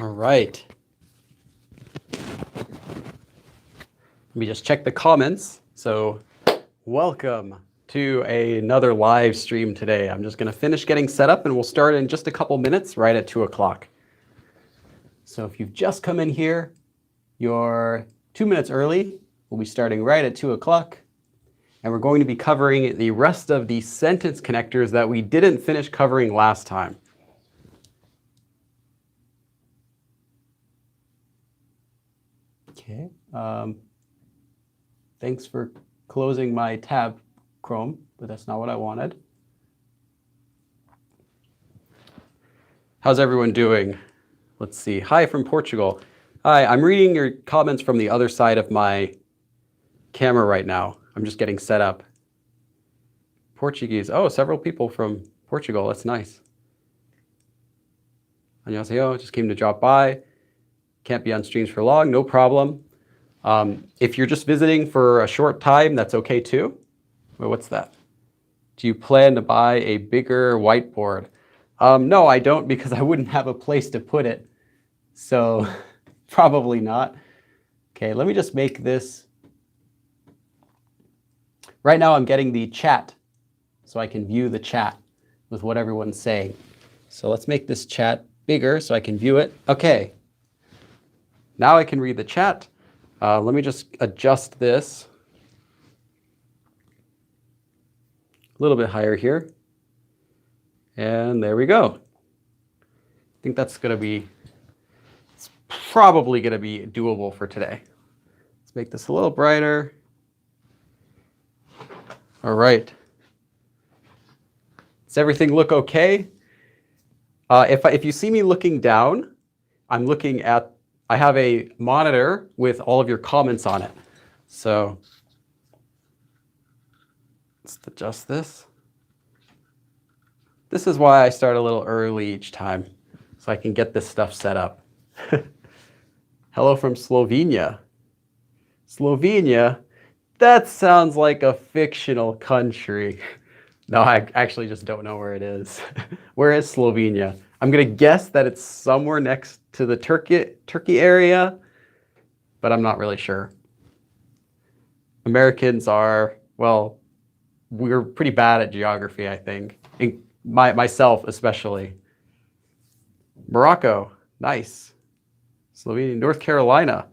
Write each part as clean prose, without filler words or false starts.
All right. Let me just check the comments. So welcome to another live stream today. I'm just going to finish getting set up and we'll start in just a couple minutes right at 2 o'clock. So if you've just come in here, you're 2 minutes early. We'll be starting right at 2 o'clock. And we're going to be covering the rest of the sentence connectors that we didn't finish covering last time. Okay. Thanks for closing my tab, Chrome, but that's not what I wanted. How's everyone doing? Let's see. Hi from Portugal. Hi, I'm reading your comments from the other side of my camera right now. I'm just getting set up. Portuguese. Oh, several people from Portugal. That's nice. Annyeonghaseyo. Just came to drop by. Can't be on streams for long. No problem. If you're just visiting for a short time, that's okay too. Wait, what's that? Do you plan to buy a bigger whiteboard? No, I don't, because I wouldn't have a place to put it. So probably not. Okay, let me just make this. Right now I'm getting the chat, so I can view the chat with what everyone's saying. So let's make this chat bigger so I can view it. Okay. Now I can read the chat. Let me just adjust this a little bit higher here. And there we go. I think that's going to be, it's probably going to be doable for today. Let's make this a little brighter. All right. Does everything look okay? If you see me looking down, I'm looking at, I have a monitor with all of your comments on it. So let's adjust this. This is why I start a little early each time, so I can get this stuff set up. Hello from Slovenia. Slovenia? That sounds like a fictional country. No, I actually just don't know where it is. Where is Slovenia? I'm going to guess that it's somewhere next to the Turkey area, but I'm not really sure. Americans are, well, we're pretty bad at geography, I think. Myself especially. Morocco, nice. Slovenia, North Carolina.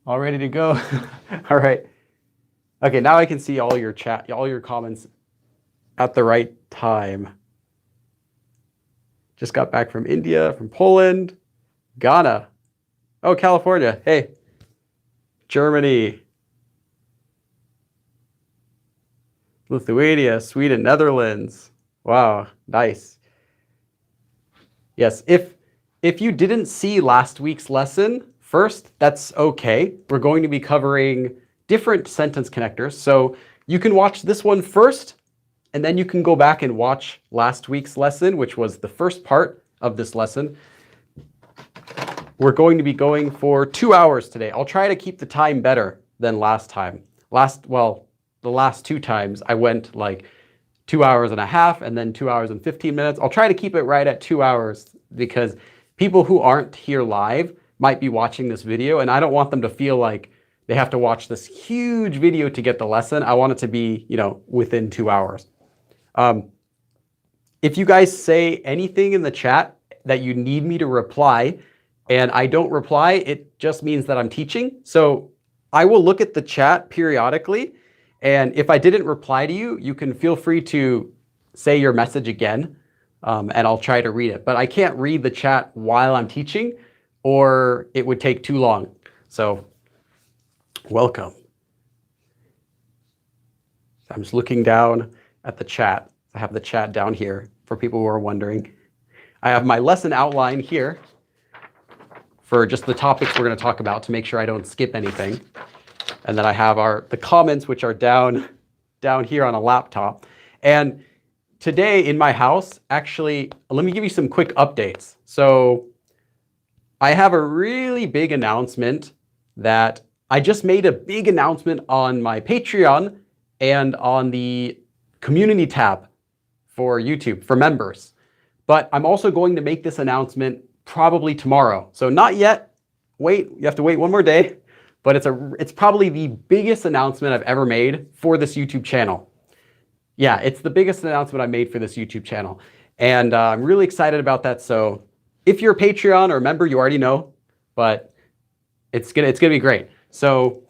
All ready to go? All right. Okay, now I can see all your chat, all your comments at the right time. Just got back from India, from Poland, Ghana. Oh, California. Hey. Germany. Lithuania, Sweden, Netherlands. Wow, nice. Yes, if you didn't see last week's lesson, first, that's okay. We're going to be covering different sentence connectors. So you can watch this one first, and then you can go back and watch last week's lesson, which was the first part of this lesson. We're going to be going for 2 hours today. I'll try to keep the time better than last time. The last 2 times I went like 2 hours and a half and then 2 hours and 15 minutes. I'll try to keep it right at 2 hours because people who aren't here live might be watching this video and I don't want them to feel like they have to watch this huge video to get the lesson. I want it to be, within 2 hours. If you guys say anything in the chat that you need me to reply and I don't reply, it just means that I'm teaching. So I will look at the chat periodically. And if I didn't reply to you, you can feel free to say your message again, and I'll try to read it. But I can't read the chat while I'm teaching, or it would take too long. So welcome. I'm just looking down at the chat. I have the chat down here for people who are wondering. I have my lesson outline here for just the topics we're going to talk about to make sure I don't skip anything. And then I have the comments, which are down here on a laptop. And today in my house, actually, let me give you some quick updates. So I have a really big announcement that I just made a big announcement on my Patreon and on the community tab for YouTube for members. But I'm also going to make this announcement probably tomorrow. So not yet. Wait, you have to wait one more day. But it's probably the biggest announcement I've ever made for this YouTube channel. Yeah, it's the biggest announcement I made for this YouTube channel. And I'm really excited about that. So if you're a Patreon or a member, you already know, but it's gonna be great. So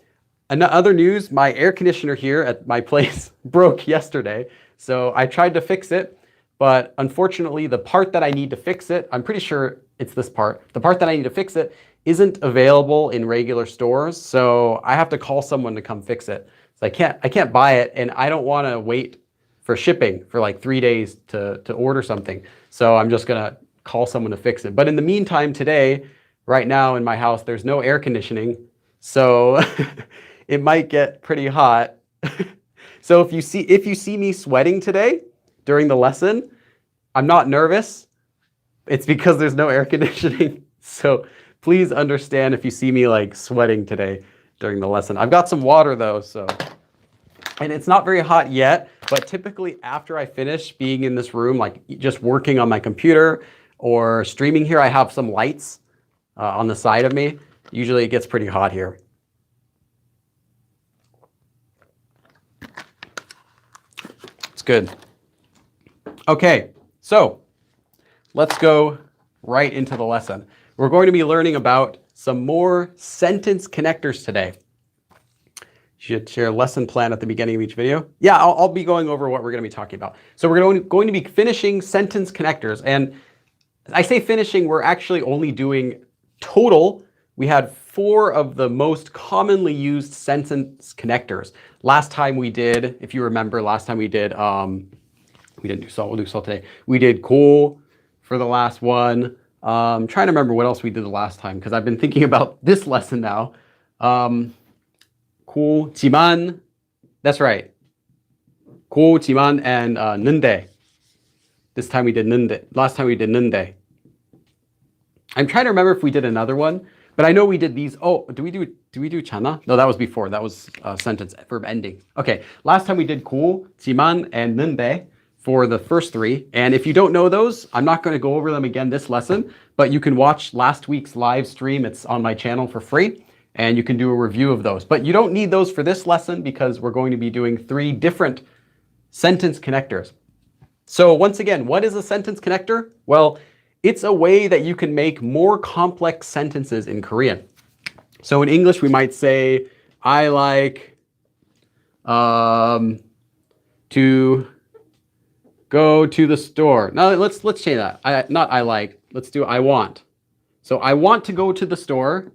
other news, my air conditioner here at my place broke yesterday. So I tried to fix it, but unfortunately the part that I need to fix it, I'm pretty sure it's this part. The part that I need to fix it isn't available in regular stores. So I have to call someone to come fix it. So I can't buy it, and I don't want to wait for shipping for like 3 days to order something. So I'm just gonna call someone to fix it. But in the meantime, today, right now in my house, there's no air conditioning. So it might get pretty hot. So if you see me sweating today during the lesson, I'm not nervous. It's because there's no air conditioning. So please understand if you see me like sweating today during the lesson. I've got some water though, so. And it's not very hot yet, but typically after I finish being in this room, like just working on my computer or streaming here, I have some lights on the side of me. Usually it gets pretty hot here. It's good. Okay, so let's go right into the lesson. We're going to be learning about some more sentence connectors today. You should share a lesson plan at the beginning of each video. Yeah, I'll be going over what we're going to be talking about. So we're going to be finishing sentence connectors. And I say finishing, we're actually only doing total. We had 4 of the most commonly used sentence connectors. Last time we did, if you remember, we didn't do salt, we'll do salt today. We did cool for the last one. Trying to remember what else we did the last time, because I've been thinking about this lesson now. 고, 지만, that's right. 고, 지만, and 는데. This time we did 는데. Last time we did 는데. I'm trying to remember if we did another one, but I know we did these. Oh, do we do 잖아? No, that was before. That was sentence verb ending. Okay, last time we did 고, 지만, and 는데 for the first 3. And if you don't know those, I'm not going to go over them again this lesson, but you can watch last week's live stream. It's on my channel for free. And you can do a review of those. But you don't need those for this lesson because we're going to be doing 3 different sentence connectors. So once again, what is a sentence connector? Well, it's a way that you can make more complex sentences in Korean. So in English, we might say, I like to go to the store. Now let's change that. Not I like, let's do I want. So I want to go to the store.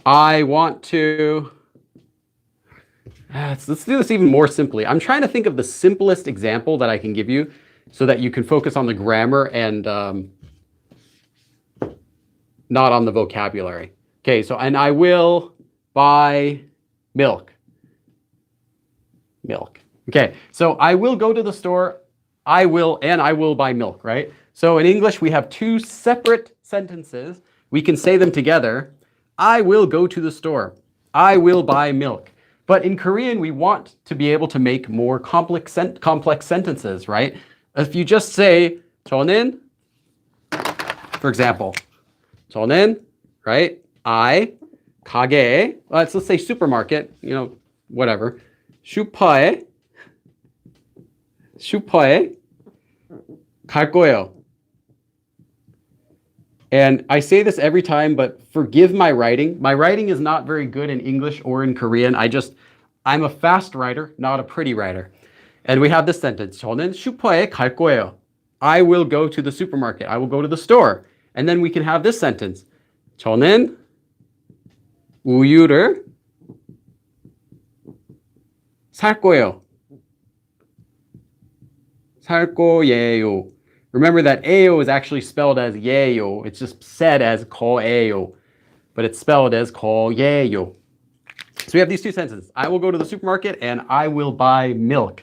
I want to, let's do this even more simply. I'm trying to think of the simplest example that I can give you so that you can focus on the grammar and not on the vocabulary. Okay, so, and I will buy milk. Milk. Okay, so I will go to the store, I will buy milk, right? So in English, we have 2 separate sentences. We can say them together. I will go to the store. I will buy milk. But in Korean, we want to be able to make more complex sentences, right? If you just say 저는, for example, 저는, right? I, 가게에, let's say supermarket, you know, whatever. 슈퍼에 갈 거예요. And I say this every time, but forgive my writing. My writing is not very good in English or in Korean. I'm a fast writer, not a pretty writer. And we have this sentence. 저는 슈퍼에 갈 거예요. I will go to the supermarket. I will go to the store. And then we can have this sentence. 저는 우유를 살 거예요. 살 거예요. Remember that ayo is actually spelled as yeyo. It's just said as 거예요, but it's spelled as 거예요. So we have these 2 sentences. I will go to the supermarket and I will buy milk.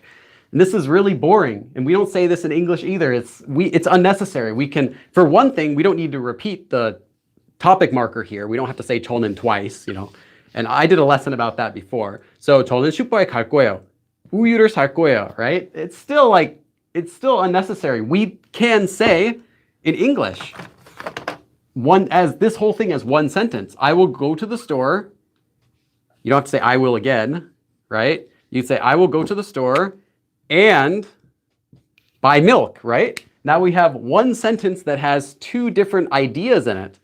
And this is really boring. And we don't say this in English either. It's unnecessary. We can, for one thing, we don't need to repeat the topic marker here. We don't have to say 저는 twice, you know. And I did a lesson about that before. So 저는 슈퍼에 갈 거예요. 우유를 살 거예요, right? It's still like it's still unnecessary. We can say in English, as this whole thing as one sentence. I will go to the store. You don't have to say I will again, right? You'd say I will go to the store and buy milk, right? Now we have one sentence that has two different ideas in it.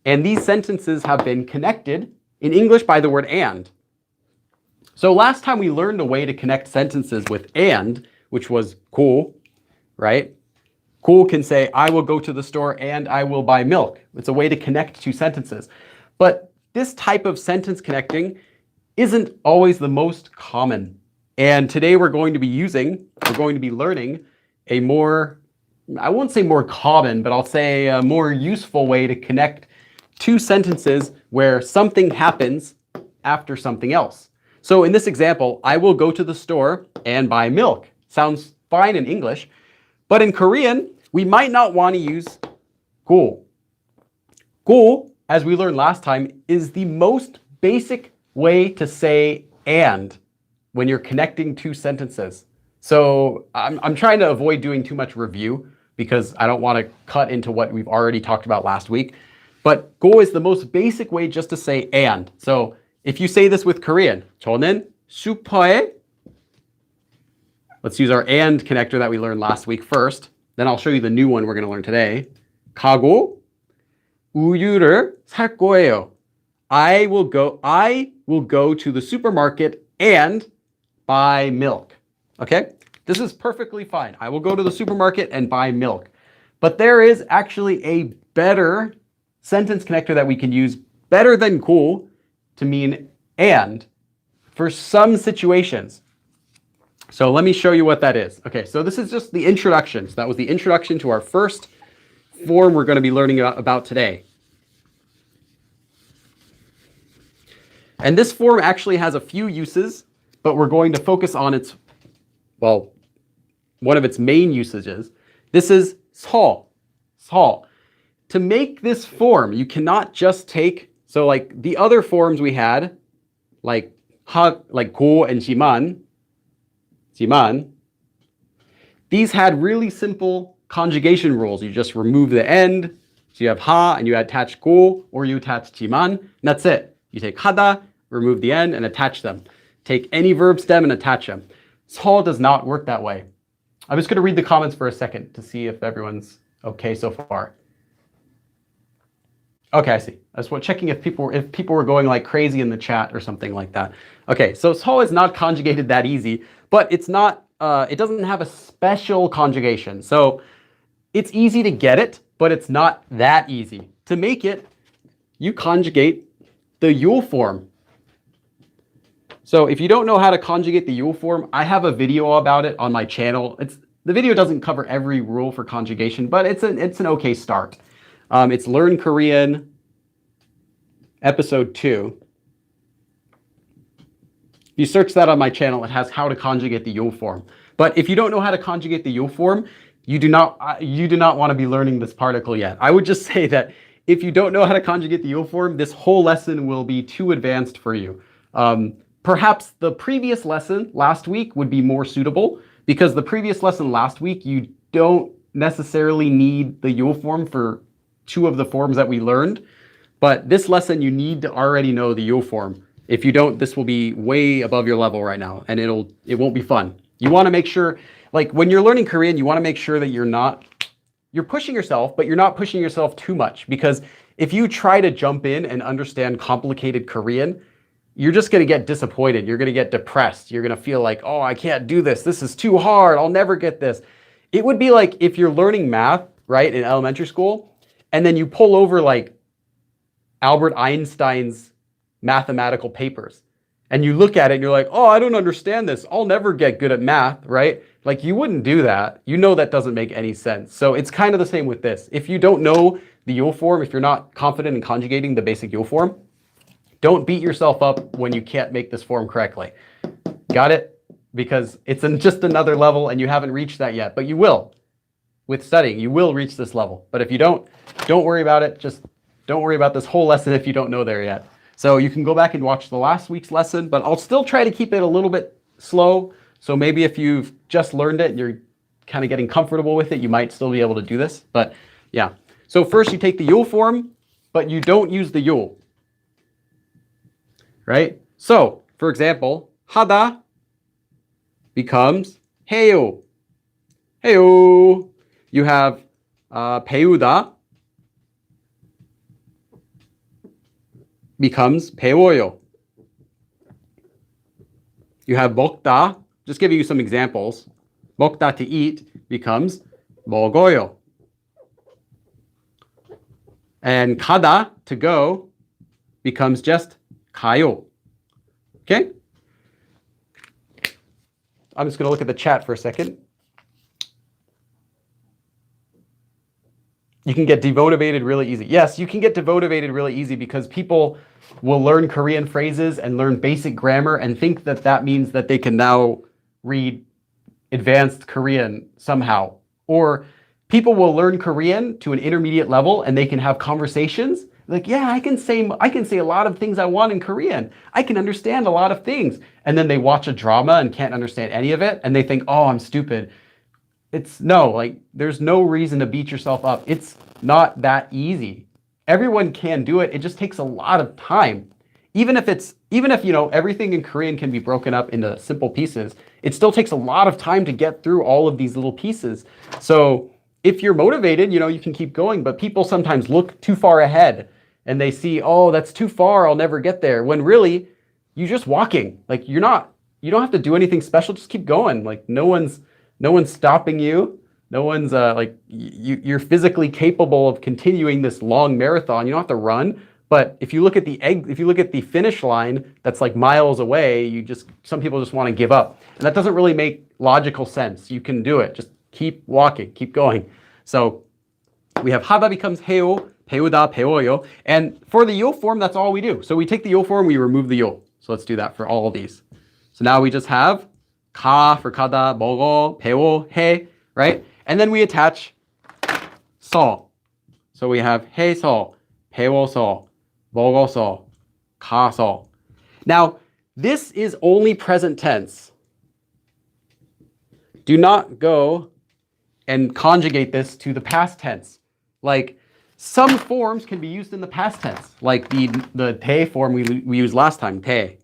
And these sentences have been connected in English by the word and. So last time we learned a way to connect sentences with and, which was cool, right? Cool can say, I will go to the store and I will buy milk. It's a way to connect two sentences. But this type of sentence connecting isn't always the most common. And today we're going to be learning a more, I won't say more common, but I'll say a more useful way to connect two sentences where something happens after something else. So in this example, I will go to the store and buy milk. Sounds fine in English, but in Korean, we might not want to use go. Go, as we learned last time, is the most basic way to say and when you're connecting two sentences. So I'm trying to avoid doing too much review because I don't want to cut into what we've already talked about last week. But go is the most basic way just to say and. So if you say this with Korean, 저는 슈퍼에, let's use our and connector that we learned last week first. Then I'll show you the new one we're going to learn today. 가고 우유를 살 거예요. I will go to the supermarket and buy milk. Okay? This is perfectly fine. I will go to the supermarket and buy milk. But there is actually a better sentence connector that we can use, better than cool, to mean and for some situations. So let me show you what that is. Okay, so this is just the introduction. So that was the introduction to our first form we're going to be learning about today. And this form actually has a few uses, but we're going to focus on its, well, one of its main usages. This is 서. To make this form, you cannot just take, so like the other forms we had, like 고 and 지만, these had really simple conjugation rules. You just remove the end, so you have 하 and you attach 고, or you attach 지만, and that's it. You take 하다, remove the end, and attach them. Take any verb stem and attach them. 서 does not work that way. I'm just going to read the comments for a second to see if everyone's okay so far. Okay, I see. I was checking if people were going like crazy in the chat or something like that. Okay, so 서 is not conjugated that easy, but it's not. It doesn't have a special conjugation, so it's easy to get it, but it's not that easy. To make it, you conjugate the Yule form. So if you don't know how to conjugate the Yule form, I have a video about it on my channel. The video doesn't cover every rule for conjugation, but it's an okay start. It's Learn Korean, episode 2. If you search that on my channel, it has how to conjugate the Yule form. But if you don't know how to conjugate the Yule form, you do not want to be learning this particle yet. I would just say that if you don't know how to conjugate the Yule form, this whole lesson will be too advanced for you. Perhaps the previous lesson last week would be more suitable, because the previous lesson last week, you don't necessarily need the Yule form for 2 of the forms that we learned. But this lesson, you need to already know the Yule form. If you don't, this will be way above your level right now, and it won't be fun. You want to make sure, like when you're learning Korean, you want to make sure that you're pushing yourself, but you're not pushing yourself too much, because if you try to jump in and understand complicated Korean, you're just going to get disappointed. You're going to get depressed. You're going to feel like, oh, I can't do this. This is too hard. I'll never get this. It would be like if you're learning math, right, in elementary school, and then you pull over like Albert Einstein's mathematical papers, and you look at it and you're like, oh, I don't understand this. I'll never get good at math, right? Like you wouldn't do that. You know that doesn't make any sense. So it's kind of the same with this. If you don't know the Yule form, if you're not confident in conjugating the basic Yule form, don't beat yourself up when you can't make this form correctly. Got it? Because it's just another level and you haven't reached that yet, but you will. With studying, you will reach this level. But if you don't worry about it. Just don't worry about this whole lesson if you don't know there yet. So you can go back and watch the last week's lesson, but I'll still try to keep it a little bit slow. So maybe if you've just learned it and you're kind of getting comfortable with it, you might still be able to do this. But yeah. So first you take the yul form, but you don't use the yul. Right? So, for example, 하다 becomes 해요. 해요. You have 배우다 becomes 배워요. You have 먹다, just giving you some examples. 먹다 to eat becomes 먹어요. And 가다 to go becomes just 가요. Okay? I'm just going to look at the chat for a second. You can get demotivated really easy. Yes, you can get demotivated really easy because people will learn Korean phrases and learn basic grammar and think that that means that they can now read advanced Korean somehow. Or people will learn Korean to an intermediate level and they can have conversations like, yeah, I can say a lot of things I want in Korean. I can understand a lot of things. And then they watch a drama and can't understand any of it and they think, oh, I'm stupid. There's no reason to beat yourself up. It's not that easy. Everyone can do it. It just takes a lot of time. Even if everything in Korean can be broken up into simple pieces, it still takes a lot of time to get through all of these little pieces. So if you're motivated, you can keep going, but people sometimes look too far ahead and they see, oh, that's too far, I'll never get there. When really, you're just walking. Like you don't have to do anything special, just keep going. Like no one's stopping you. No one's you're physically capable of continuing this long marathon. You don't have to run. But if you look at the finish line that's like miles away, some people just want to give up. And that doesn't really make logical sense. You can do it. Just keep walking, keep going. So we have 하다 becomes 해요, 배우다, 배워요. And for the yul form, that's all we do. So we take the yul form, we remove the yul. So let's do that for all of these. So now we just have 가 for 가다, 먹어, 배워, 해, right? And then we attach 서. So we have 해서, 배워서, 먹어서, 가서. Now, this is only present tense. Do not go and conjugate this to the past tense. Like some forms can be used in the past tense, like the 대 form we used last time, 대.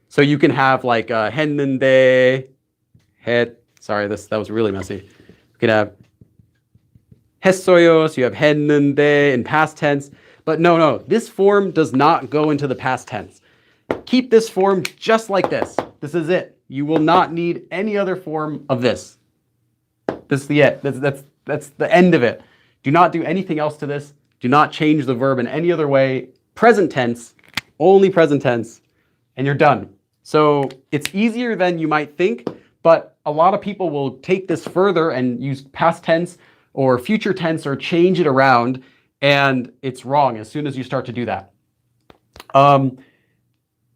So you can have like 했는데, sorry, that was really messy. You could have 했어요, so you have 했는데 in past tense. But no, this form does not go into the past tense. Keep this form just like this. This is it. You will not need any other form of this. This is the it. That's the end of it. Do not do anything else to this. Do not change the verb in any other way. Present tense, only present tense, and you're done. So it's easier than you might think, but a lot of people will take this further and use past tense or future tense or change it around, and it's wrong as soon as you start to do that.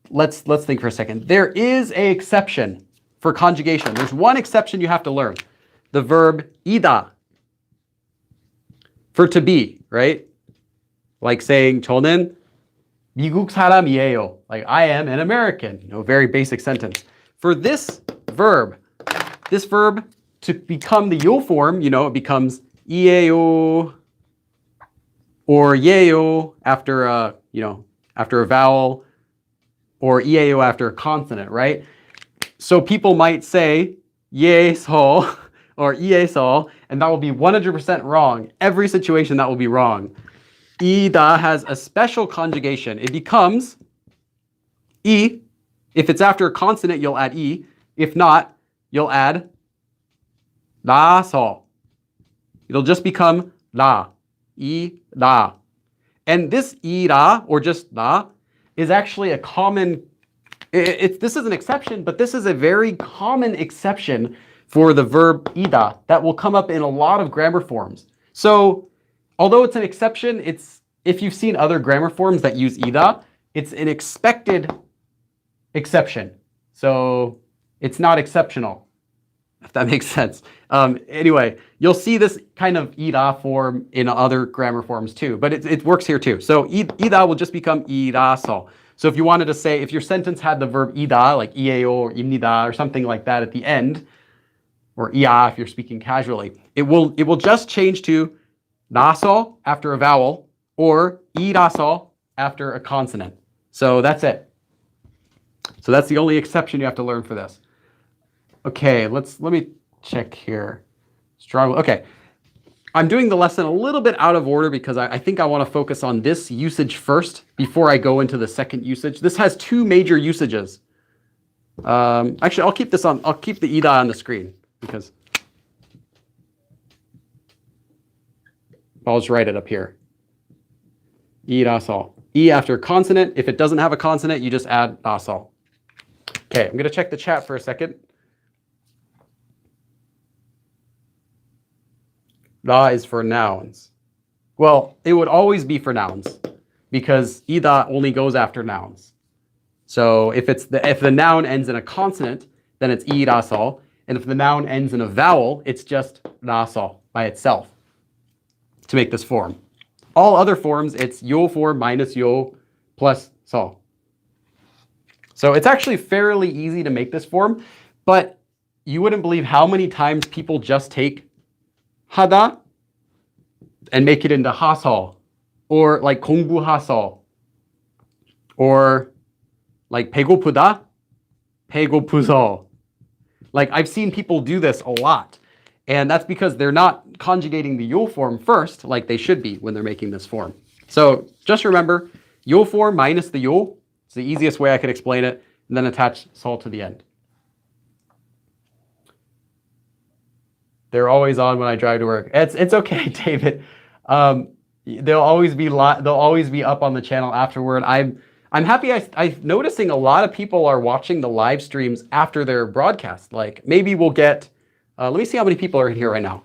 Let's think for a second. There is an exception for conjugation. There's one exception you have to learn. The verb 이다. For to be, right? Like saying 저는 미국 사람이에요. Like I am an American. Very basic sentence. For this verb to become the yul form, it becomes 이에요 or 예요 after a vowel, or 이에요 after a consonant, right? So people might say 예서 or 이에서, and that will be 100% wrong. Every situation that will be wrong. 이다 has a special conjugation. It becomes 이. If it's after a consonant, you'll add 이. If not, you'll add 라서. It'll just become 라. 이다. And this 이라, or just 라, is actually a common, this is an exception, but this is a very common exception for the verb 이다 that will come up in a lot of grammar forms. So although it's an exception, if you've seen other grammar forms that use 이다, it's an expected exception. So it's not exceptional, if that makes sense. Anyway, you'll see this kind of 이다 form in other grammar forms too, but it works here too. So 이다 will just become 이라서. So if you wanted to say, if your sentence had the verb 이다, like 이에요 or 입니다 or something like that at the end, or ia if you're speaking casually. It will just change to naso after a vowel or iraso after a consonant. So that's it. So that's the only exception you have to learn for this. Okay, let me check here. Strong. Okay. I'm doing the lesson a little bit out of order because I think I want to focus on this usage first before I go into the second usage. This has two major usages. Actually, I'll keep the ida on the screen because I'll just write it up here. Irasol. E after consonant. If it doesn't have a consonant, you just add nasol. Okay, I'm going to check the chat for a second. Da is for nouns. Well, it would always be for nouns because ida only goes after nouns. So if the noun ends in a consonant, then it's irasol. And if the noun ends in a vowel, it's just nasol by itself to make this form. All other forms, it's yo form minus yo plus sol. So it's actually fairly easy to make this form, but you wouldn't believe how many times people just take hada and make it into hasol, or like 공부하서, or like 배고프다, 배고프서. Like I've seen people do this a lot, and that's because they're not conjugating the yo form first like they should be when they're making this form. So just remember, yo form minus the yo. It's the easiest way I could explain it, and then attach sol to the end. They're always on when I drive to work. It's okay, David. They'll always be up on the channel afterward. I'm happy. I'm noticing a lot of people are watching the live streams after their broadcast. Like maybe we'll get. Let me see how many people are in here right now.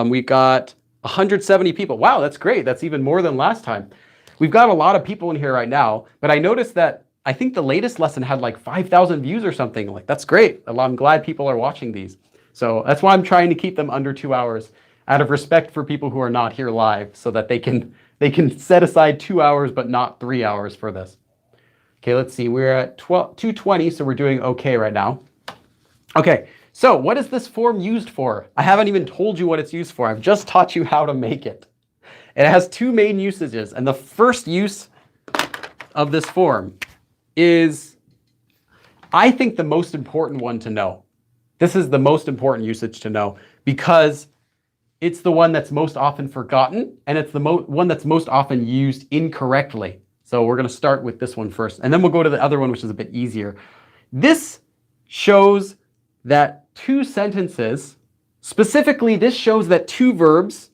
We've got 170 people. Wow, that's great. That's even more than last time. We've got a lot of people in here right now. But I noticed that I think the latest lesson had like 5,000 views or something. Like that's great. I'm glad people are watching these. So that's why I'm trying to keep them under 2 hours out of respect for people who are not here live so that they can set aside 2 hours but not 3 hours for this. Okay, let's see. We're at 2:20, so we're doing okay right now. Okay, so what is this form used for? I haven't even told you what it's used for. I've just taught you how to make it. It has two main usages, and the first use of this form is, I think, the most important one to know. This is the most important usage to know because it's the one that's most often forgotten, and it's the one that's most often used incorrectly. So we're going to start with this one first, and then we'll go to the other one, which is a bit easier. This shows that two sentences, specifically this shows that two verbs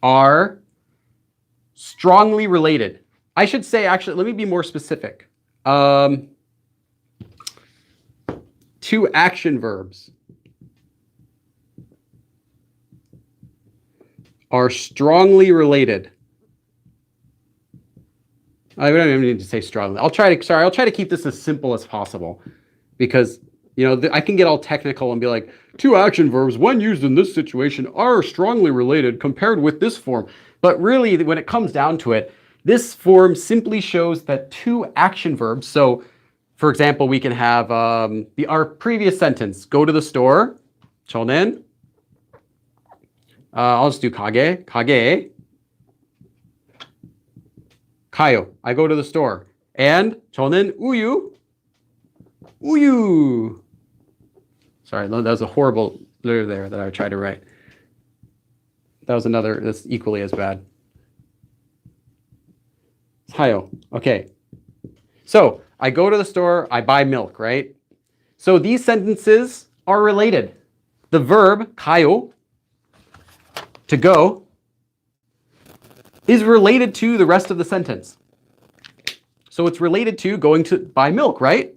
are strongly related. I should say, actually, let me be more specific. Two action verbs are strongly related. I don't even need to say strongly. I'll try to keep this as simple as possible because, you know, I can get all technical and be like, two action verbs, when used in this situation, are strongly related compared with this form. But really, when it comes down to it, this form simply shows that two action verbs. So, for example, we can have our previous sentence, go to the store. 저는, I'll just do 가게에 가요. I go to the store. And 저는 우유. Sorry, that was a horrible letter there that I tried to write. That was another that's equally as bad. 사요. Okay. So I go to the store, I buy milk, right? So these sentences are related. The verb 가요, to go, is related to the rest of the sentence. So it's related to going to buy milk, right?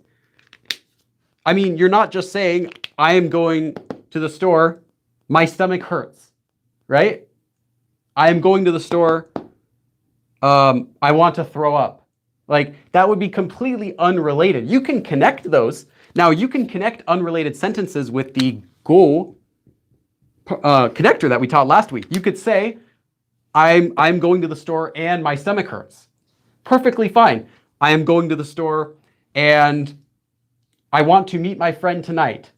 I mean, you're not just saying, I am going to the store, my stomach hurts, right? I am going to the store, I want to throw up. Like, that would be completely unrelated. You can connect those. Now, you can connect unrelated sentences with the go connector that we taught last week. You could say, I'm going to the store and my stomach hurts. Perfectly fine. I am going to the store and I want to meet my friend tonight,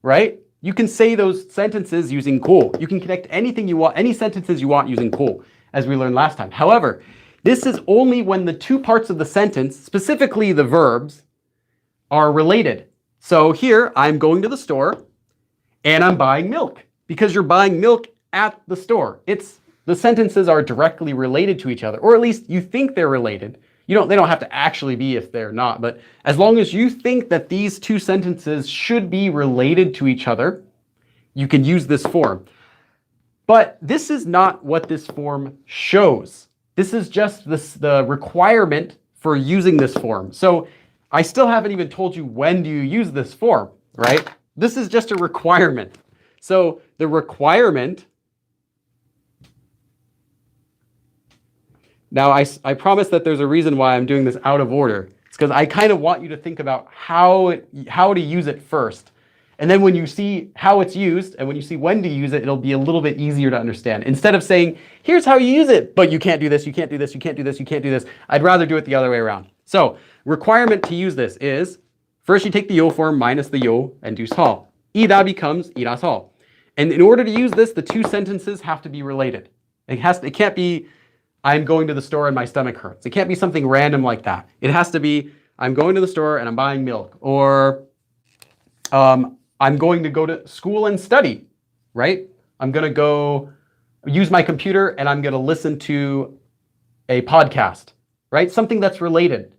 right? You can say those sentences using 고. You can connect anything you want, any sentences you want using 고, as we learned last time. However, this is only when the two parts of the sentence, specifically the verbs, are related. So here, I'm going to the store and I'm buying milk, because you're buying milk at the store. The sentences are directly related to each other, or at least you think they're related. They don't have to actually be if they're not, but as long as you think that these two sentences should be related to each other, you can use this form. But this is not what this form shows. This is just the requirement for using this form. So I still haven't even told you when do you use this form, right? This is just a requirement. So the requirement, now I promise that there's a reason why I'm doing this out of order. It's because I kind of want you to think about how to use it first. And then when you see how it's used and when you see when to use it, it'll be a little bit easier to understand. Instead of saying, here's how you use it, but you can't do this, you can't do this, you can't do this, you can't do this. I'd rather do it the other way around. So requirement to use this is, first you take the yo form minus the yo and do 서. 이다 becomes 이라서. And in order to use this, the two sentences have to be related. It can't be, I'm going to the store and my stomach hurts. It can't be something random like that. It has to be, I'm going to the store and I'm buying milk. Or I'm going to go to school and study, right? I'm going to go use my computer and I'm going to listen to a podcast, right? Something that's related.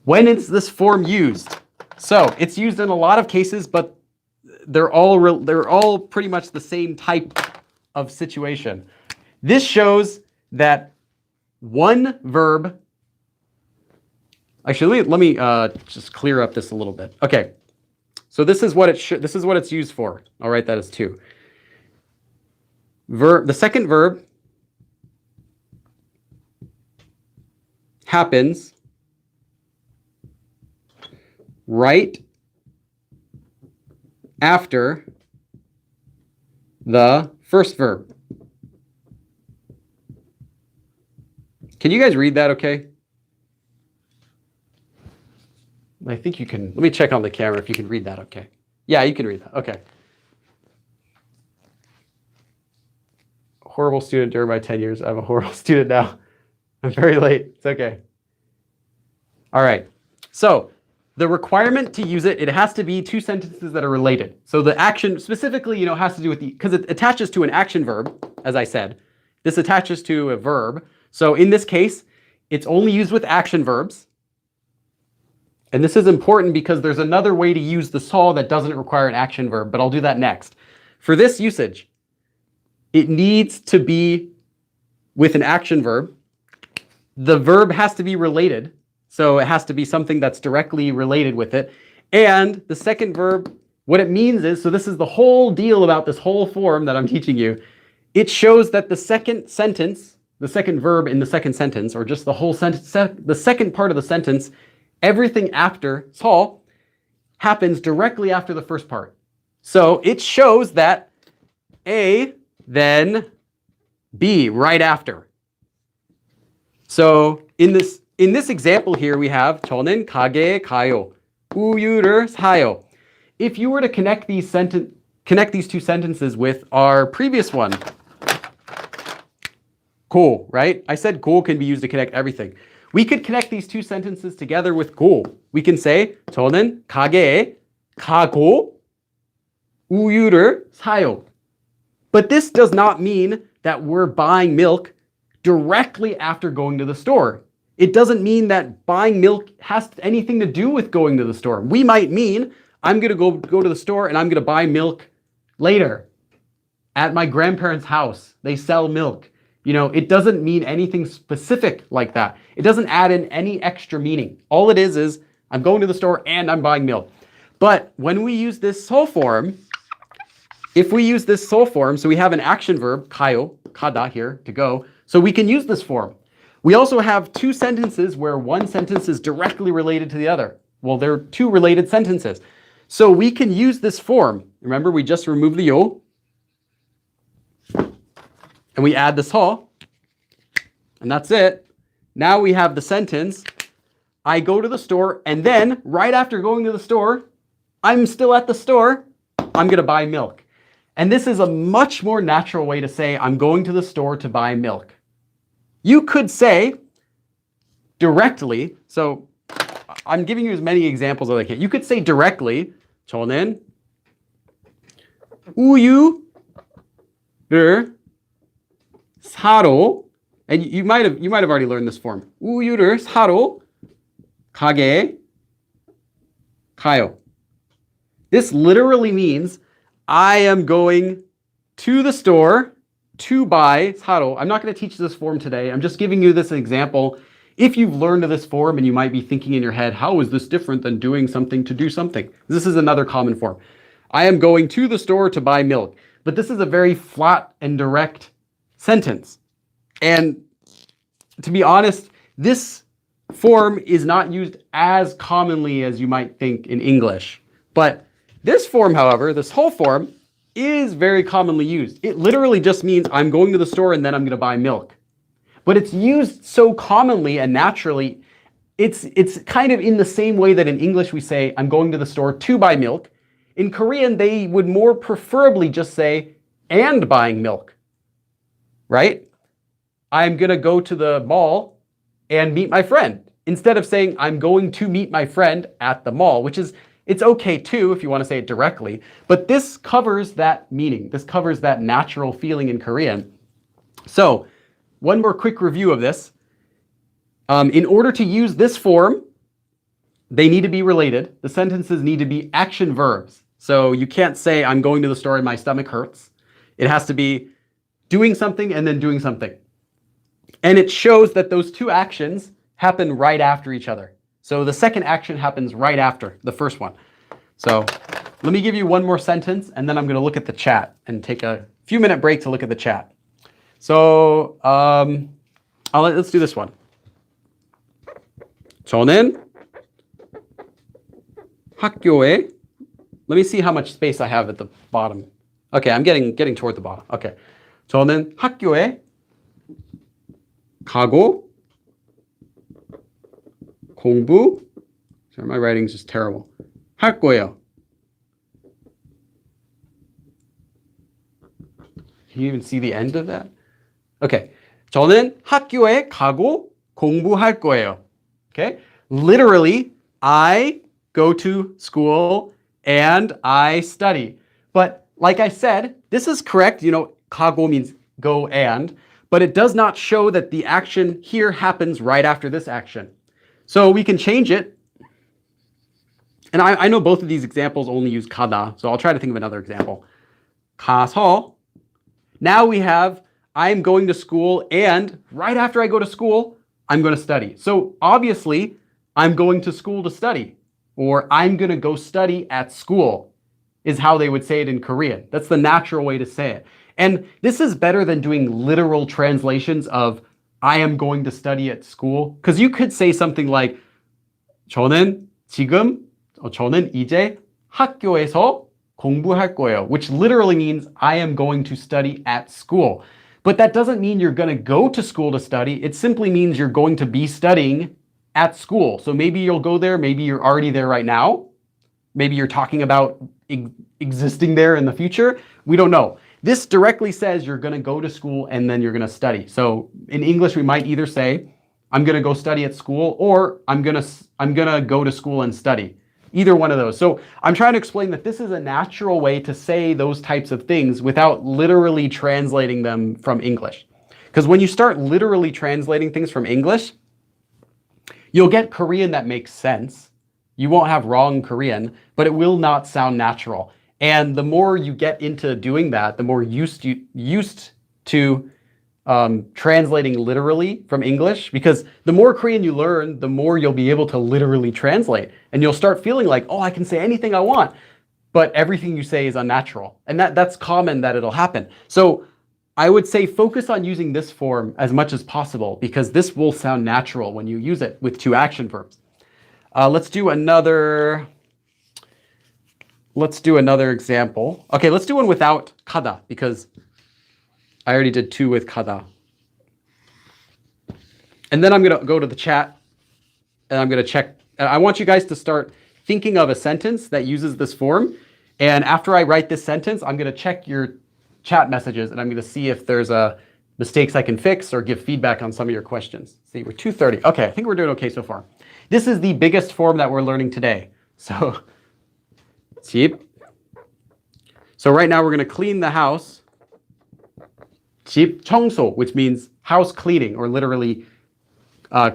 When is this form used? So it's used in a lot of cases, but they're all pretty much the same type of situation. This shows that one verb. Actually, let me just clear up this a little bit. Okay, so this is what it's used for. I'll write that as 2. The second verb happens right after the first verb. Can you guys read that okay? I think you can. Let me check on the camera if you can read that okay. Yeah, you can read that. Okay. Horrible student during my 10 years. I'm a horrible student now. I'm very late. It's okay. All right. So the requirement to use it has to be 2 sentences that are related. So the action specifically, has to do with because it attaches to an action verb, as I said. This attaches to a verb. So in this case, it's only used with action verbs. And this is important because there's another way to use the 서 that doesn't require an action verb, but I'll do that next. For this usage, it needs to be with an action verb. The verb has to be related. So it has to be something that's directly related with it. And the second verb, what it means is, so this is the whole deal about this whole form that I'm teaching you. It shows that the second sentence, the second verb in the second sentence, or just the whole sentence, the second part of the sentence, everything after 서 happens directly after the first part. So it shows that A, then B, right after. So in this example here, we have 저는 가게에 가요. 우유를 사요. If you were to connect these 2 sentences with our previous one, 고, right? I said 고 can be used to connect everything. We could connect these 2 sentences together with 고. We can say 저는 가게에 가고 우유를 사요. But this does not mean that we're buying milk directly after going to the store. It doesn't mean that buying milk has anything to do with going to the store. We might mean I'm going to go to the store and I'm going to buy milk later at my grandparents' house. They sell milk. It doesn't mean anything specific like that. It doesn't add in any extra meaning. All it is I'm going to the store and I'm buying milk. But when we use this 서 form, if we use this 서 form, so we have an action verb, 가요, 가다 here, to go, so we can use this form. We also have 2 sentences where one sentence is directly related to the other. Well, they're 2 related sentences. So we can use this form. Remember, we just removed the 요. And we add the 서. And that's it. Now we have the sentence, I go to the store, and then right after going to the store, I'm still at the store, I'm going to buy milk. And this is a much more natural way to say I'm going to the store to buy milk. You could say directly, so I'm giving you as many examples as I can. You could say directly, 저는 우유를 사러, and you might have already learned this form. 우유를 사러 가게에 가요. This literally means I am going to the store to buy 사러. I'm not going to teach this form today. I'm just giving you this example. If you've learned this form and you might be thinking in your head, how is this different than doing something to do something? This is another common form. I am going to the store to buy milk. But this is a very flat and direct sentence. And to be honest, this form is not used as commonly as you might think in English. But this form, however, this whole form, is very commonly used. It literally just means I'm going to the store and then I'm going to buy milk. But it's used so commonly and naturally, it's kind of in the same way that in English we say, I'm going to the store to buy milk. In Korean, they would more preferably just say, and buying milk, right? I'm going to go to the mall and meet my friend, instead of saying, I'm going to meet my friend at the mall, which is, it's okay too if you want to say it directly, but this covers that meaning. This covers that natural feeling in Korean. So, one more quick review of this. In order to use this form, they need to be related. The sentences need to be action verbs. So you can't say, I'm going to the store and my stomach hurts. It has to be doing something and then doing something. And it shows that those two actions happen right after each other. So the second action happens right after the first one. So let me give you one more sentence, and then I'm going to look at the chat and take a few-minute break to look at the chat. So let's do this one. 저는 학교에, let me see how much space I have at the bottom. Okay, I'm getting toward the bottom. Okay. 저는 학교에 가고 공부, sorry, my writing's just terrible. 할 거예요. Can you even see the end of that? Okay. 저는 학교에 가고 공부할 거예요. Okay? Literally, I go to school and I study. But like I said, this is correct. You know, 가고 means go and, but it does not show that the action here happens right after this action. So we can change it. And I know both of these examples only use 가다, so I'll try to think of another example. 가서. Now we have, I'm going to school, and right after I go to school, I'm going to study. So obviously, I'm going to school to study, or I'm going to go study at school, is how they would say it in Korean. That's the natural way to say it. And this is better than doing literal translations of I am going to study at school. Because you could say something like 저는 이제 학교에서 공부할 거예요, which literally means I am going to study at school. But that doesn't mean you're going to go to school to study. It simply means you're going to be studying at school. So maybe you'll go there, maybe you're already there right now. Maybe you're talking about existing there in the future. We don't know. This directly says you're going to go to school and then you're going to study. So in English, we might either say, I'm going to go study at school, or I'm going to go to school and study. Either one of those. So I'm trying to explain that this is a natural way to say those types of things without literally translating them from English. Because when you start literally translating things from English, you'll get Korean that makes sense. You won't have wrong Korean, but it will not sound natural. And the more you get into doing that, the more used to translating literally from English, because the more Korean you learn, the more you'll be able to literally translate. And you'll start feeling like, oh, I can say anything I want, but everything you say is unnatural. And that's common that it'll happen. So I would say focus on using this form as much as possible, because this will sound natural when you use it with two action verbs. Let's do another example. Okay, let's do one without 가다, because I already did two with 가다. And then I'm going to go to the chat and I'm going to check. I want you guys to start thinking of a sentence that uses this form. And after I write this sentence, I'm going to check your chat messages, and I'm going to see if there's mistakes I can fix or give feedback on some of your questions. See, we're 2:30. Okay, I think we're doing okay so far. This is the biggest form that we're learning today. So, 집. So right now we're going to clean the house. 집 청소, which means house cleaning, or literally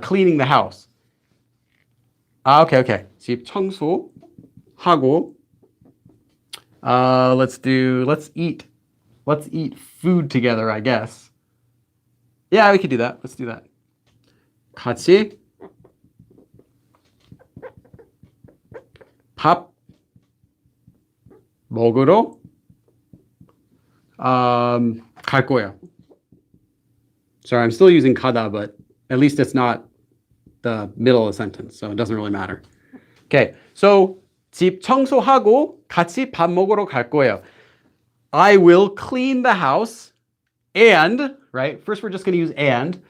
cleaning the house. Okay. 집 청소하고. Let's eat food together, I guess. Yeah, we could do that. Let's do that. 같이 밥 먹으러 갈 거예요. Sorry, I'm still using 가다, but at least it's not the middle of the sentence, so it doesn't really matter. Okay, so 집 청소하고 같이 밥 먹으러 갈 거예요. I will clean the house and, right? First we're just going to use and.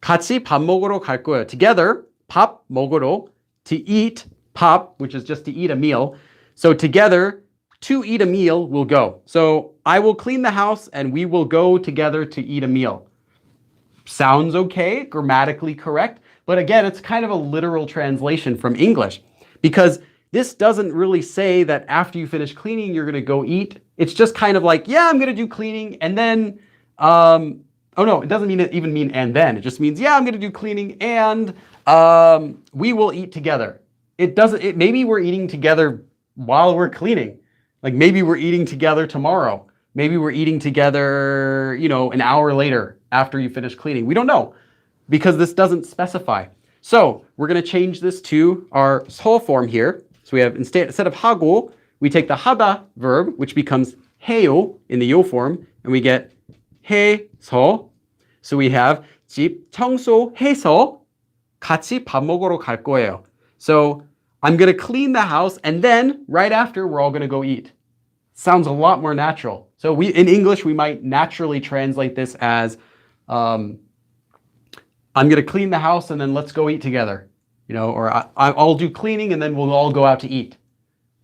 같이 밥 먹으러 갈 거예요. Together, 밥 먹으러, to eat, 밥, which is just to eat a meal. So together, to eat a meal, we'll go. So I will clean the house and we will go together to eat a meal. Sounds okay, grammatically correct. But again, it's kind of a literal translation from English, because this doesn't really say that after you finish cleaning, you're going to go eat. It's just kind of like, yeah, I'm going to do cleaning. And then, oh no, it doesn't even mean and then. It just means, yeah, I'm going to do cleaning and we will eat together. Maybe we're eating together while we're cleaning. Like maybe we're eating together tomorrow. Maybe we're eating together, an hour later after you finish cleaning. We don't know, because this doesn't specify. So we're going to change this to our 서 form here. So we have, instead of 하고, we take the 하다 verb, which becomes 해요 in the 요 form, and we get 해서. So we have 집 청소해서 같이 밥 먹으러 갈 거예요. So I'm going to clean the house, and then right after, we're all going to go eat. Sounds a lot more natural. So in English, we might naturally translate this as, I'm going to clean the house and then let's go eat together. Or I'll do cleaning and then we'll all go out to eat.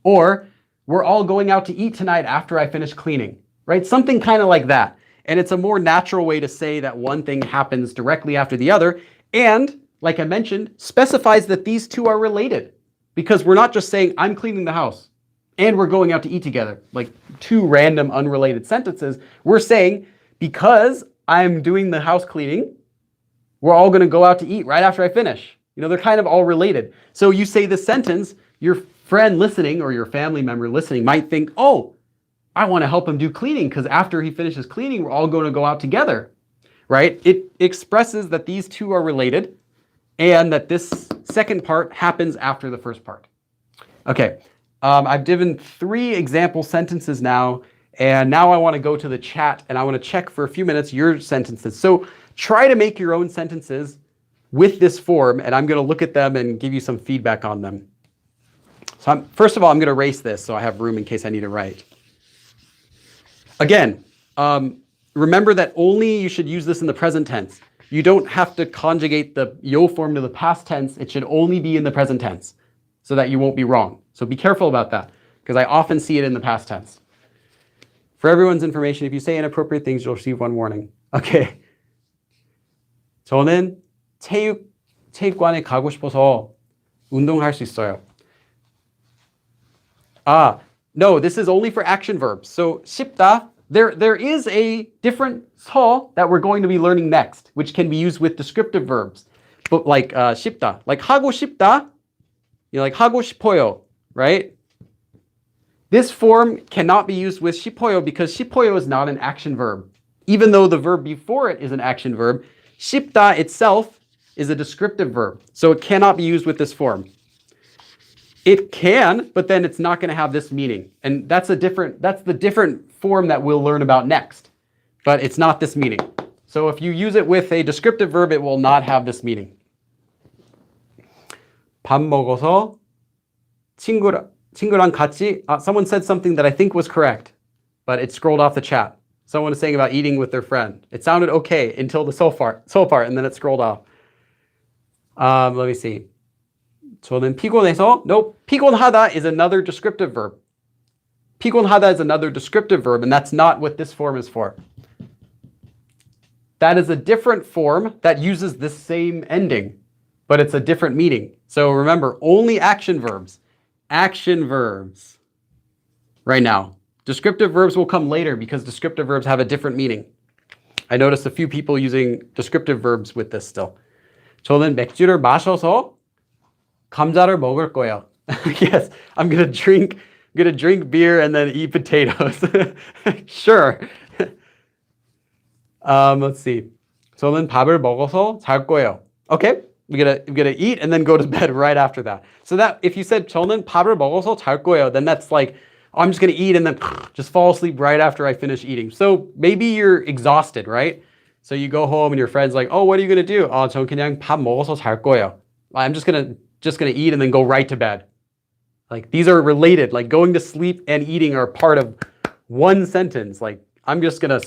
Or we're all going out to eat tonight after I finish cleaning, right? Something kind of like that. And it's a more natural way to say that one thing happens directly after the other. And like I mentioned, specifies that these two are related, because we're not just saying I'm cleaning the house and we're going out to eat together, like two random unrelated sentences. We're saying because I'm doing the house cleaning, we're all going to go out to eat right after I finish. They're kind of all related. So you say this sentence, your friend listening or your family member listening might think, oh, I want to help him do cleaning because after he finishes cleaning, we're all going to go out together, right? It expresses that these two are related and that this second part happens after the first part. Okay, I've given 3 example sentences now, and now I want to go to the chat and I want to check for a few minutes your sentences. So try to make your own sentences with this form, and I'm going to look at them and give you some feedback on them. So first of all, I'm going to erase this so I have room in case I need to write. Again, remember that only you should use this in the present tense. You don't have to conjugate the yo form to the past tense. It should only be in the present tense so that you won't be wrong. So be careful about that, because I often see it in the past tense. For everyone's information, if you say inappropriate things, you'll receive one warning. Okay. 저는 체육관에 가고 싶어서 운동할 수 있어요. No, this is only for action verbs. So 싶다, there is a different 서 that we're going to be learning next, which can be used with descriptive verbs. But like 싶다, like 하고 싶다, like 하고 싶어요, right? This form cannot be used with 싶어요 because 싶어요 is not an action verb. Even though the verb before it is an action verb, 싶다 itself is a descriptive verb. So it cannot be used with this form. It can, but then it's not going to have this meaning. And that's the different form that we'll learn about next. But it's not this meaning. So if you use it with a descriptive verb, it will not have this meaning. 밥 먹어서 친구랑 같이, someone said something that I think was correct, but it scrolled off the chat. Someone is saying about eating with their friend. It sounded okay until the so part, and then it scrolled off. Let me see. 저는 피곤해서. Nope. 피곤하다 is another descriptive verb. 피곤하다 is another descriptive verb, and that's not what this form is for. That is a different form that uses this same ending, but it's a different meaning. So remember, only action verbs. Action verbs. Right now. Descriptive verbs will come later because descriptive verbs have a different meaning. I noticed a few people using descriptive verbs with this still. 저는 맥주를 마셔서 감자를 먹을 거예요. Yes, I'm gonna drink beer and then eat potatoes. Sure. Let's see. 저는 밥을 먹어서 잘 거예요. Okay, we're gonna eat and then go to bed right after that. So that if you said 저는 밥을 먹어서 잘 거예요, then that's like I'm just gonna eat and then just fall asleep right after I finish eating. So maybe you're exhausted, right? So you go home and your friend's like, oh, what are you gonna do? 전 그냥 밥 먹어서 잘 거예요. I'm just gonna eat and then go right to bed. Like these are related. Like going to sleep and eating are part of one sentence. Like I'm just gonna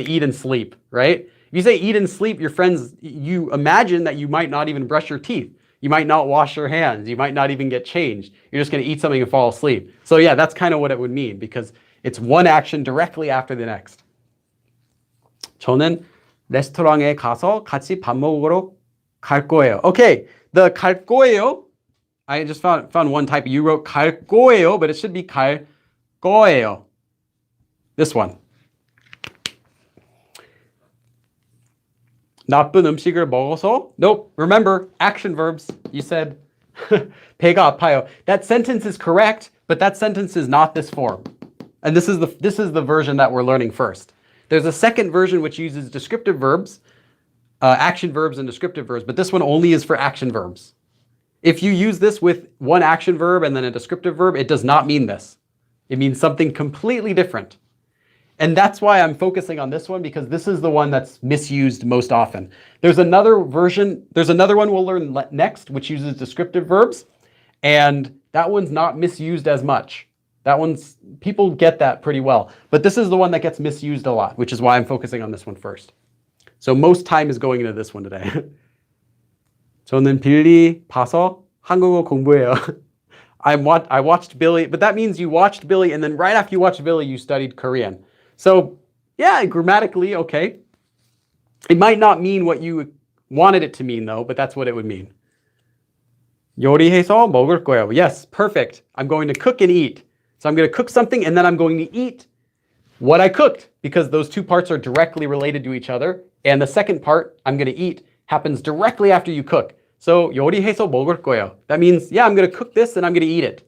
eat and sleep, right? If you say eat and sleep, your friends, you imagine that you might not even brush your teeth. You might not wash your hands. You might not even get changed. You're just going to eat something and fall asleep. So yeah, that's kind of what it would mean because it's one action directly after the next. 저는 레스토랑에 가서 같이 밥 먹으러 갈 거예요. Okay, the 갈 거예요. I just found one typo. You wrote 갈 거예요, but it should be 갈 거예요. This one. 나쁜 음식을 먹어서. Nope. Remember, action verbs. You said 배가 아파요. That sentence is correct, but that sentence is not this form. And this is the version that we're learning first. There's a second version which uses descriptive verbs, action verbs and descriptive verbs, but this one only is for action verbs. If you use this with one action verb and then a descriptive verb, it does not mean this. It means something completely different. And that's why I'm focusing on this one because this is the one that's misused most often. There's another one we'll learn next, which uses descriptive verbs. And that one's not misused as much. People get that pretty well. But this is the one that gets misused a lot, which is why I'm focusing on this one first. So most time is going into this one today. 저는 빌리 봐서 한국어 공부해요. I watched Billy, but that means you watched Billy and then right after you watched Billy, you studied Korean. So yeah, grammatically, okay. It might not mean what you wanted it to mean though, but that's what it would mean. 요리해서 먹을 거예요. Yes, perfect. I'm going to cook and eat. So I'm going to cook something and then I'm going to eat what I cooked because those two parts are directly related to each other. And the second part, I'm going to eat, happens directly after you cook. So 요리해서 먹을 거예요. That means, yeah, I'm going to cook this and I'm going to eat it.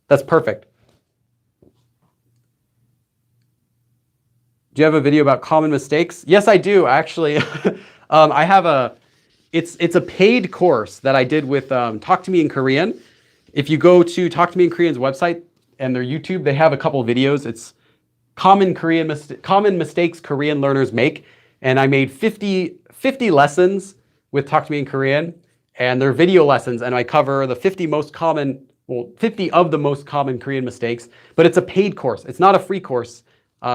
That's perfect. Do you have a video about common mistakes? Yes, I do, actually. I have it's a paid course that I did with Talk to Me in Korean. If you go to Talk to Me in Korean's website and their YouTube, they have a couple of videos. It's common mistakes Korean learners make. And I made 50 lessons with Talk to Me in Korean, and they're video lessons, and I cover the 50 of the most common Korean mistakes, but it's a paid course. It's not a free course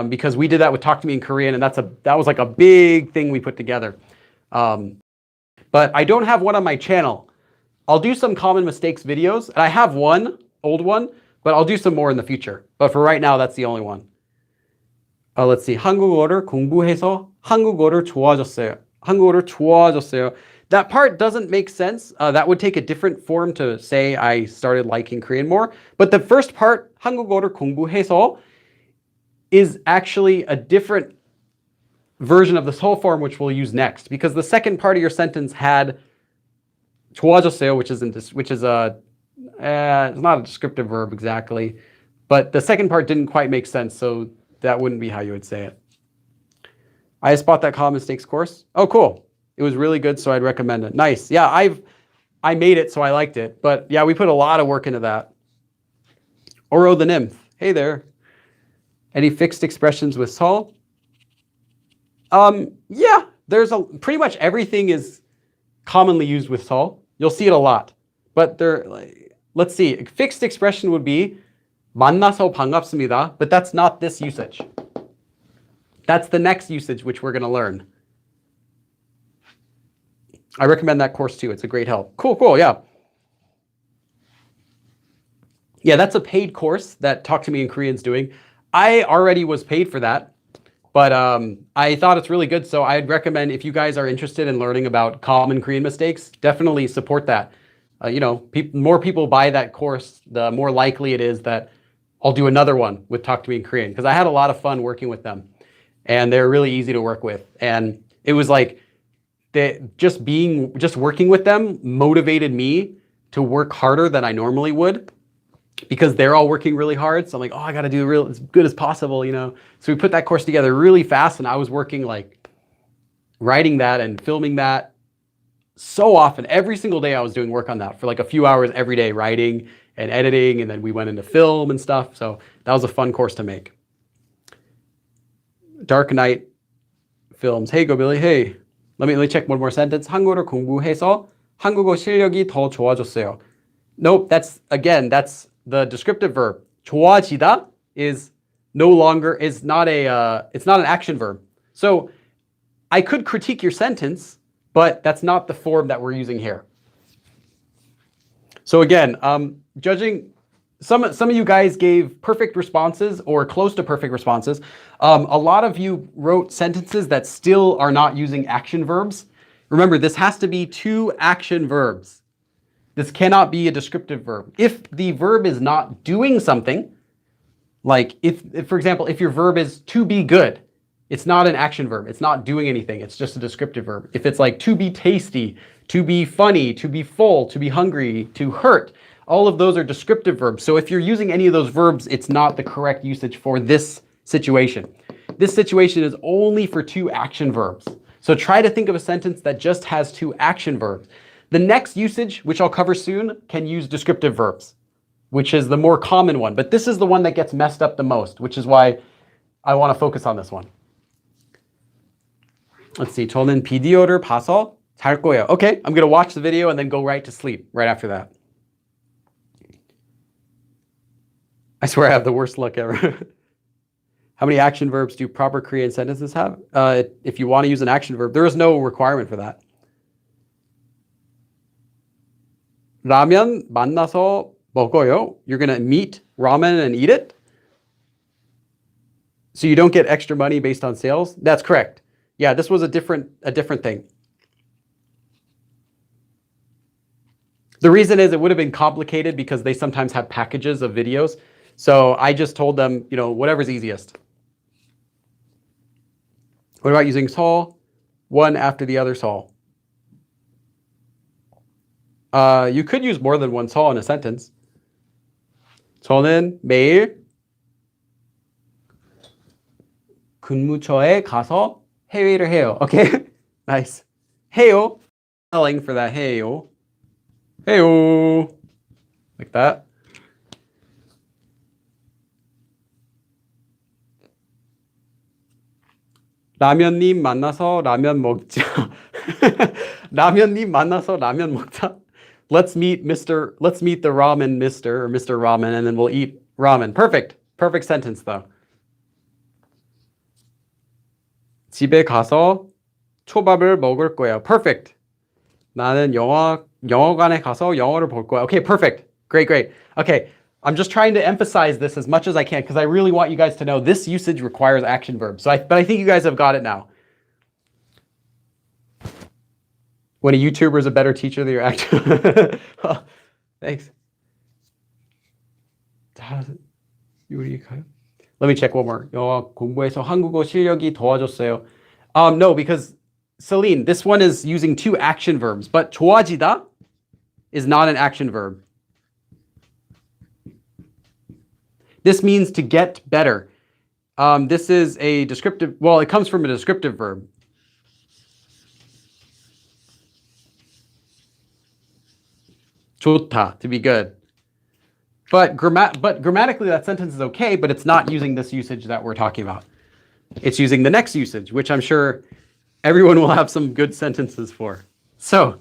because we did that with Talk to Me in Korean, and that was like a big thing we put together. But I don't have one on my channel. I'll do some common mistakes videos, and I have one, old one, but I'll do some more in the future. But for right now, that's the only one. Let's see. 한국어를 공부해서 한국어를 좋아졌어요. 한국어를 좋아졌어요. That part doesn't make sense. That would take a different form to say I started liking Korean more. But the first part, 한국어를 공부해서, is actually a different version of this whole form, which we'll use next. Because the second part of your sentence had 좋아졌어요, which is it's not a descriptive verb exactly. But the second part didn't quite make sense, so that wouldn't be how you would say it. I just bought that common mistakes course. Oh, cool. It was really good, so I'd recommend it. Nice. Yeah, I made it, so I liked it. But yeah, we put a lot of work into that. Oro the nymph. Hey there. Any fixed expressions with sol? Yeah, pretty much everything is commonly used with sol. You'll see it a lot. But let's see. A fixed expression would be 만나서 반갑습니다, but that's not this usage. That's the next usage, which we're going to learn. I recommend that course too. It's a great help. Cool, yeah. Yeah, that's a paid course that Talk to Me in Korean's doing. I already was paid for that, but I thought it's really good. So I'd recommend, if you guys are interested in learning about common Korean mistakes, definitely support that. You know, more people buy that course, the more likely it is that I'll do another one with Talk to Me in Korean, because I had a lot of fun working with them, and they're really easy to work with. And it was like just working with them motivated me to work harder than I normally would, because they're all working really hard. So I'm like, oh, I got to do as good as possible, you know? So we put that course together really fast, and I was working like writing that and filming that so often. Every single day I was doing work on that for like a few hours every day, writing and editing, and then we went into film and stuff. So that was a fun course to make. Dark Knight Films. Hey, Go Billy. Hey. Let me check one more sentence. 한국어를 공부해서 한국어 실력이 더 좋아졌어요. Nope, that's the descriptive verb. 좋아지다 is not an action verb. So I could critique your sentence, but that's not the form that we're using here. So again, judging, some of you guys gave perfect responses or close to perfect responses. A lot of you wrote sentences that still are not using action verbs. Remember, this has to be 2 action verbs. This cannot be a descriptive verb. If the verb is not doing something, like if, for example, if your verb is to be good, it's not an action verb. It's not doing anything. It's just a descriptive verb. If it's like to be tasty, to be funny, to be full, to be hungry, to hurt, all of those are descriptive verbs. So if you're using any of those verbs, it's not the correct usage for this situation. This situation is only for 2 action verbs. So try to think of a sentence that just has 2 action verbs. The next usage, which I'll cover soon, can use descriptive verbs, which is the more common one. But this is the one that gets messed up the most, which is why I want to focus on this one. Let's see. 저는 비디오를 봐서 잘 거예요. Okay, I'm going to watch the video and then go right to sleep right after that. I swear I have the worst luck ever. How many action verbs do proper Korean sentences have? If you want to use an action verb, there is no requirement for that. 라면 만나서 먹어요. You're going to meet ramen and eat it? So you don't get extra money based on sales? That's correct. Yeah, this was a different thing. The reason is it would have been complicated because they sometimes have packages of videos. So I just told them, you know, whatever's easiest. What about using 서? One after the other 서. You could use more than one 서 in a sentence. 저는 매일 근무처에 가서 회의를 해요. Okay, nice. 해요. Spelling for that. 해요. 해요. Like that. 라면님 만나서 라면 먹자. 라면님 만나서 라면 먹자. Let's meet the ramen mister or Mr. Ramen, and then we'll eat ramen. Perfect. Perfect sentence though. 집에 가서 초밥을 먹을 거예요. Perfect. 나는 영어관에 가서 영어를 볼 거야. Okay, perfect. Great. Okay, I'm just trying to emphasize this as much as I can because I really want you guys to know this usage requires action verbs. But I think you guys have got it now. When a YouTuber is a better teacher than your actor. Oh, thanks. Let me check one more. 영어 공부해서 한국어 실력이 좋아졌어요. No, because Celine, this one is using 2 action verbs, but 좋아지다 is not an action verb. This means to get better. This is a descriptive, well, it comes from a descriptive verb. 좋다, to be good. But grammatically that sentence is okay, but it's not using this usage that we're talking about. It's using the next usage, which I'm sure everyone will have some good sentences for. So,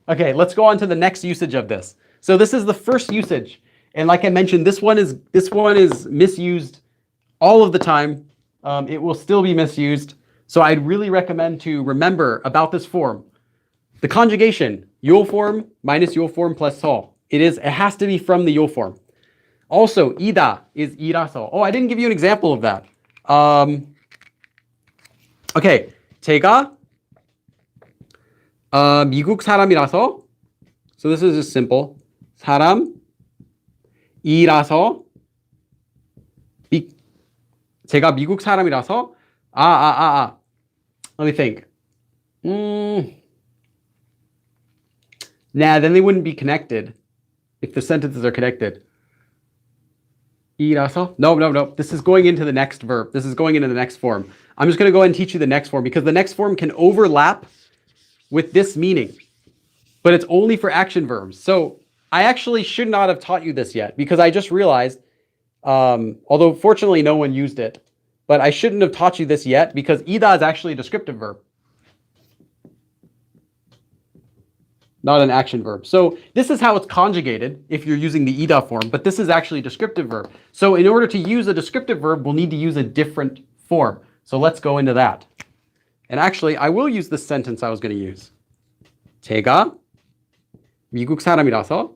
okay, let's go on to the next usage of this. So this is the first usage. And like I mentioned, this one is misused all of the time. It will still be misused. So I'd really recommend to remember about this form. The conjugation, 요 form minus 요 form plus 서. It has to be from the 요 form. Also, 이다 is 이라서. Oh, I didn't give you an example of that. Okay, 제가 미국 사람이라서, so this is just simple. 사람이라서 제가 미국 사람이라서 Let me think. Nah, then they wouldn't be connected if the sentences are connected. 이라서? No. This is going into the next verb. This is going into the next form. I'm just going to go ahead and teach you the next form because the next form can overlap with this meaning, but it's only for action verbs. So I actually should not have taught you this yet because I just realized, although fortunately no one used it, but I shouldn't have taught you this yet because 이다 is actually a descriptive verb, not an action verb. So this is how it's conjugated if you're using the 이다 form, but this is actually a descriptive verb. So in order to use a descriptive verb, we'll need to use a different form. So let's go into that. And actually, I will use this sentence I was going to use. 제가 미국 사람이라서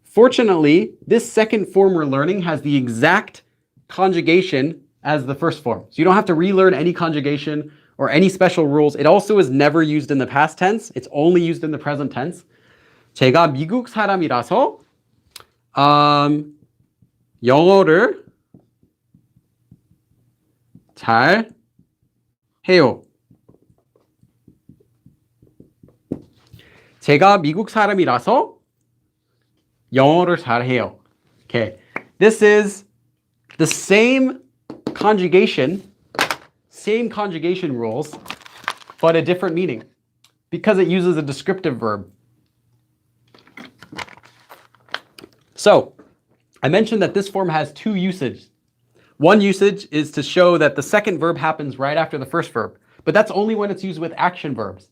Fortunately, this second form we're learning has the exact conjugation as the first form. So you don't have to relearn any conjugation or any special rules. It also is never used in the past tense. It's only used in the present tense. 제가 미국 사람이라서 영어를 잘 해요. 제가 미국 사람이라서 영어를 잘해요. Okay, this is the same conjugation rules, but a different meaning because it uses a descriptive verb. So, I mentioned that this form has two usages. One usage is to show that the second verb happens right after the first verb, but that's only when it's used with action verbs.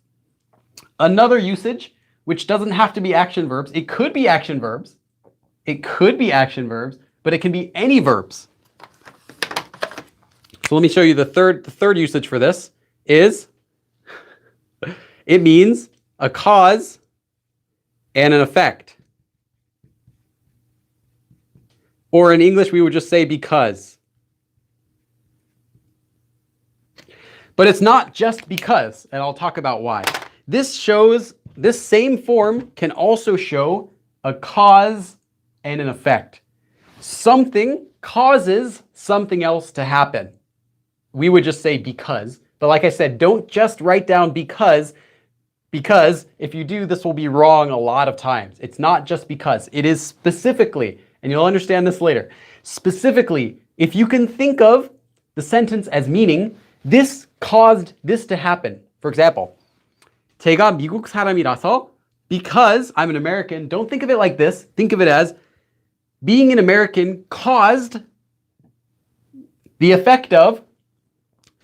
Another usage, which doesn't have to be action verbs, it could be action verbs, but it can be any verbs. So let me show you the third usage for this is, it means a cause and an effect. Or in English, we would just say because. But it's not just because, and I'll talk about why. This same form can also show a cause and an effect. Something causes something else to happen. We would just say because, but like I said, don't just write down because if you do, this will be wrong a lot of times. It's not just because, it is specifically, and you'll understand this later. Specifically, if you can think of the sentence as meaning, this caused this to happen. For example, 제가 미국 사람이라서, because I'm an American, don't think of it like this. Think of it as being an American caused the effect of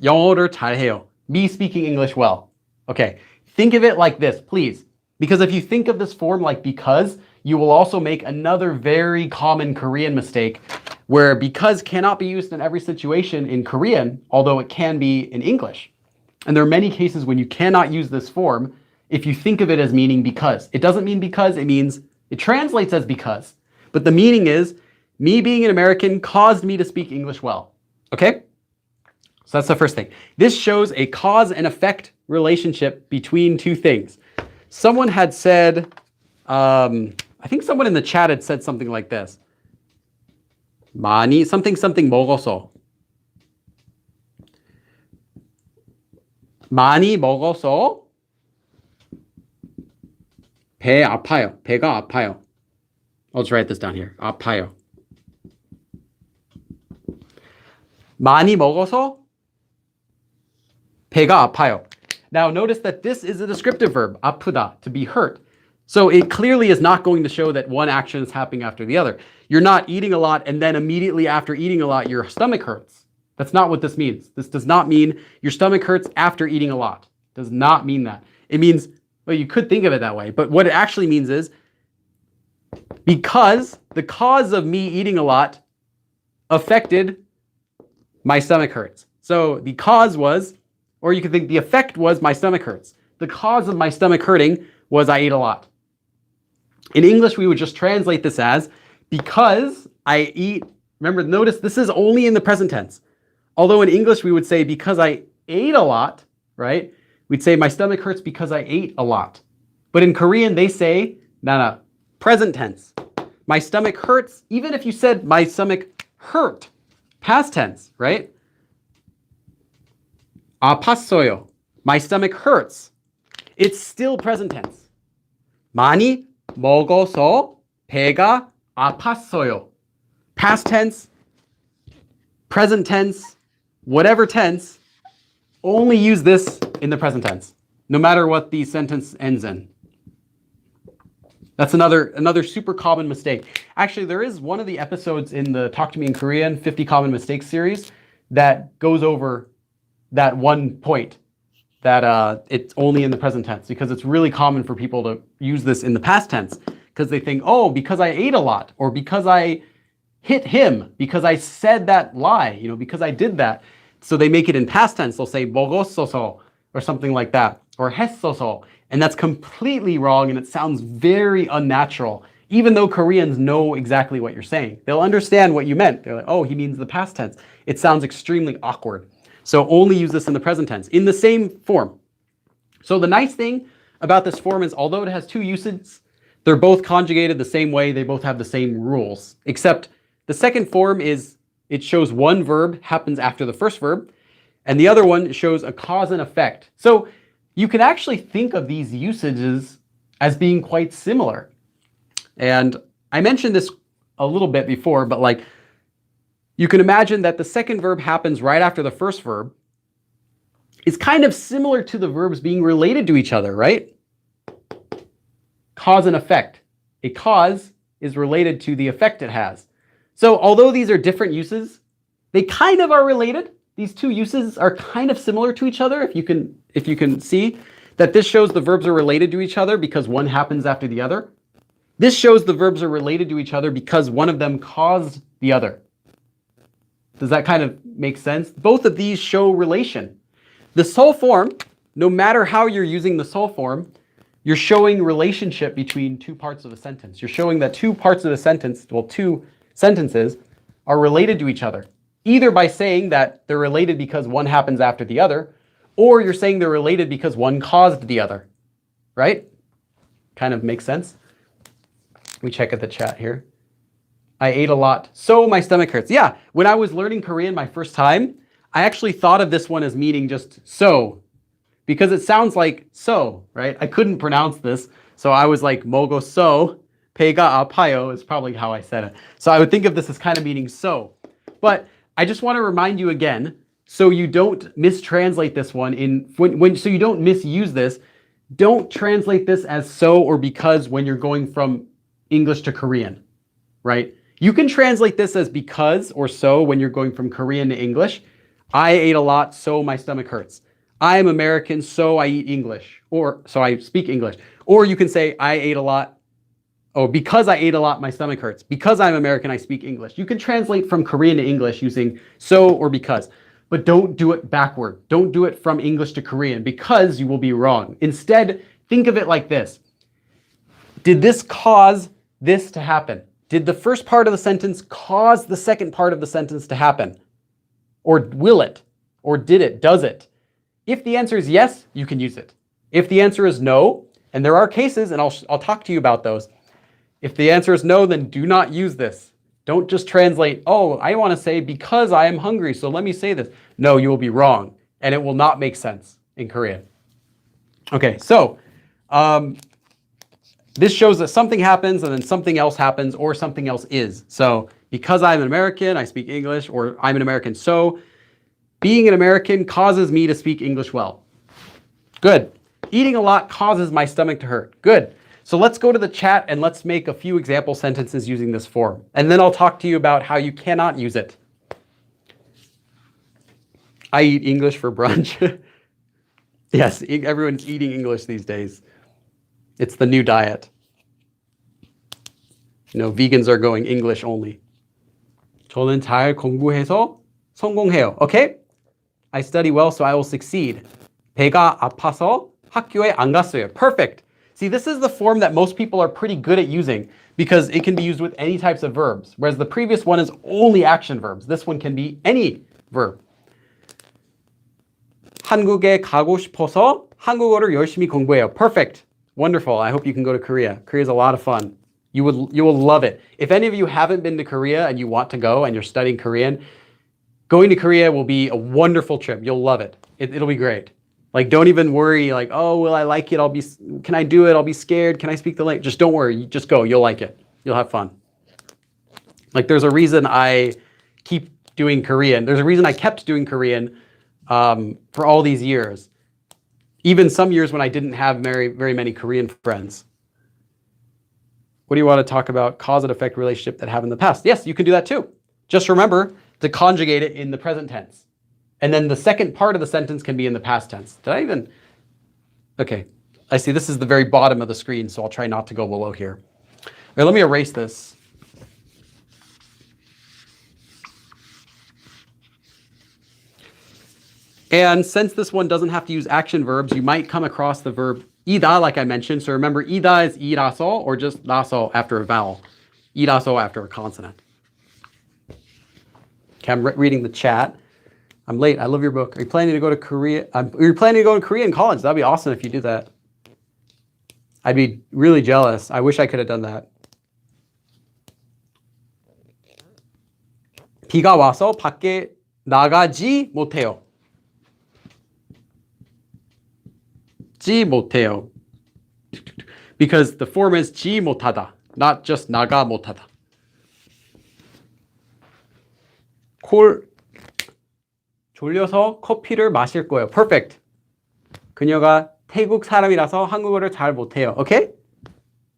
영어를 잘해요, me speaking English well. Okay, think of it like this, please. Because if you think of this form like because, you will also make another very common Korean mistake where because cannot be used in every situation in Korean, although it can be in English. And there are many cases when you cannot use this form if you think of it as meaning because. It doesn't mean because, it translates as because. But the meaning is, me being an American caused me to speak English well. Okay? So that's the first thing. This shows a cause and effect relationship between two things. Someone had said, I think someone in the chat had said something like this. 많이 something 먹어서. 많이 먹어서 배 아파요. 배가 아파요. I'll just write this down here. 아파요. 많이 먹어서 배가 아파요. Now notice that this is a descriptive verb, 아프다, to be hurt. So it clearly is not going to show that one action is happening after the other. You're not eating a lot and then immediately after eating a lot, your stomach hurts. That's not what this means. This does not mean your stomach hurts after eating a lot. It does not mean that. It means, well, you could think of it that way, but what it actually means is because the cause of me eating a lot affected my stomach hurts. So the cause was, or you could think the effect was my stomach hurts. The cause of my stomach hurting was I ate a lot. In English, we would just translate this as because I eat. Remember, notice this is only in the present tense. Although in English, we would say because I ate a lot, right? We'd say my stomach hurts because I ate a lot. But in Korean, they say, no, present tense. My stomach hurts, even if you said my stomach hurt, past tense, right? 아팠어요. My stomach hurts. It's still present tense. 많이 먹어서 배가 아팠어요. Past tense, present tense, whatever tense, only use this in the present tense, no matter what the sentence ends in. That's another super common mistake. Actually, there is one of the episodes in the Talk to Me in Korean 50 Common Mistakes series that goes over that one point, that it's only in the present tense, because it's really common for people to use this in the past tense because they think, oh, because I ate a lot, or because I hit him, because I said that lie, because I did that. So they make it in past tense. They'll say 먹었어서 or something like that, or 했어서. And that's completely wrong, and it sounds very unnatural, even though Koreans know exactly what you're saying. They'll understand what you meant. They're like, oh, he means the past tense. It sounds extremely awkward. So only use this in the present tense, in the same form. So the nice thing about this form is, although it has two usages, they're both conjugated the same way. They both have the same rules, except the second form is, it shows one verb happens after the first verb, and the other one shows a cause and effect. So you can actually think of these usages as being quite similar. And I mentioned this a little bit before, but like, you can imagine that the second verb happens right after the first verb. It's kind of similar to the verbs being related to each other, right? Cause and effect. A cause is related to the effect it has. So although these are different uses, they kind of are related. These two uses are kind of similar to each other. If you can see that this shows the verbs are related to each other because one happens after the other. This shows the verbs are related to each other because one of them caused the other. Does that kind of make sense? Both of these show relation. The sole form, no matter how you're using the sole form, you're showing relationship between two parts of a sentence. You're showing that two parts of the sentence, well, two sentences are related to each other, either by saying that they're related because one happens after the other, or you're saying they're related because one caused the other, right? Kind of makes sense. We check at the chat here. I ate a lot, so my stomach hurts. Yeah, when I was learning Korean my first time, I actually thought of this one as meaning just so, because it sounds like so, right? I couldn't pronounce this, so I was like, 먹었어, 배가 아파요 is probably how I said it. So I would think of this as kind of meaning so. But I just want to remind you again, so you don't mistranslate this one so you don't misuse this, don't translate this as so or because when you're going from English to Korean, right? You can translate this as because or so when you're going from Korean to English. I ate a lot, so my stomach hurts. I am American, so I eat English, or so I speak English. Or you can say, I ate a lot, oh, because I ate a lot, my stomach hurts. Because I'm American, I speak English. You can translate from Korean to English using so or because, but don't do it backward. Don't do it from English to Korean because you will be wrong. Instead, think of it like this. Did this cause this to happen? Did the first part of the sentence cause the second part of the sentence to happen? Or will it? Or did it? Does it? If the answer is yes, you can use it. If the answer is no, and there are cases, and I'll talk to you about those. If the answer is no, then do not use this. Don't just translate, oh, I want to say because I am hungry, so let me say this. No, you will be wrong, and it will not make sense in Korean. Okay, so this shows that something happens and then something else happens or something else is. So because I'm an American, I speak English, or I'm an American, so being an American causes me to speak English well. Good. Eating a lot causes my stomach to hurt. Good. So let's go to the chat and let's make a few example sentences using this form. And then I'll talk to you about how you cannot use it. I eat English for brunch. Yes, everyone's eating English these days. It's the new diet. Vegans are going English only. 저는 잘 공부해서 성공해요. Okay? I study well, so I will succeed. 배가 아파서 학교에 안 갔어요. Perfect. See, this is the form that most people are pretty good at using because it can be used with any types of verbs, whereas the previous one is only action verbs. This one can be any verb. 한국에 가고 싶어서 한국어를 열심히 공부해요. Perfect. Wonderful. I hope you can go to Korea. Korea is a lot of fun. You will love it. If any of you haven't been to Korea and you want to go and you're studying Korean, going to Korea will be a wonderful trip. You'll love it. It'll be great. Like, don't even worry, like, oh, will I like it? Can I do it? I'll be scared. Can I speak the language? Just don't worry. Just go. You'll like it. You'll have fun. Like, there's a reason I keep doing Korean. There's a reason I kept doing Korean for all these years. Even some years when I didn't have very many Korean friends. What do you want to talk about? Cause and effect relationship that happened in the past. Yes, you can do that too. Just remember to conjugate it in the present tense. And then the second part of the sentence can be in the past tense. Did I even? Okay. I see this is the very bottom of the screen, so I'll try not to go below here. All right, let me erase this. And since this one doesn't have to use action verbs, you might come across the verb ida, like I mentioned. So remember, ida is iraso, or just laso after a vowel. Iraso after a consonant. Okay, I'm reading the chat. I'm late. I love your book. Are you planning to go to Korea? You're planning to go to Korea in college. That'd be awesome if you do that. I'd be really jealous. I wish I could have done that. 비가 와서 밖에 나가지 못해요. 지 못해요. Because the form is 지 못하다, not just 나가 못하다. 졸려서 커피를 마실 거예요. Perfect. 그녀가 태국 사람이라서 한국어를 잘 못해요. Okay?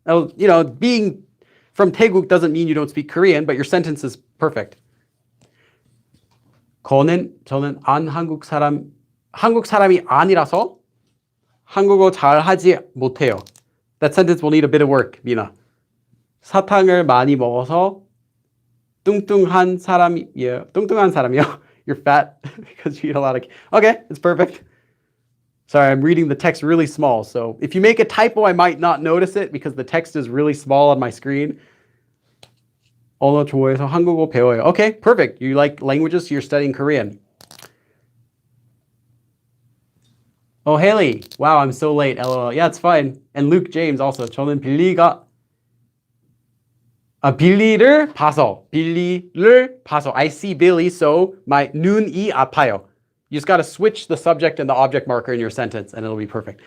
Now, you know, being from Taeguk doesn't mean you don't speak Korean, but your sentence is perfect. 저는 한국 사람이 아니라서 한국어 잘 하지 못해요. That sentence will need a bit of work, Mina. 사탕을 많이 먹어서 뚱뚱한 사람이에요. 뚱뚱한 사람이요? You're fat because you eat a lot of... Okay, it's perfect. Sorry, I'm reading the text really small. So if you make a typo, I might not notice it because the text is really small on my screen. 언어 좋아해서 한국어 배워요. Okay, perfect. You like languages, so you're studying Korean. Oh, Haley. Wow, I'm so late. LOL. Yeah, it's fine. And Luke James also. 저는 빌리를 봐서. I see Billy, so my 눈이 아파요. You just got to switch the subject and the object marker in your sentence, and it'll be perfect.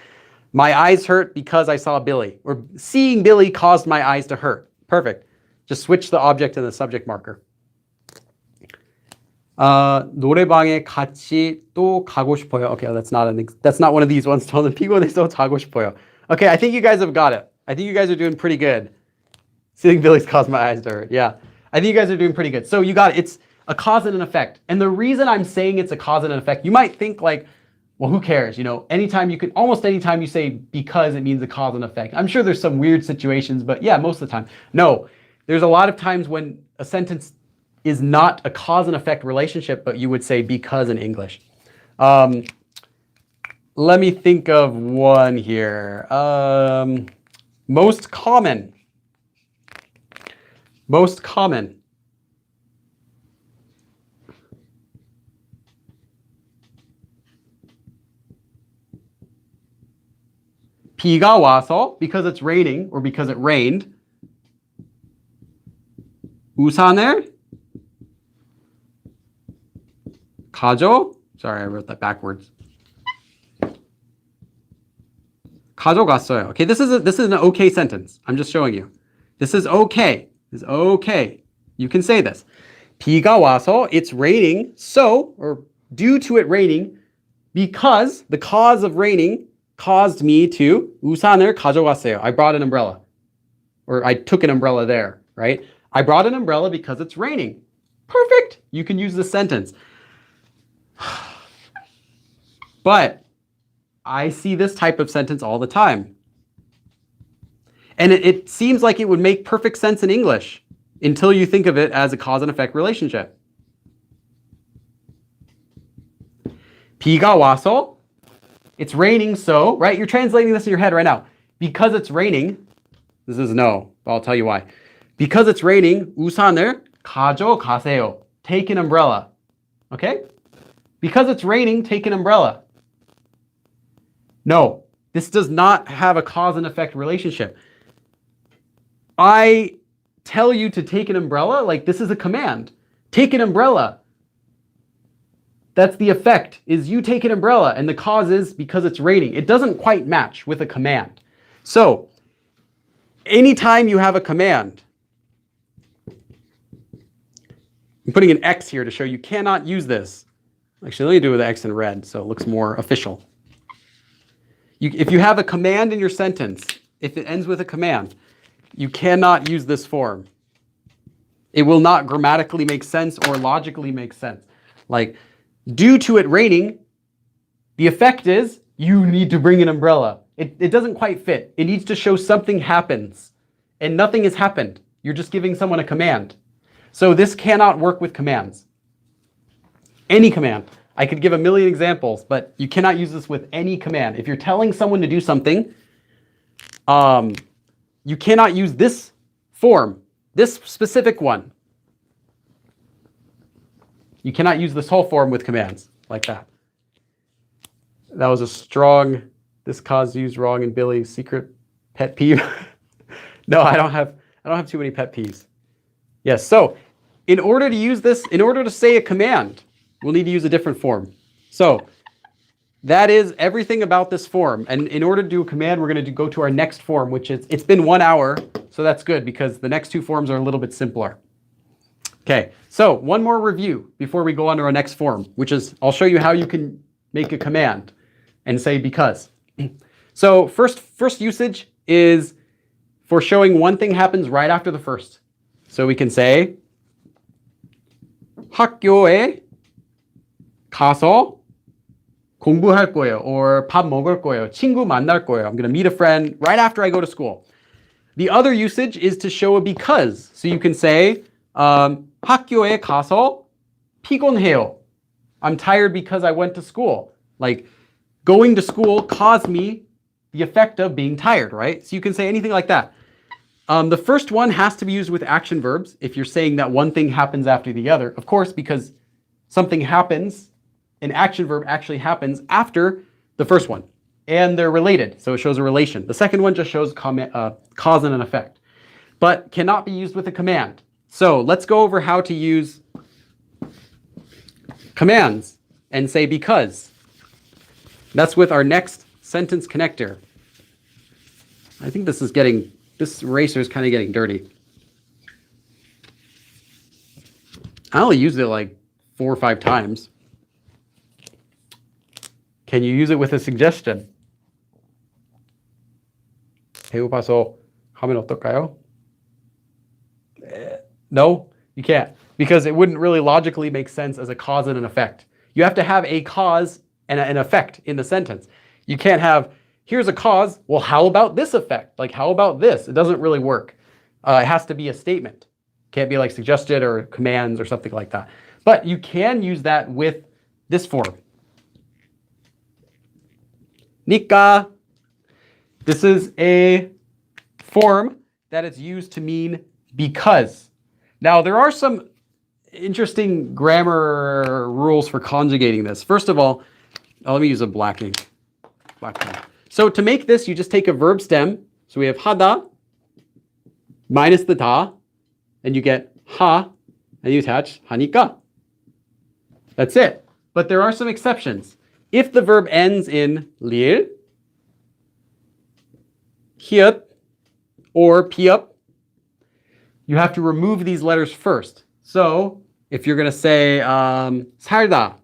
My eyes hurt because I saw Billy. Or seeing Billy caused my eyes to hurt. Perfect. Just switch the object and the subject marker. 노래방에 같이 또 가고 싶어요. Okay, that's not one of these ones. 저는 피곤해서 자고 싶어요. Okay, I think you guys have got it. I think you guys are doing pretty good. Seeing Billy's caused my eyes to hurt. Yeah, I think you guys are doing pretty good. So you got it. It's a cause and an effect. And the reason I'm saying it's a cause and an effect, you might think like, well, who cares? You know, almost anytime you say because, it means a cause and effect. I'm sure there's some weird situations, but yeah, most of the time. No, there's a lot of times when a sentence is not a cause and effect relationship, but you would say because in English. Let me think of one here. Most common. 비가 와서, because it's raining or because it rained. 우산을 sorry, I wrote that backwards. 가져갔어요. Okay, this is an okay sentence. I'm just showing you. This is okay. This is okay. You can say this. 비가 와서, it's raining, so, or due to it raining, because the cause of raining caused me to 우산을 가져갔어요. I brought an umbrella. Or I took an umbrella there, right? I brought an umbrella because it's raining. Perfect. You can use this sentence. But I see this type of sentence all the time. And it seems like it would make perfect sense in English until you think of it as a cause and effect relationship. 비가 와서, it's raining, so, right? You're translating this in your head right now. because it's raining, this is no, but I'll tell you why. Because it's raining, 우산을 가져가세요. Take an umbrella. Okay? Because it's raining, take an umbrella. No, this does not have a cause and effect relationship. I tell you to take an umbrella, like this is a command. Take an umbrella. That's the effect, is you take an umbrella, and the cause is because it's raining. It doesn't quite match with a command. So, anytime you have a command, I'm putting an X here to show you cannot use this. Actually, let me do it with the X in red so it looks more official. If you have a command in your sentence, if it ends with a command, you cannot use this form. It will not grammatically make sense or logically make sense. Like, due to it raining, the effect is you need to bring an umbrella. It doesn't quite fit. It needs to show something happens, and nothing has happened. You're just giving someone a command. So this cannot work with commands. Any command. I could give a million examples, but you cannot use this with any command. If you're telling someone to do something, you cannot use this form, this specific one. You cannot use this whole form with commands like that. That was a strong, this cause used wrong in Billy's secret pet peeve. No, I don't have too many pet peeves. Yes, so in order to use this, in order to say a command, we'll need to use a different form. So that is everything about this form. And in order to do a command, we're going to go to our next form, which is, it's been 1 hour. So that's good because the next two forms are a little bit simpler. Okay, so one more review before we go on to our next form, which is, I'll show you how you can make a command and say because. So first usage is for showing one thing happens right after the first. So we can say 학교에 가서 공부할 거예요, or 밥 먹을 거예요, 친구 만날 거예요. I'm going to meet a friend right after I go to school. The other usage is to show a because. So you can say 학교에 가서 피곤해요. I'm tired because I went to school. Like going to school caused me the effect of being tired, right? So you can say anything like that. The first one has to be used with action verbs if you're saying that one thing happens after the other. Of course, because something happens, an action verb actually happens after the first one. And they're related, so it shows a relation. The second one just shows cause and an effect, but cannot be used with a command. So let's go over how to use commands and say because. That's with our next sentence connector. I think this eraser is kind of getting dirty. I only used it like 4 or 5 times. Can you use it with a suggestion? 배고파서 하면 어떨까요? No, you can't, because it wouldn't really logically make sense as a cause and an effect. You have to have a cause and an effect in the sentence. You can't have, here's a cause, well, how about this effect? Like, how about this? It doesn't really work. It has to be a statement. Can't be like suggested or commands or something like that. But you can use that with this form. 니까. This is a form that is used to mean because. Now, there are some interesting grammar rules for conjugating this. First of all, let me use a black ink. Black pen. So to make this, you just take a verb stem. So we have 하다 minus the 다, and you get 하, and you attach 하니까. That's it. But there are some exceptions. If the verb ends in 릴, 히읗, or 피읍, you have to remove these letters first. So if you're going to say 살다,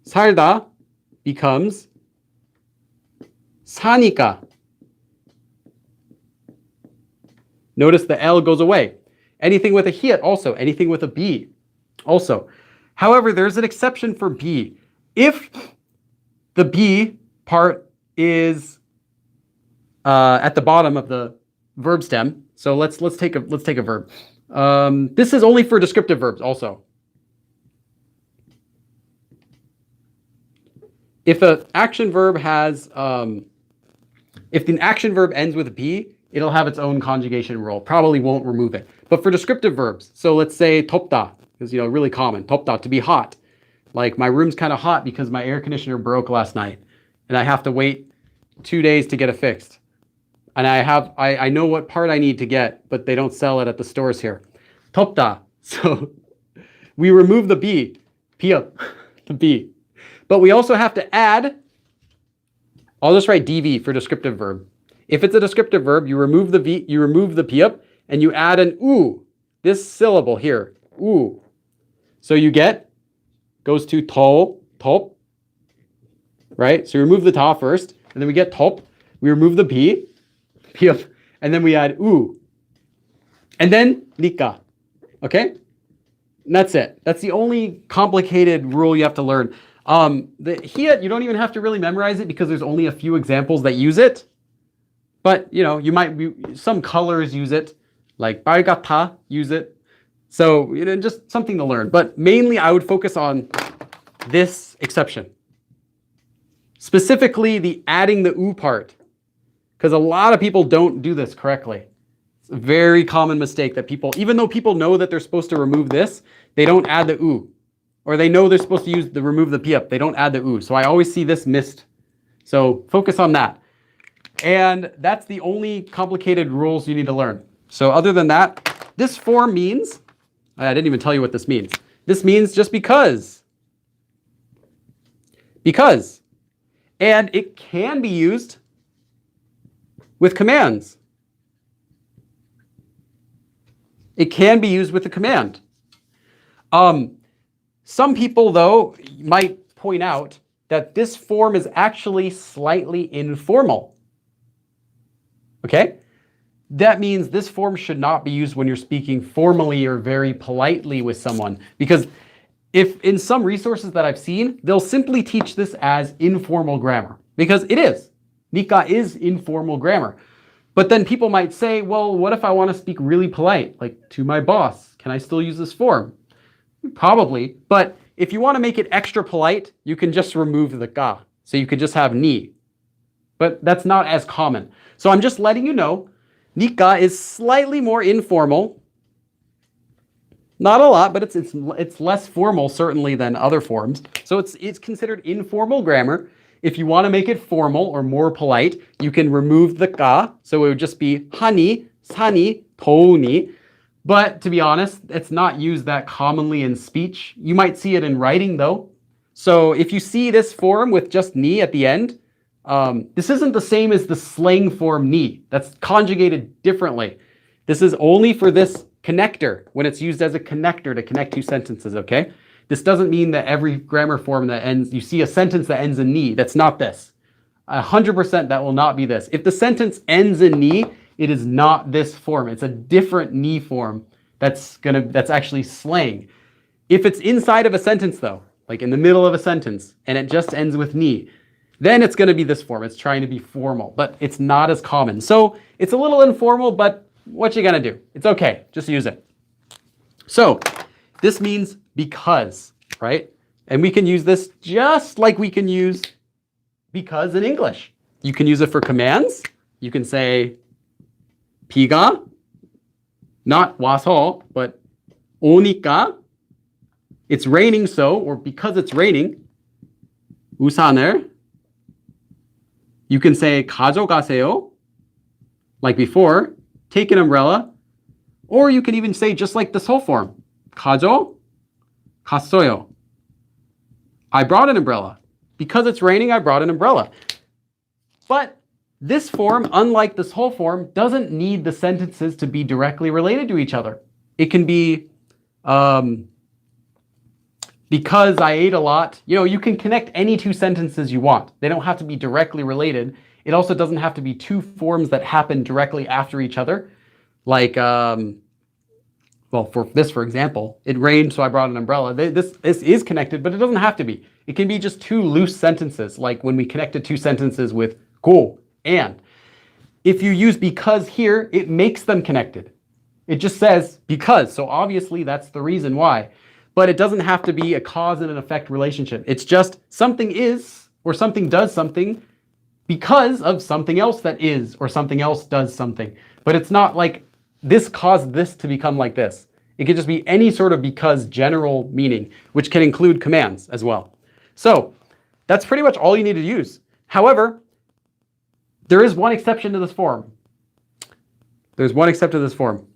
살다 becomes 사니까. Notice the L goes away. Anything with a 히읗 also, anything with a B also. However, there's an exception for B. If the B part is at the bottom of the verb stem, so let's take a verb. This is only for descriptive verbs also. If an action verb has If the action verb ends with B, it'll have its own conjugation rule. Probably won't remove it. But for descriptive verbs, so let's say 덥다, is really common. 덥다, to be hot. Like my room's kind of hot because my air conditioner broke last night, and I have to wait 2 days to get it fixed. And I know what part I need to get, but they don't sell it at the stores here. 덥다. So we remove the B, the B. But we also have to add, I'll just write DV for descriptive verb. If it's a descriptive verb, you remove the V, you remove the P and you add an U, this syllable here, U. So you get, goes to top, right? So you remove the ta first, and then we get top. We remove the P, and then we add U. And then 니까, okay? And that's it. That's the only complicated rule you have to learn. The here, you don't even have to really memorize it because there's only a few examples that use it. But, you might be, some colors use it, like 빨갛다, use it. So, just something to learn. But mainly I would focus on this exception. Specifically the adding the U part. Because a lot of people don't do this correctly. It's a very common mistake that people, even though people know that they're supposed to remove this, they don't add the U. Or they know they're supposed to remove the P up. They don't add the U. So I always see this missed. So focus on that. And that's the only complicated rules you need to learn. So other than that, this form means, I didn't even tell you what this means. This means just because. Because. And it can be used with commands. It can be used with a command. Some people, though, might point out that this form is actually slightly informal. Okay? That means this form should not be used when you're speaking formally or very politely with someone. Because if in some resources that I've seen, they'll simply teach this as informal grammar. Because it is. 니까 is informal grammar. But then people might say, well, what if I want to speak really polite? Like to my boss, can I still use this form? Probably. But if you want to make it extra polite, you can just remove the ka. So you could just have ni. But that's not as common. So I'm just letting you know, 니까 is slightly more informal. Not a lot, but it's less formal certainly than other forms. So it's considered informal grammar. If you want to make it formal or more polite, you can remove the ka. So it would just be 하니, 사니, 더우니. But to be honest, it's not used that commonly in speech. You might see it in writing though. So if you see this form with just ni at the end, this isn't the same as the slang form ni. That's conjugated differently. This is only for this connector, when it's used as a connector to connect two sentences, okay? This doesn't mean that every grammar form that ends, you see a sentence that ends in ni, that's not this. 100% that will not be this. If the sentence ends in ni, it is not this form. It's a different ni form that's actually slang. If it's inside of a sentence though, like in the middle of a sentence, and it just ends with ni, then it's going to be this form. It's trying to be formal, but it's not as common. So it's a little informal, but what you gonna do? It's okay. Just use it. So this means because, right? And we can use this just like we can use because in English. You can use it for commands. You can say 비가, not 와서, but 오니까, it's raining so, or because it's raining, 우산을. You can say 가져가세요, like before, take an umbrella, or you can even say just like this whole form, 가져갔어요. I brought an umbrella. Because it's raining, I brought an umbrella. But this form, unlike this whole form, doesn't need the sentences to be directly related to each other. It can be because I ate a lot. You can connect any two sentences you want. They don't have to be directly related. It also doesn't have to be two forms that happen directly after each other. Like, well, for example, it rained, so I brought an umbrella. This is connected, but it doesn't have to be. It can be just two loose sentences, like when we connected two sentences with go and. If you use because here, it makes them connected. It just says because, so obviously that's the reason why. But it doesn't have to be a cause and an effect relationship. It's just something is, or something does something because of something else that is, or something else does something. But it's not like this caused this to become like this. It could just be any sort of because general meaning, which can include commands as well. So that's pretty much all you need to use. However, there is one exception to this form. There's one exception to this form.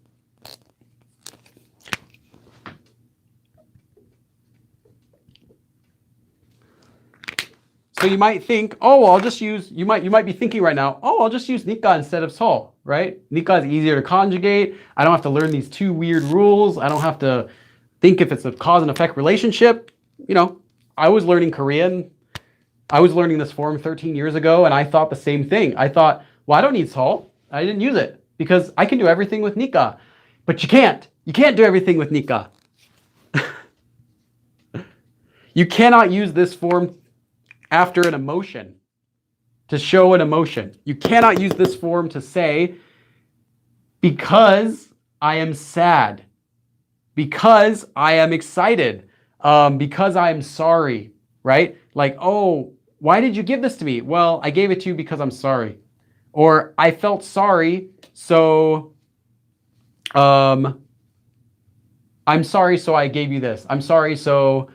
So you might think, oh, I'll just use, you might be thinking right now, oh, I'll just use nika instead of sol, right? Nika is easier to conjugate. I don't have to learn these two weird rules. I don't have to think if it's a cause and effect relationship. You know, I was learning Korean. I was learning this form 13 years ago, and I thought the same thing. I thought, well, I don't need sol. I didn't use it because I can do everything with nika. But you can't. You can't do everything with nika. You cannot use this form after an emotion, to show an emotion. You cannot use this form to say, because I am sad, because I am excited, because I am sorry, right? Like, oh, why did you give this to me? Well, I gave it to you because I'm sorry. Or I felt sorry, so I'm sorry, so I gave you this. I'm sorry, so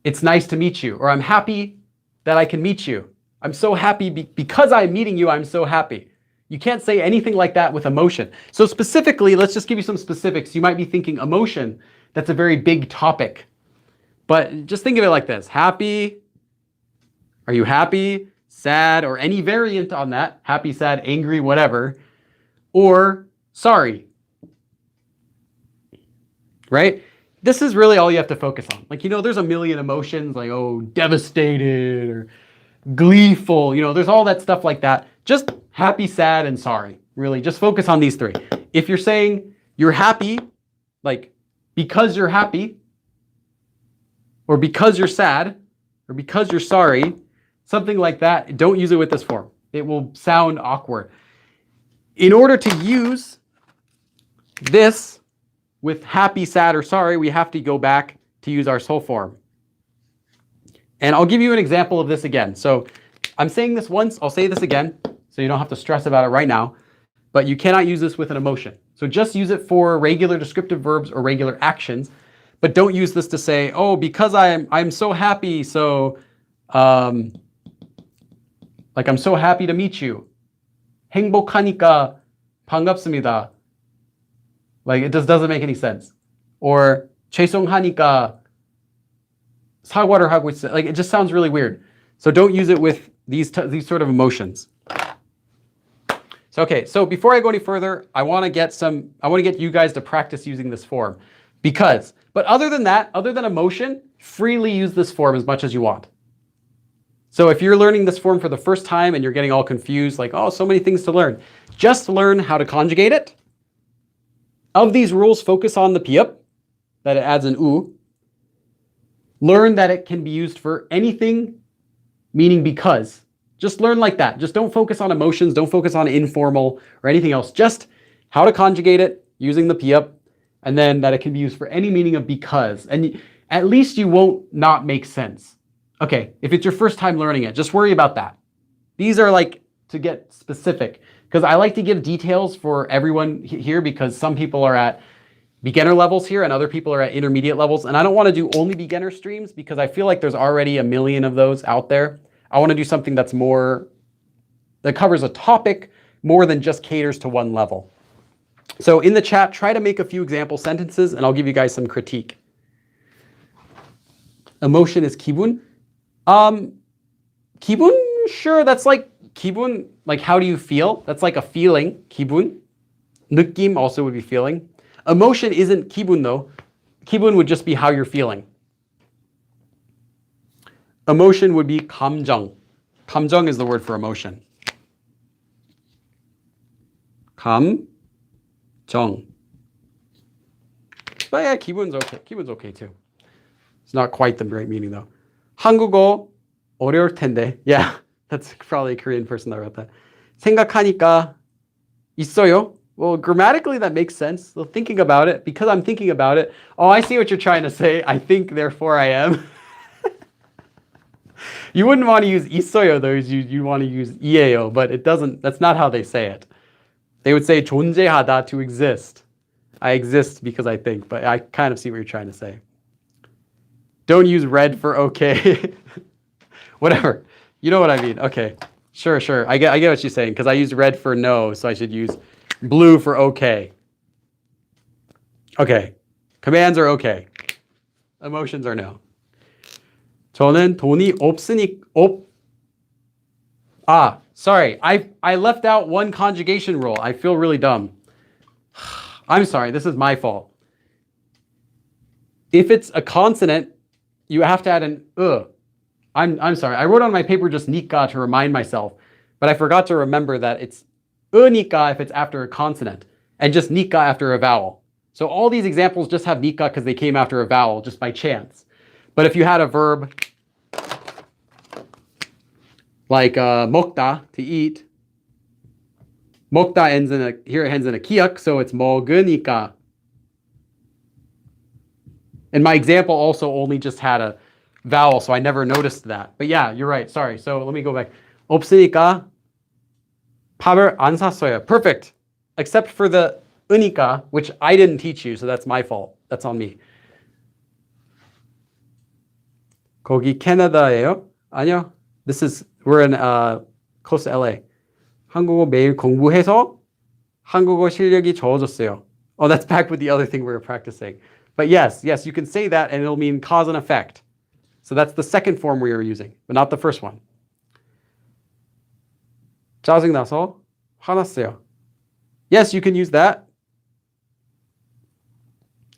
it's nice to meet you, or I'm happy that I can meet you. I'm so happy because I'm meeting you, I'm so happy. You can't say anything like that with emotion. So specifically, let's just give you some specifics. You might be thinking emotion, that's a very big topic. But just think of it like this. Happy, are you happy, sad, or any variant on that, happy, sad, angry, whatever, or sorry, right? This is really all you have to focus on. Like, you know, there's a million emotions like, oh, devastated or gleeful. You know, there's all that stuff like that. Just happy, sad, and sorry. Really, just focus on these three. If you're saying you're happy, like because you're happy, or because you're sad, or because you're sorry, something like that, don't use it with this form. It will sound awkward. In order to use this with happy, sad, or sorry, we have to go back to use our sol form. And I'll give you an example of this again. So I'm saying this once, I'll say this again, so you don't have to stress about it right now, but you cannot use this with an emotion. So just use it for regular descriptive verbs or regular actions, but don't use this to say, oh, because I'm so happy, so like I'm so happy to meet you. 행복하니까 반갑습니다. Like, it just doesn't make any sense. Or 죄송하니까 사과를 하고 있어. Like, it just sounds really weird. So don't use it with these sort of emotions. So okay, so before I go any further, I want to get you guys to practice using this form. But other than that, other than emotion, freely use this form as much as you want. So if you're learning this form for the first time and you're getting all confused, like, oh, so many things to learn, just learn how to conjugate it. Of these rules, focus on the piup, that it adds an u. Learn that it can be used for anything, meaning because. Just learn like that. Just don't focus on emotions, don't focus on informal or anything else. Just how to conjugate it using the piup, and then that it can be used for any meaning of because. And at least you won't not make sense. Okay, if it's your first time learning it, just worry about that. These are like to get specific. Because I like to give details for everyone here because some people are at beginner levels here and other people are at intermediate levels. And I don't want to do only beginner streams because I feel like there's already a million of those out there. I want to do something that's more, that covers a topic more than just caters to one level. So in the chat, try to make a few example sentences and I'll give you guys some critique. Emotion is 기분. 기분, sure, that's like 기분, like how do you feel? That's like a feeling, 기분. 느낌 also would be feeling. Emotion isn't 기분 though. 기분 would just be how you're feeling. Emotion would be 감정. 감정 is the word for emotion. 감정. But yeah, 기분's okay. 기분's okay too. It's not quite the right meaning though. 한국어 어려울 텐데. Yeah. That's probably a Korean person that wrote that. 생각하니까 있어요. Well, grammatically that makes sense. So thinking about it, because I'm thinking about it. Oh, I see what you're trying to say. I think, therefore I am. You wouldn't want to use 있어요 though. You want to use 이에요, but it doesn't. That's not how they say it. They would say 존재하다, to exist. I exist because I think, but I kind of see what you're trying to say. Don't use red for okay. Whatever. You know what I mean. Okay. Sure. I get what you're saying, because I used red for no, so I should use blue for okay. Okay. Commands are okay. Emotions are no. 저는 돈이 sorry. I left out one conjugation rule. I feel really dumb. I'm sorry. This is my fault. If it's a consonant, you have to add an I'm sorry. I wrote on my paper just nika to remind myself, but I forgot to remember that it's nika if it's after a consonant, and just nika after a vowel. So all these examples just have nika because they came after a vowel just by chance. But if you had a verb like 먹다, to eat, 먹다 ends in here it ends in a kiak, so it's 먹으니까. And my example also only just had a vowel, so I never noticed that. But yeah, you're right. Sorry. So let me go back. 없으니까 밥을 안 샀어요. Perfect. Except for the 으니까, which I didn't teach you, so that's my fault. That's on me. 거기 캐나다예요? 아니요. We're in close to LA. 한국어 매일 공부해서 한국어 실력이 좋아졌어요. Oh, that's back with the other thing we were practicing. But yes, you can say that and it'll mean cause and effect. So that's the second form we were using, but not the first one. 짜증나서 화났어요. Yes, you can use that.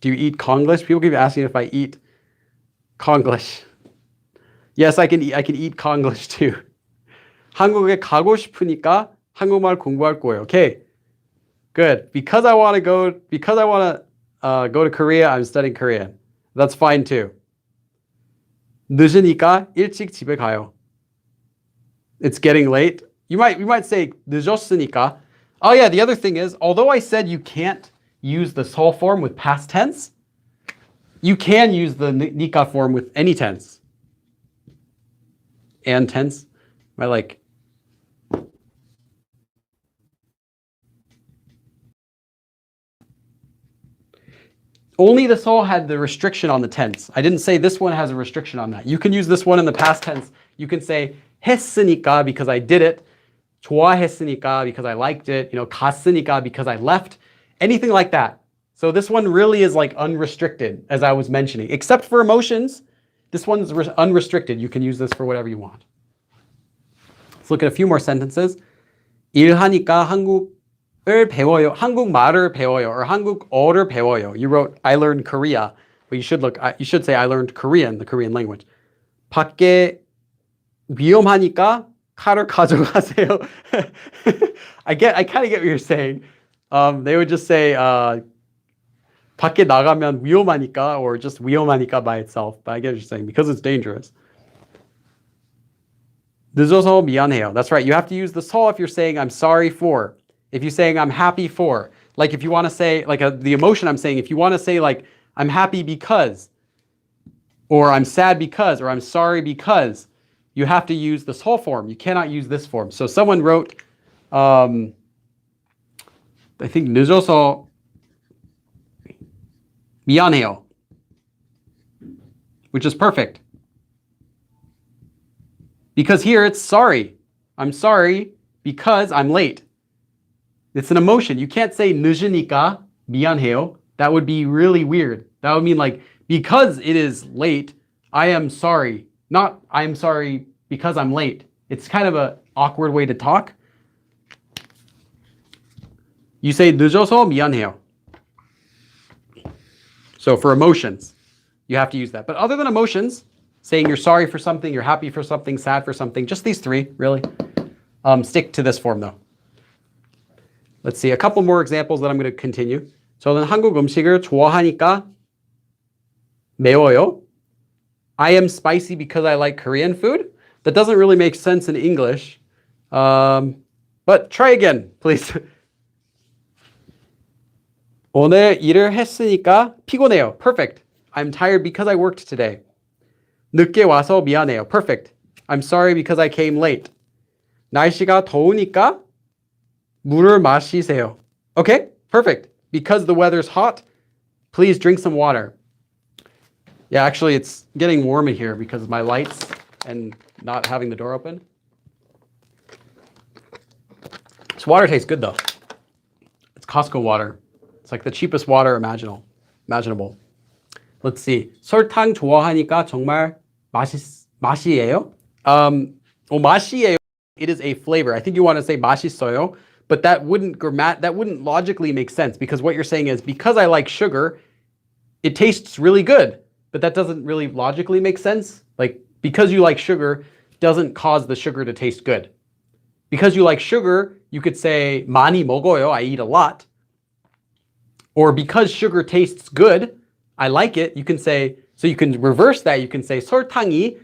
Do you eat Konglish? People keep asking if I eat Konglish. Yes, I can eat Konglish too. 한국에 가고 싶으니까 한국말 공부할 거예요. Okay, good. Because I want to go to Korea, I'm studying Korean. That's fine too. 늦으니까 일찍 집에 가요. It's getting late. You might say 늦었으니까. Oh yeah, the other thing is, although I said you can't use the sol form with past tense, you can use the nika form with any tense. And tense. Am I like... Only the sol had the restriction on the tense. I didn't say this one has a restriction on that. You can use this one in the past tense. You can say 했으니까 because I did it. 좋아했으니까 because I liked it. 갔으니까 because I left. Anything like that. So this one really is like unrestricted, as I was mentioning. Except for emotions, this one's unrestricted. You can use this for whatever you want. Let's look at a few more sentences. 일하니까 한국을 배워요. 한국말을 배워요. Or 한국어를 배워요. You wrote, I learned Korea. But you should say, I learned Korean, the Korean language. 밖에 위험하니까 칼을 가져가세요. I kind of get what you're saying. They would just say, 밖에 나가면 위험하니까, or just 위험하니까 by itself. But I get what you're saying, because it's dangerous. 늦어서 미안해요. That's right. You have to use the sol if you're saying I'm sorry for. If you're saying I'm happy for. Like if you want to say, like the emotion I'm saying, if you want to say like I'm happy because, or I'm sad because, or I'm sorry because, you have to use the sol form. You cannot use this form. So someone wrote, I think 늦어서 미안해요, which is perfect. Because here it's sorry. I'm sorry because I'm late. It's an emotion. You can't say 늦으니까 미안해요. That would be really weird. That would mean like, because it is late, I am sorry. Not I'm sorry because I'm late. It's kind of an awkward way to talk. You say 늦어서 미안해요. So for emotions, you have to use that. But other than emotions, saying you're sorry for something, you're happy for something, sad for something, just these three, really. Stick to this form, though. Let's see, a couple more examples that I'm going to continue. 저는 한국 음식을 좋아하니까 매워요. I am spicy because I like Korean food. That doesn't really make sense in English. But try again, please. 오늘 일을 했으니까 피곤해요. Perfect. I'm tired because I worked today. 늦게 와서 미안해요. Perfect. I'm sorry because I came late. 날씨가 더우니까 물을 마시세요. Okay, perfect. Because the weather's hot, please drink some water. Yeah, actually, it's getting warm in here because of my lights and not having the door open. This water tastes good, though. It's Costco water. It's like the cheapest water imaginable. Let's see. 설탕 좋아하니까 정말 맛이에요? 맛이에요. It is a flavor. I think you want to say 맛있어요, but that wouldn't logically make sense because what you're saying is because I like sugar, it tastes really good, but that doesn't really logically make sense. Like because you like sugar doesn't cause the sugar to taste good. Because you like sugar, you could say 많이 먹어요, I eat a lot. Or because sugar tastes good, I like it, you can say, so you can reverse that, you can say 설탕이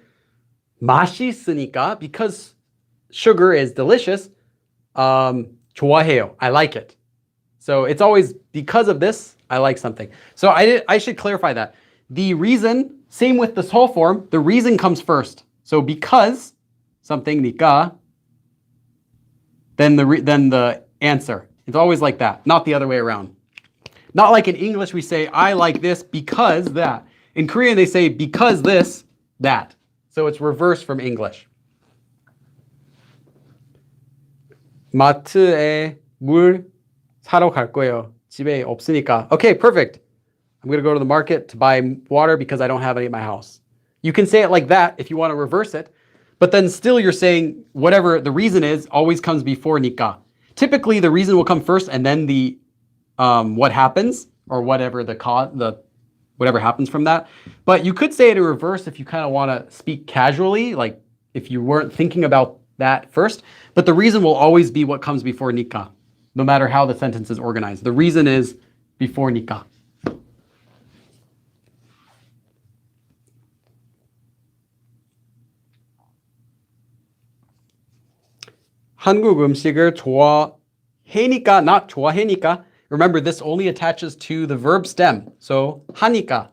맛있으니까, because sugar is delicious, 좋아해요, I like it. So it's always because of this, I like something. So I should clarify that. The reason, same with the whole form, the reason comes first. So because something, 니까, then the answer. It's always like that, not the other way around. Not like in English we say, I like this because that. In Korean they say, because this, that. So it's reversed from English. 마트에 물 사러 갈 거예요. 집에 없으니까. Okay, perfect. I'm going to go to the market to buy water because I don't have any at my house. You can say it like that if you want to reverse it. But then still you're saying whatever the reason is always comes before ni까. Typically the reason will come first and then the what happens or whatever whatever happens from that. But you could say it in reverse if you kind of want to speak casually, like if you weren't thinking about that first. But the reason will always be what comes before ni까, no matter how the sentence is organized. The reason is before ni까. 한국 음식을 좋아해니까, not 좋아해니까. Remember, this only attaches to the verb stem. So, 하니까.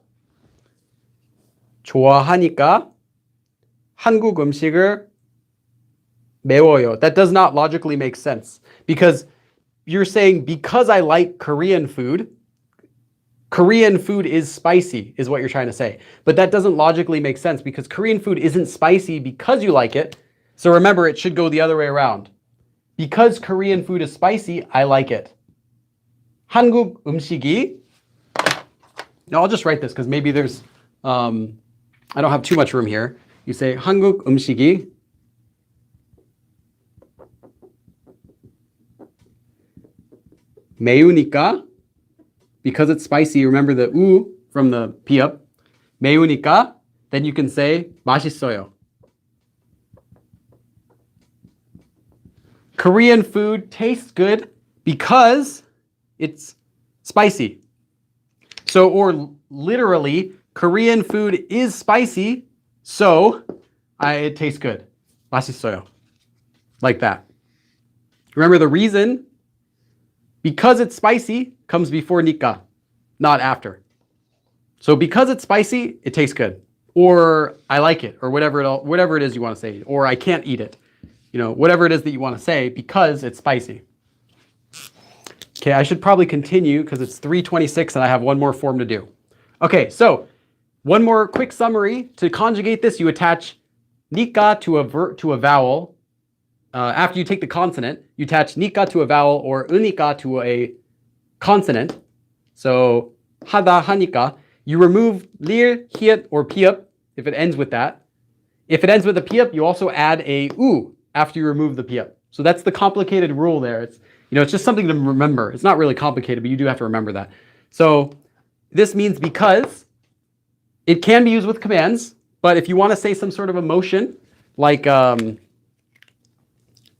좋아하니까 한국 음식을 매워요. That does not logically make sense. Because you're saying, because I like Korean food is spicy, is what you're trying to say. But that doesn't logically make sense because Korean food isn't spicy because you like it. So remember, it should go the other way around. Because Korean food is spicy, I like it. 한국 음식이. Now I'll just write this because maybe there's, I don't have too much room here. You say 한국 음식이 매우니까, because it's spicy, remember the 우 from the 피읍, 매우니까, then you can say 맛있어요. Korean food tastes good because it's spicy. So, or literally, Korean food is spicy, so it tastes good. 맛있어요. Like that. Remember the reason, because it's spicy, comes before ni까, not after. So because it's spicy, it tastes good. Or I like it, or whatever it is you want to say. Or I can't eat it. You know, whatever it is that you want to say because it's spicy. Okay, I should probably continue because it's 3:26 and I have one more form to do. Okay, so one more quick summary. To conjugate this, you attach ni까 to a vowel. After you take the consonant, you attach ni까 to a vowel or 으니까 to a consonant. So 하다, 하니까. You remove lir, hiet, or pi읍 if it ends with that. If it ends with a pi읍, you also add a u after you remove the pi읍. So that's the complicated rule there. It's just something to remember. It's not really complicated, but you do have to remember that. So this means because it can be used with commands, but if you want to say some sort of emotion, like as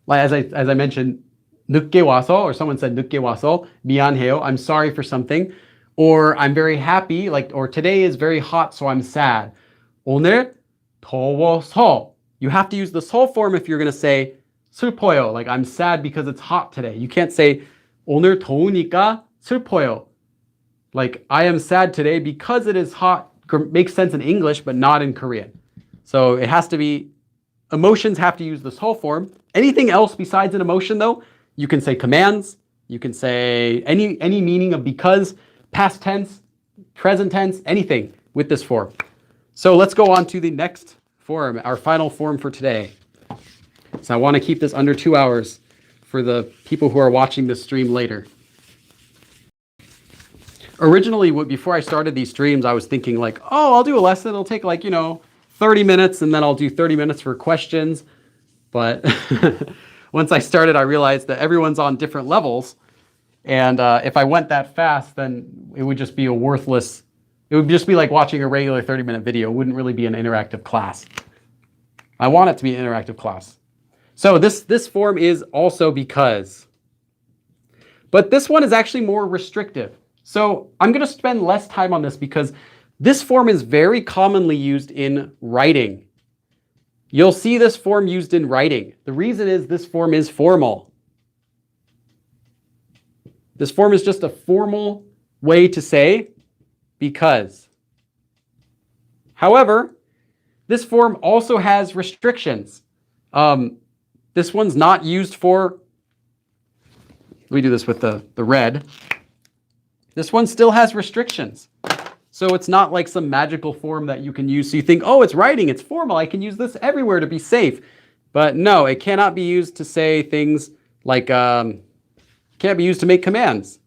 I mentioned, 늦게 와서, or someone said 늦게 와서, 미안해요, I'm sorry for something, or I'm very happy, or today is very hot, so I'm sad. 오늘 더워서. You have to use the whole form if you're going to say 슬퍼요, like I'm sad because it's hot today. You can't say 오늘 더우니까 슬퍼요. Like I am sad today because it is hot. Makes sense in English, but not in Korean. So it has to be Emotions have to use this whole form. Anything else besides an emotion, though, you can say commands. You can say any meaning of because, past tense, present tense, anything with this form. So let's go on to the next form, our final form for today. So I want to keep this under 2 hours for the people who are watching this stream later. Originally, before I started these streams, I was thinking like, oh, I'll do a lesson. It'll take like, 30 minutes, and then I'll do 30 minutes for questions. But once I started, I realized that everyone's on different levels. And if I went that fast, then it would just be it would just be like watching a regular 30-minute video. It wouldn't really be an interactive class. I want it to be an interactive class. So this form is also because. But this one is actually more restrictive. So I'm going to spend less time on this because this form is very commonly used in writing. You'll see this form used in writing. The reason is this form is formal. This form is just a formal way to say because. However, this form also has restrictions. This one's not used for, let me do this with the red. This one still has restrictions. So it's not like some magical form that you can use. So you think, oh, it's writing, it's formal. I can use this everywhere to be safe. But no, it cannot be used to say things like, can't be used to make commands.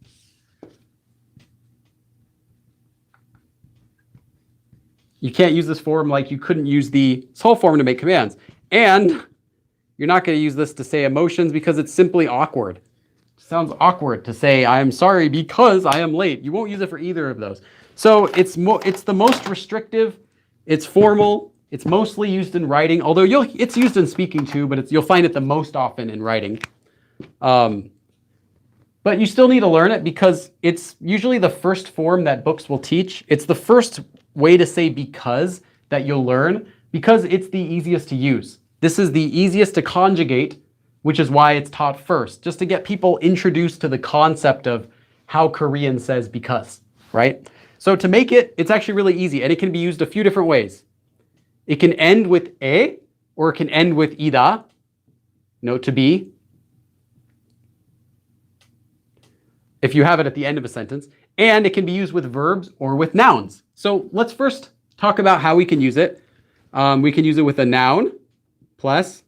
You can't use this form like you couldn't use this whole form to make commands. And you're not going to use this to say emotions because it's simply awkward. It sounds awkward to say, I am sorry because I am late. You won't use it for either of those. So it's the most restrictive. It's formal. It's mostly used in writing, although it's used in speaking too, but you'll find it the most often in writing. But you still need to learn it because it's usually the first form that books will teach. It's the first way to say because that you'll learn because it's the easiest to use. This is the easiest to conjugate, which is why it's taught first, just to get people introduced to the concept of how Korean says because, right? So to make it, it's actually really easy, and it can be used a few different ways. It can end with e, or it can end with ida, to be, if you have it at the end of a sentence, and it can be used with verbs or with nouns. So let's first talk about how we can use it. We can use it with a noun plus,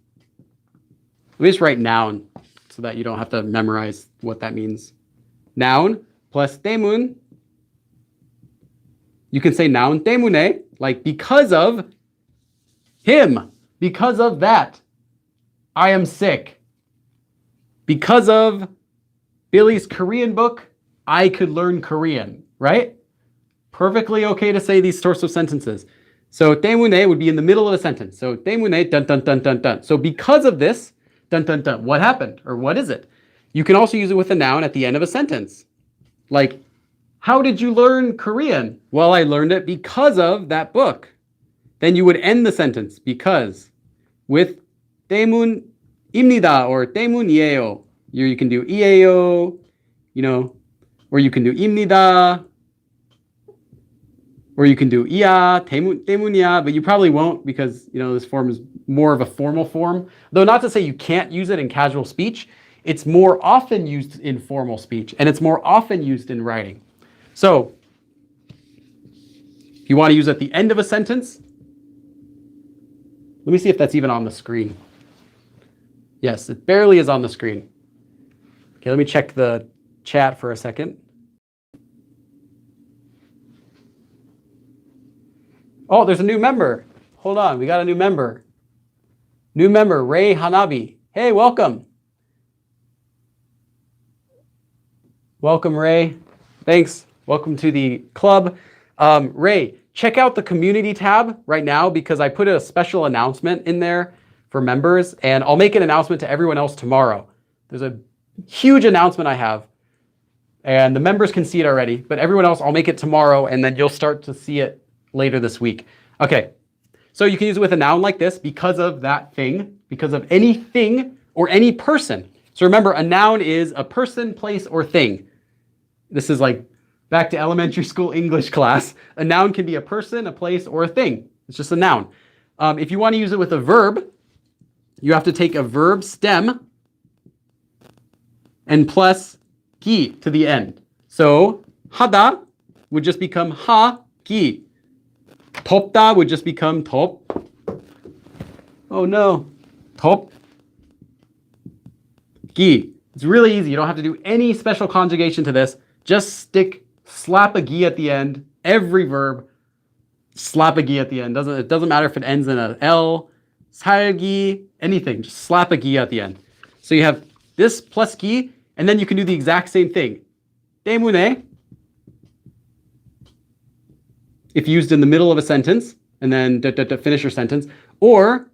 let me just write noun so that you don't have to memorize what that means. Noun plus 때문. You can say noun 때문에, like because of him, because of that, I am sick. Because of Billy's Korean book, I could learn Korean, right? Perfectly okay to say these sorts of sentences. So 때문에 would be in the middle of a sentence. So 때문에 dun dun dun dun dun. So because of this, dun dun dun, what happened or what is it? You can also use it with a noun at the end of a sentence. Like, how did you learn Korean? Well, I learned it because of that book. Then you would end the sentence because with 때문입니다 or 때문이에요. You can do 이에요, or you can do 입니다, or you can do 이야, 때문이야, but you probably won't because, this form is more of a formal form. Though not to say you can't use it in casual speech, it's more often used in formal speech, and it's more often used in writing. So, if you want to use it at the end of a sentence, let me see if that's even on the screen. Yes, it barely is on the screen. Okay, let me check the chat for a second. Oh, there's a new member. Hold on, we got a new member. New member, Ray Hanabi. Hey, welcome. Welcome, Ray. Thanks. Welcome to the club. Ray, check out the community tab right now because I put a special announcement in there for members, and I'll make an announcement to everyone else tomorrow. There's a huge announcement I have, and the members can see it already, but everyone else, I'll make it tomorrow, and then you'll start to see it later this week. Okay, so you can use it with a noun like this because of that thing, because of anything or any person. So remember, a noun is a person, place, or thing. This is like back to elementary school English class. A noun can be a person, a place, or a thing. It's just a noun. If you want to use it with a verb, you have to take a verb stem and plus gi to the end. So 하다 would just become 하기. 덥다 would just become 덥. Oh no. 덥기. It's really easy. You don't have to do any special conjugation to this. Just slap a gi at the end. Every verb, slap a gi at the end. It doesn't matter if it ends in a L, 살기, anything. Just slap a gi at the end. So you have this plus gi, and then you can do the exact same thing. 때문에, if used in the middle of a sentence, and then finish your sentence, or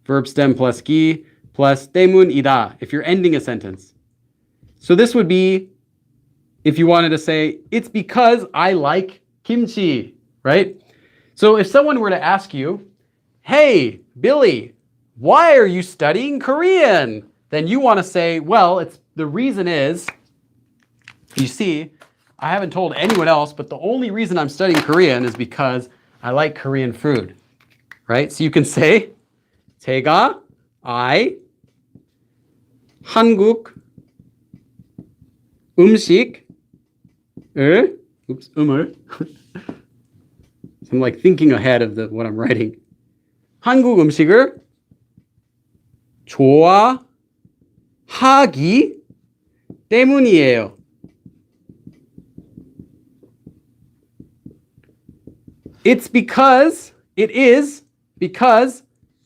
verb stem plus gi plus 때문이다, if you're ending a sentence. So this would be, if you wanted to say, it's because I like kimchi, right? So if someone were to ask you, hey, Billy, why are you studying Korean? Then you want to say, well, the reason is, you see, I haven't told anyone else, but the only reason I'm studying Korean is because I like Korean food, right? So you can say, I 한국 음식을 I'm like thinking ahead of what I'm writing. 한국 음식을 좋아하기 때문이에요. It is because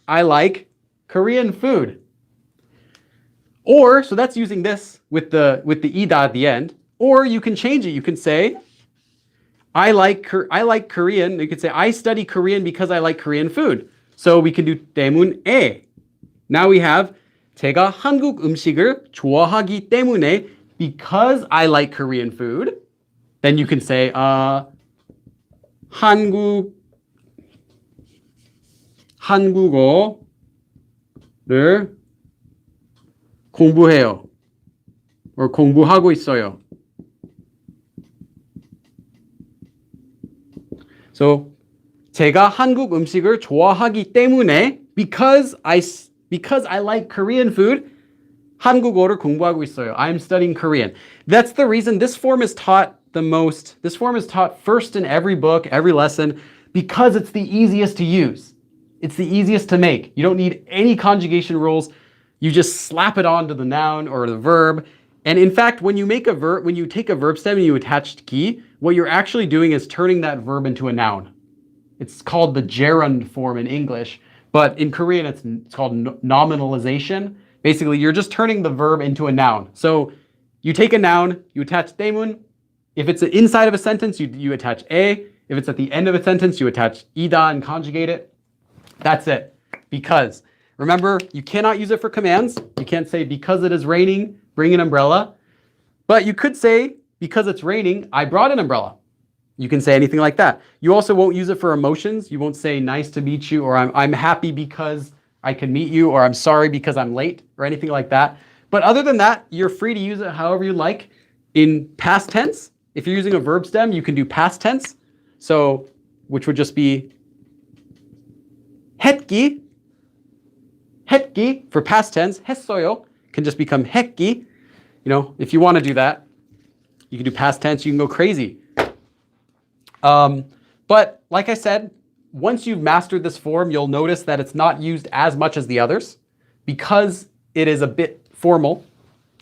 I like Korean food. Or, so that's using this with the ida at the end. Or you can change it. You can say, I like Korean. You could say, I study Korean because I like Korean food. So we can do 때문에. Now we have 제가 한국 음식을 좋아하기 때문에, because I like Korean food. Then you can say, 한국어를 공부해요. or 공부하고 있어요. So 제가 한국 음식을 좋아하기 때문에, because I like Korean food, 한국어를 공부하고 있어요. I'm studying Korean. That's the reason this form is taught the most. This form is taught first in every book, every lesson, because it's the easiest to use. It's the easiest to make. You don't need any conjugation rules. You just slap it onto the noun or the verb. And in fact, when you take a verb stem and you attach ki, what you're actually doing is turning that verb into a noun. It's called the gerund form in English, but in Korean it's called nominalization. Basically, you're just turning the verb into a noun. So you take a noun, you attach 때문. If it's inside of a sentence, you attach 에. If it's at the end of a sentence, you attach ida and conjugate it. That's it. Because. Remember, you cannot use it for commands. You can't say, because it is raining, bring an umbrella. But you could say, because it's raining, I brought an umbrella. You can say anything like that. You also won't use it for emotions. You won't say, nice to meet you, or I'm happy because I can meet you, or I'm sorry because I'm late, or anything like that. But other than that, you're free to use it however you like. In past tense, if you're using a verb stem, you can do past tense. So, which would just be 했기. 했기 for past tense, 했어요 can just become 했기. You know, if you want to do that, you can do past tense, you can go crazy. But like I said, once you've mastered this form, you'll notice that it's not used as much as the others because it is a bit formal.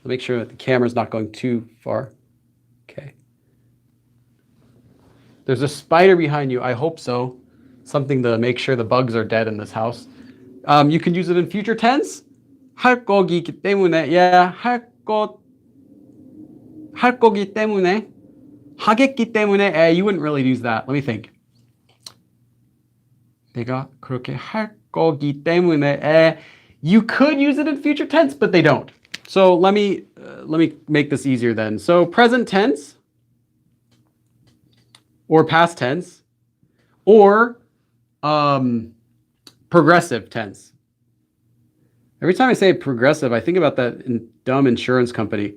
I'll make sure that the camera's not going too far. Okay. There's a spider behind you. I hope so. Something to make sure the bugs are dead in this house. You can use it in future tense. 할 거기 때문에, yeah, 할 거기 때문에, 하겠기 때문에, you wouldn't really use that. Let me think. 내가 그렇게 할 거기 때문에, you could use it in future tense, but they don't. So let me make this easier then. So present tense, or past tense, or progressive tense. Every time I say progressive, I think about that dumb insurance company,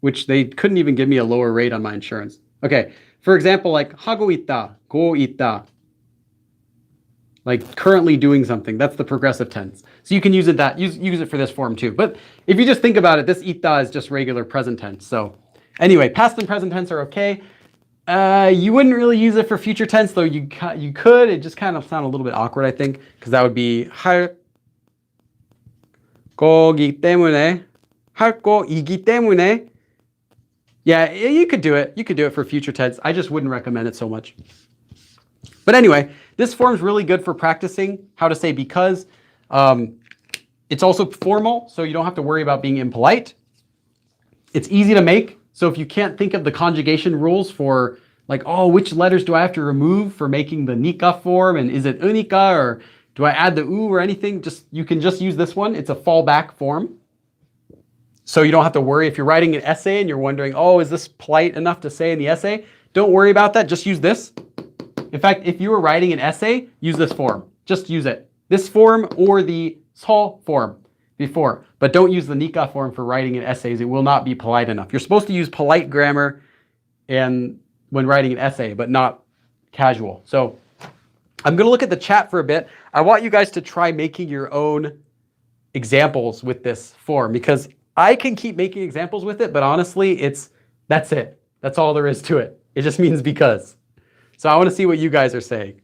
which they couldn't even give me a lower rate on my insurance. Okay, for example, like 하고 있다, go 있다. like currently doing something. That's the progressive tense. So you can use it use it for this form too. But if you just think about it, this 있다 is just regular present tense. So anyway, past and present tense are okay. You wouldn't really use it for future tense, though you could. It just kind of sound a little bit awkward, I think, because that would be 할 거기 때문에, 할 거이기 때문에. Yeah, you could do it. You could do it for future tense. I just wouldn't recommend it so much. But anyway, this form is really good for practicing how to say because. It's also formal, so you don't have to worry about being impolite. It's easy to make. So if you can't think of the conjugation rules for like, oh, which letters do I have to remove for making the nika form? And is it unika or do I add the u or anything? You can just use this one. It's a fallback form. So you don't have to worry if you're writing an essay and you're wondering, oh, is this polite enough to say in the essay? Don't worry about that. Just use this. In fact, if you were writing an essay, use this form. Just use it. This form or the 서 form before, but don't use the nika form for writing in essays. It will not be polite enough. You're supposed to use polite grammar and when writing an essay, but not casual. So I'm going to look at the chat for a bit. I want you guys to try making your own examples with this form because I can keep making examples with it, but honestly, that's it. That's all there is to it. It just means because. So I want to see what you guys are saying.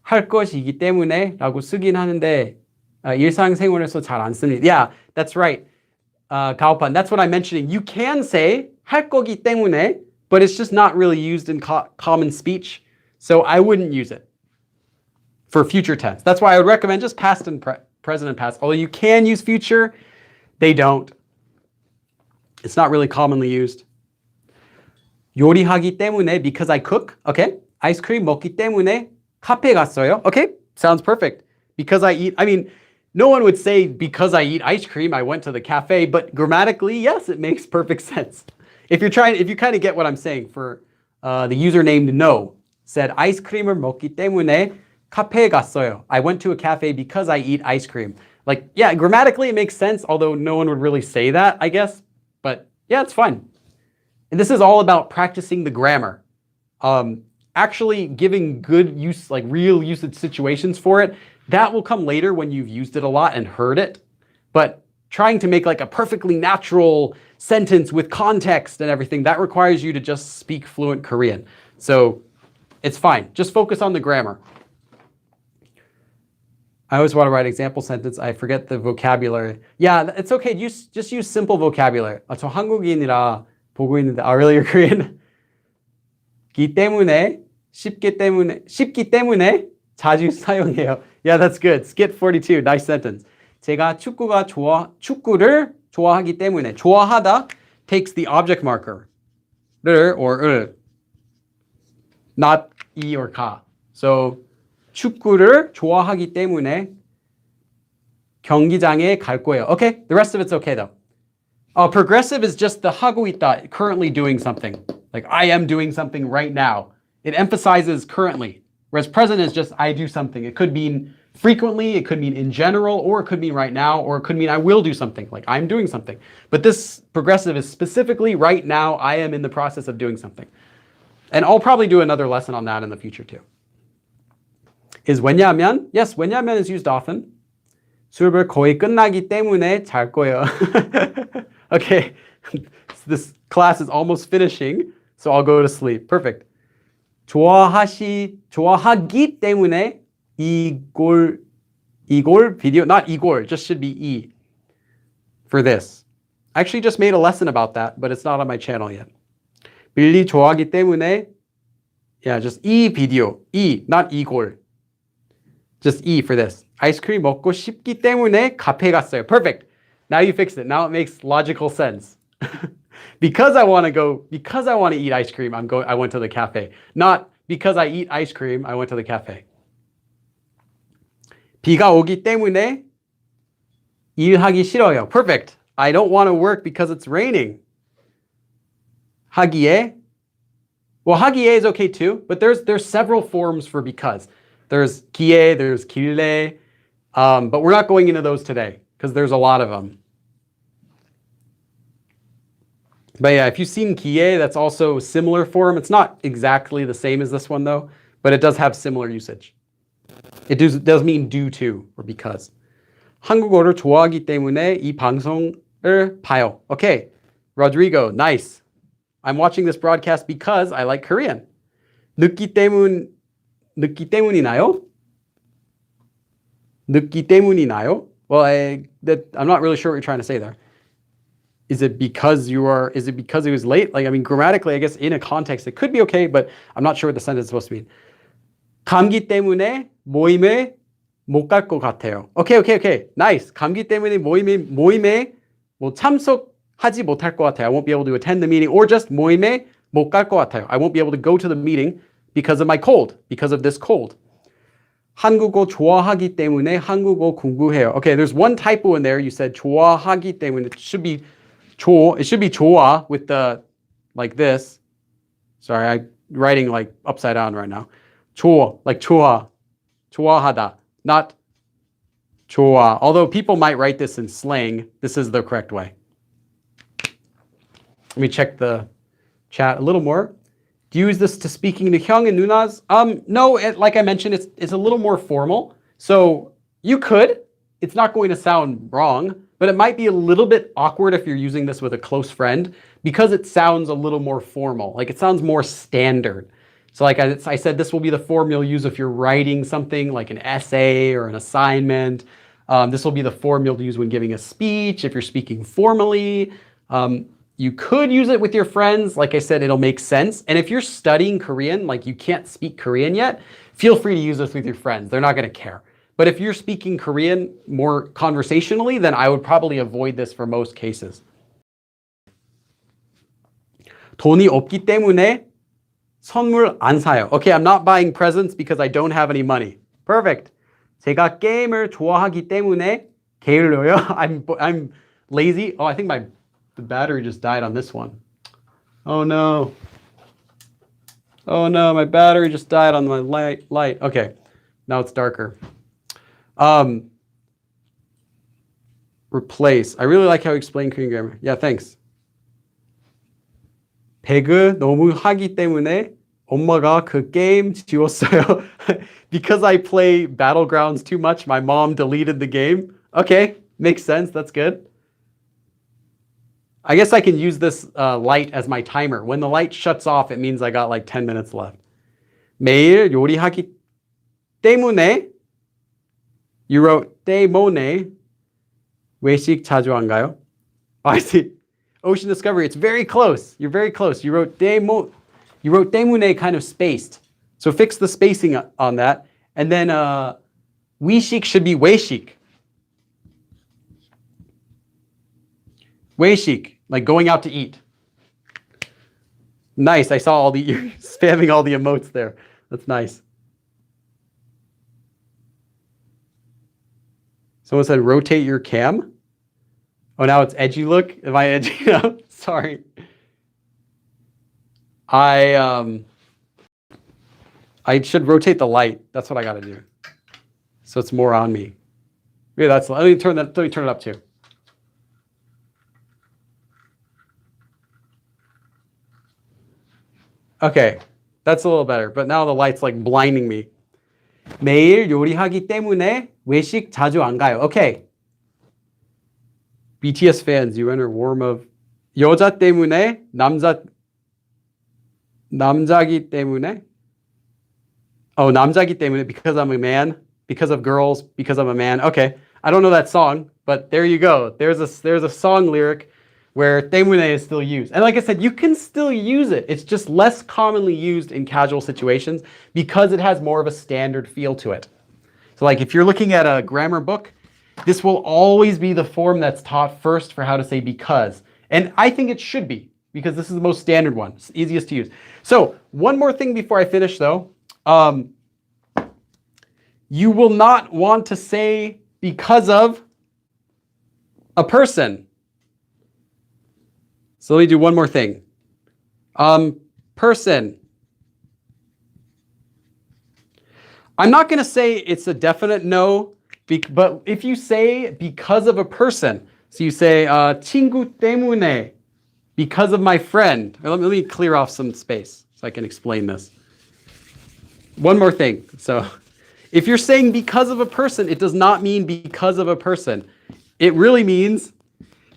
할 것이기 때문에 라고 쓰긴 하는데 일상생활에서 잘 안 씁니다. Yeah, that's right. 가오판, that's what I'm mentioning. You can say 할 거기 때문에, but it's just not really used in common speech. So I wouldn't use it for future tense. That's why I would recommend just past and present and past. Although you can use future, they don't. It's not really commonly used. 요리하기 때문에, because I cook. Okay. 아이스크림 먹기 때문에 카페 갔어요. Okay. Sounds perfect. Because I eat, I mean, no one would say because I eat ice cream, I went to the cafe, but grammatically, yes, it makes perfect sense. If you kind of get what I'm saying, for the user named No said 아이스크림을 먹기 때문에 카페에 갔어요. I went to a cafe because I eat ice cream. Like, yeah, grammatically it makes sense, although no one would really say that, I guess. But yeah, it's fine. And this is all about practicing the grammar. Actually giving good use, like real usage situations for it, that will come later when you've used it a lot and heard it. But trying to make like a perfectly natural sentence with context and everything, that requires you to just speak fluent Korean. So it's fine. Just focus on the grammar. I always want to write example sentence. I forget the vocabulary. Yeah, it's okay. Just use simple vocabulary. 저 한국인이라 보고 있는데, really, you're Korean? 기 때문에, 쉽기 때문에 자주 사용해요. Yeah, that's good. Skit 42, nice sentence. 제가 축구를 좋아하기 때문에, 좋아하다 takes the object marker, 를 or 을, not 이 or 가. So, 축구를 좋아하기 때문에 경기장에 갈 거예요. Okay, the rest of it's okay though. Progressive is just the 하고 있다, currently doing something. Like I am doing something right now. It emphasizes currently. Whereas present is just I do something. It could mean frequently, it could mean in general, or it could mean right now, or it could mean I will do something, like I'm doing something. But this progressive is specifically right now, I am in the process of doing something. And I'll probably do another lesson on that in the future too. Is 왜냐하면? Yes, 왜냐하면 is used often. 수업을 거의 끝나기 때문에 잘 거예요. Okay, this class is almost finishing, so I'll go to sleep. Perfect. 좋아하기 때문에 이골 video, not 이골, just should be E for this. I actually just made a lesson about that, but it's not on my channel yet. 빌리 좋아하기 때문에, yeah, just E video, E, not 이골. Just E for this. 아이스크림 먹고 싶기 때문에 카페 갔어요. Perfect. Now you fixed it. Now it makes logical sense. Because I want to eat ice cream, I went to the cafe. Not because I eat ice cream, I went to the cafe. 비가 오기 때문에 일하기 싫어요. Perfect. I don't want to work because it's raining. 하기에. Well, 하기에 is okay too, but there's several forms for because. There's 기에, there's 길래, but we're not going into those today because there's a lot of them. But yeah, if you've seen 기에, that's also a similar form. It's not exactly the same as this one though, but it does have similar usage. It does mean due to or because. 한국어를 좋아하기 때문에 이 방송을 봐요. Okay, Rodrigo, nice. I'm watching this broadcast because I like Korean. 늦기 때문이나요? 늦기 때문이나요? Well, I'm not really sure what you're trying to say there. Is it because it was late? Like, I mean, grammatically, I guess in a context, it could be okay, but I'm not sure what the sentence is supposed to mean. 감기 때문에 모임에 못 갈 것 같아요. Okay. Nice. 감기 때문에 모임에 뭐 참석하지 못할 것 같아요. I won't be able to attend the meeting, or just 모임에 못 갈 것 같아요. I won't be able to go to the meeting because of my cold, because of this cold. 한국어 좋아하기 때문에 한국어 공부해요. Okay, there's one typo in there. You said 좋아하기 때문에. It should be 좋아 with the like this. Sorry, I'm writing like upside down right now. 좋아하다, not 좋아. Although people might write this in slang, this is the correct way. Let me check the chat a little more. Do you use this to speaking to 형 and 누나's? No, like I mentioned, it's a little more formal. So you could. It's not going to sound wrong, but it might be a little bit awkward if you're using this with a close friend because it sounds a little more formal. Like it sounds more standard. So like I said, this will be the form you'll use if you're writing something like an essay or an assignment. This will be the form you'll use when giving a speech, if you're speaking formally. You could use it with your friends. Like I said, it'll make sense. And if you're studying Korean, like you can't speak Korean yet, feel free to use this with your friends. They're not going to care. But if you're speaking Korean more conversationally, then I would probably avoid this for most cases. 돈이 없기 때문에 선물 안 사요. Okay, I'm not buying presents because I don't have any money. Perfect. 제가 게임을 좋아하기 때문에 게을러요. I'm lazy. Oh, I think the battery just died on this one. Oh no, my battery just died on my light. Okay, now it's darker. Replace. I really like how you explain Korean grammar. Yeah, thanks. 배그 너무 하기 때문에 엄마가 그 게임 지웠어요. Because I play Battlegrounds too much, my mom deleted the game. Okay, makes sense. That's good. I guess I can use this light as my timer. When the light shuts off, it means I got like 10 minutes left. 매일 요리하기 때문에 you wrote 때문에 외식 자주 안 가요? I see. Ocean Discovery. It's very close. You're very close. You wrote 때문에 kind of spaced. So fix the spacing on that. And then 외식 should be 외식. 외식, like going out to eat. Nice. I saw you're spamming all the emotes there. That's nice. Someone said rotate your cam. Oh, now it's edgy look. Am I edgy now? Sorry. I should rotate the light. That's what I got to do. So it's more on me. Yeah, let me turn it up too. Okay, that's a little better. But now the light's like blinding me. 매일 요리하기 때문에 외식 자주 안 가요. Okay. BTS fans, you enter warm of 여자 때문에 남자기 때문에. Oh, 남자기 때문에 because I'm a man, because of girls, because I'm a man. Okay, I don't know that song, but there you go. There's a song lyric where 때문에 is still used. And like I said, you can still use it. It's just less commonly used in casual situations because it has more of a standard feel to it. So like if you're looking at a grammar book, this will always be the form that's taught first for how to say because. And I think it should be because this is the most standard one. It's easiest to use. So one more thing before I finish though. You will not want to say because of a person. So let me do one more thing. Person. I'm not going to say it's a definite no, but if you say because of a person, so you say 친구 때문에, because of my friend. Let me clear off some space so I can explain this. One more thing. So If you're saying because of a person, it does not mean because of a person. It really means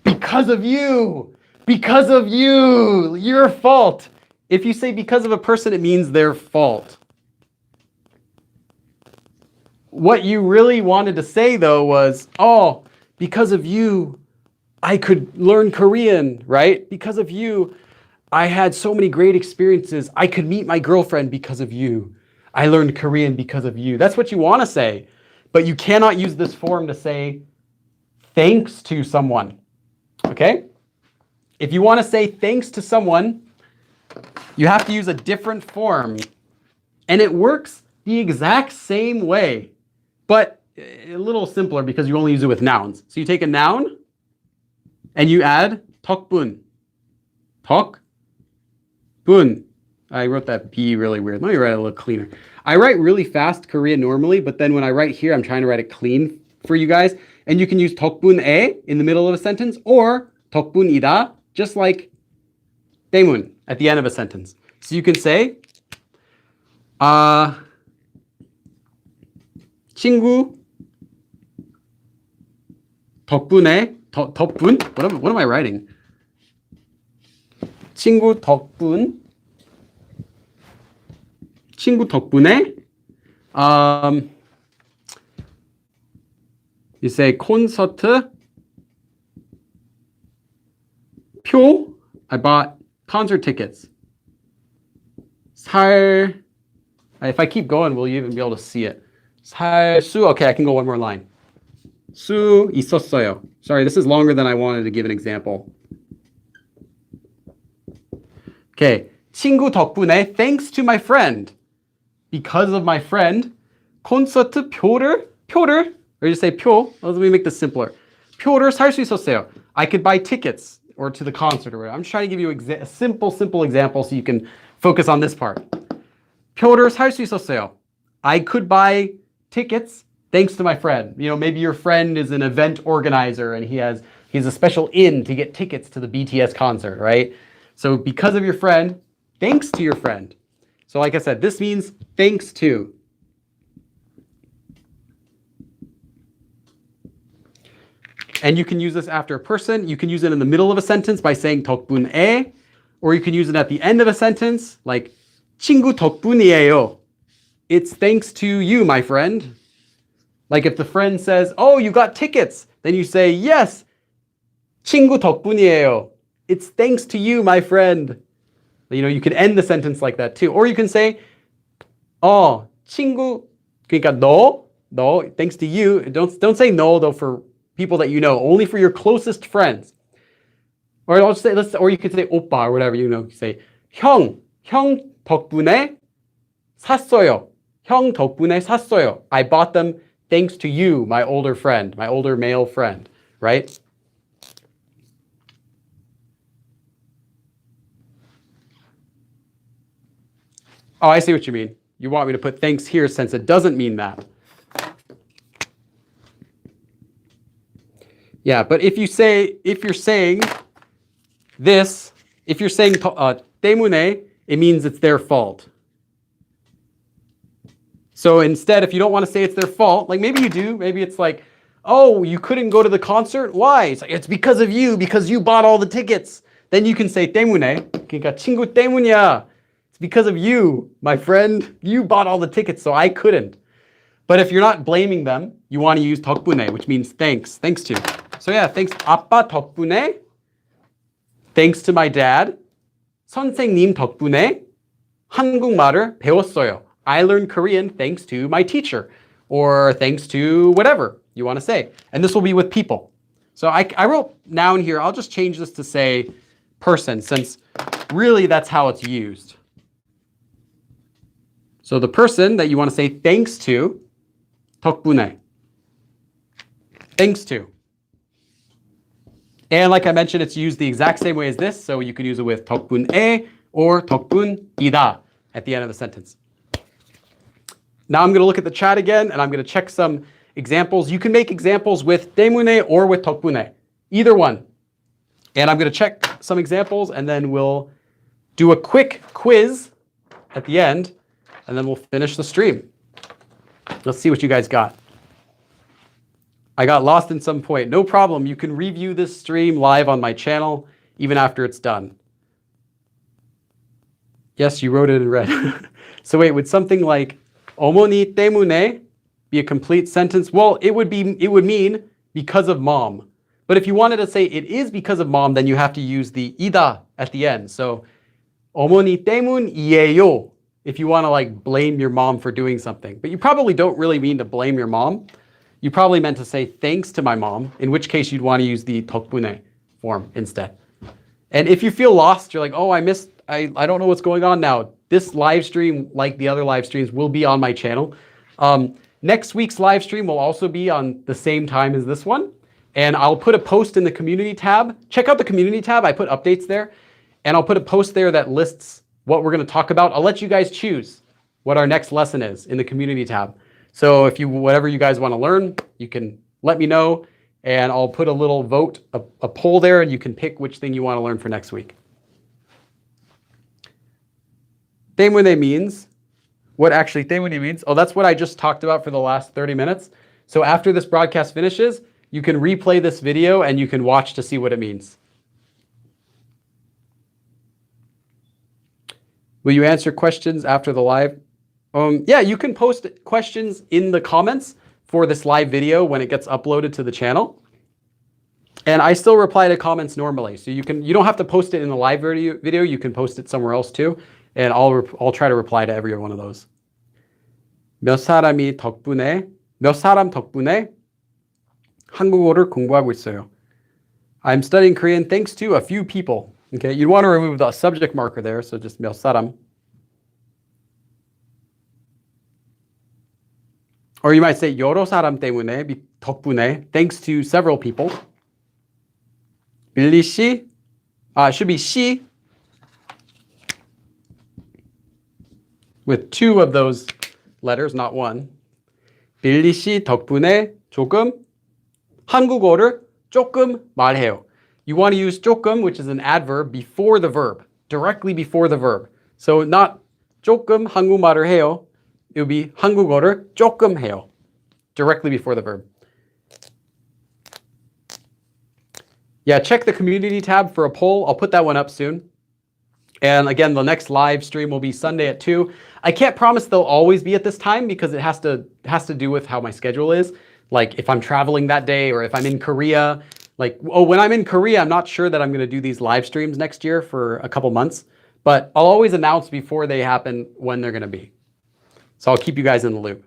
because of you. Because of you. Your fault. If you say because of a person, it means their fault. What you really wanted to say, though, was, oh, because of you, I could learn Korean, right? Because of you, I had so many great experiences. I could meet my girlfriend because of you. I learned Korean because of you. That's what you want to say. But you cannot use this form to say thanks to someone. Okay? If you want to say thanks to someone, you have to use a different form. And it works the exact same way, but a little simpler because you only use it with nouns. So you take a noun and you add 덕분. 덕분. I wrote that B really weird. Let me write it a little cleaner. I write really fast Korean normally, but then when I write here, I'm trying to write it clean for you guys. And you can use 덕분에 in the middle of a sentence or 덕분이다, just like 때문 at the end of a sentence. So you can say, 친구 덕분에, 덕분? What am I writing? 친구 덕분에, you say 콘서트 표, I bought concert tickets. If I keep going, will you even be able to see it? Okay, I can go one more line. 수 있었어요. Sorry, this is longer than I wanted to give an example. Okay, 친구 덕분에, thanks to my friend. Because of my friend, 콘서트 표를, or you say 표, let me make this simpler. 표를 살 수 있었어요. I could buy tickets or to the concert or whatever. I'm just trying to give you a simple example so you can focus on this part. 표를 살 수 있었어요. I could buy tickets thanks to my friend. You know, maybe your friend is an event organizer and he's a special in to get tickets to the BTS concert, right? So because of your friend, thanks to your friend. So like I said, this means thanks to. And you can use this after a person. You can use it in the middle of a sentence by saying 덕분에, or you can use it at the end of a sentence like 친구 덕분이에요. It's thanks to you, my friend. Like if the friend says, oh, you got tickets, then you say, yes, 친구 덕분이에요. It's thanks to you, my friend. You know, you can end the sentence like that too. Or you can say, 친구, 그러니까 너, thanks to you. Don't say no though for people that you know, only for your closest friends. Or or you could say 오빠 or whatever, you know, say 형 덕분에 샀어요. 형 덕분에 샀어요. I bought them thanks to you, my older friend, my older male friend, right? Oh, I see what you mean. You want me to put thanks here since it doesn't mean that. Yeah, but if you're saying this, if you're saying 때문에, it means it's their fault. So instead, if you don't want to say it's their fault, like maybe you do, maybe it's like, oh, you couldn't go to the concert? Why? It's like, it's because of you, because you bought all the tickets. Then you can say 때문에, 그러니까 친구 때문이야. It's because of you, my friend. You bought all the tickets, so I couldn't. But if you're not blaming them, you want to use 덕분에, which means thanks to. So yeah, thanks. 아빠 덕분에, thanks to my dad. 선생님 덕분에 한국말을 배웠어요. I learned Korean thanks to my teacher, or thanks to whatever you want to say. And this will be with people. So I wrote noun here. I'll just change this to say person, since really that's how it's used. So the person that you want to say thanks to, 덕분에. Thanks to. And like I mentioned, it's used the exact same way as this. So you can use it with 덕분에 or 덕분이다 at the end of the sentence. Now I'm going to look at the chat again, and I'm going to check some examples. You can make examples with 때문에 or with 덕분에, either one. And I'm going to check some examples, and then we'll do a quick quiz at the end, and then we'll finish the stream. Let's see what you guys got. I got lost in some point. No problem. You can review this stream live on my channel, even after it's done. Yes, you wrote it in red. So wait, would something like 어머니 때문에 be a complete sentence? Well, it would mean because of mom. But if you wanted to say it is because of mom, then you have to use the 이다 at the end. So 어머니 때문이에요. If you want to like blame your mom for doing something. But you probably don't really mean to blame your mom. You probably meant to say thanks to my mom, in which case you'd want to use the 덕분에 form instead. And if you feel lost, you're like, oh, I don't know what's going on now. This live stream, like the other live streams, will be on my channel. Next week's live stream will also be on the same time as this one. And I'll put a post in the community tab. Check out the community tab. I put updates there. And I'll put a post there that lists what we're going to talk about. I'll let you guys choose what our next lesson is in the community tab. So if whatever you guys want to learn, you can let me know. And I'll put a little vote, a poll there, and you can pick which thing you want to learn for next week. 때문에 means, what actually 때문에 means? Oh, that's what I just talked about for the last 30 minutes. So after this broadcast finishes, you can replay this video and you can watch to see what it means. Will you answer questions after the live? Yeah, you can post questions in the comments for this live video when it gets uploaded to the channel. And I still reply to comments normally. So you don't have to post it in the live video, you can post it somewhere else too. And I'll try to reply to every one of those. 몇 사람 덕분에 한국어를 공부하고 있어요. I'm studying Korean thanks to a few people. Okay, you want to remove the subject marker there, so just 몇 사람. Or you might say 여러 사람 때문에, 덕분에, thanks to several people. 빌리 씨, it should be she, with two of those letters, not one. 빌리 씨 덕분에 조금 한국어를 조금 말해요. You want to use 조금, which is an adverb, before the verb, directly before the verb. So not 조금 한국말을 해요. It would be 한국어를 조금 해요, directly before the verb. Yeah, check the community tab for a poll. I'll put that one up soon. And again, the next live stream will be Sunday at 2. I can't promise they'll always be at this time because it has to do with how my schedule is. Like if I'm traveling that day or if I'm in Korea. When I'm in Korea, I'm not sure that I'm going to do these live streams next year for a couple months. But I'll always announce before they happen when they're going to be. So I'll keep you guys in the loop.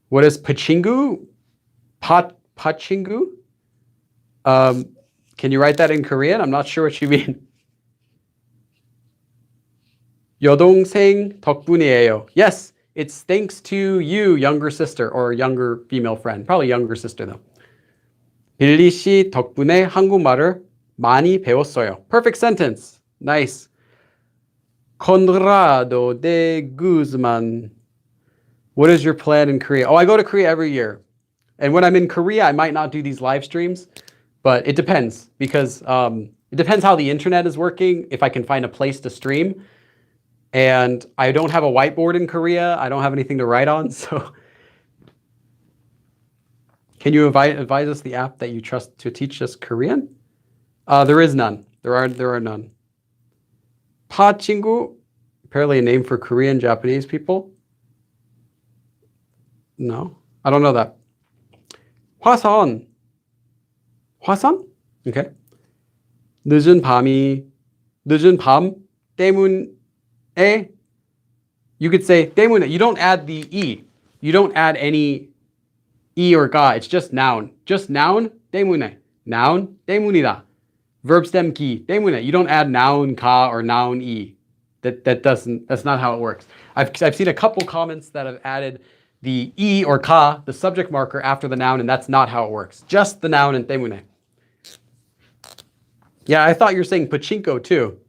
What is pachingu? Pachingu? Can you write that in Korean? I'm not sure what you mean. 여동생 덕분이에요. Yes, it's thanks to you, younger sister or younger female friend. Probably younger sister though. 빌리 씨 덕분에 한국말을 많이 배웠어요. Perfect sentence. Nice. Conrado de Guzman. What is your plan in Korea? Oh, I go to Korea every year. And when I'm in Korea, I might not do these live streams. But it depends because it depends how the internet is working, if I can find a place to stream. And I don't have a whiteboard in Korea. I don't have anything to write on. So can you advise us the app that you trust to teach us Korean? There is none. There are none. 파 친구, apparently a name for Korean Japanese people. No, I don't know that. 화선. 화선? Okay. 늦은 밤 때문에. You could say 때문에. You don't add the e. You don't add any e or ga. It's just noun. Just noun 때문에. Noun 때문이다. Verb stem 기 때문에. You don't add noun ka or noun e. That's not how it works. I've seen a couple comments that have added the e or ka, the subject marker after the noun, and that's not how it works. Just the noun and 때문에. Yeah, I thought you were saying pachinko too.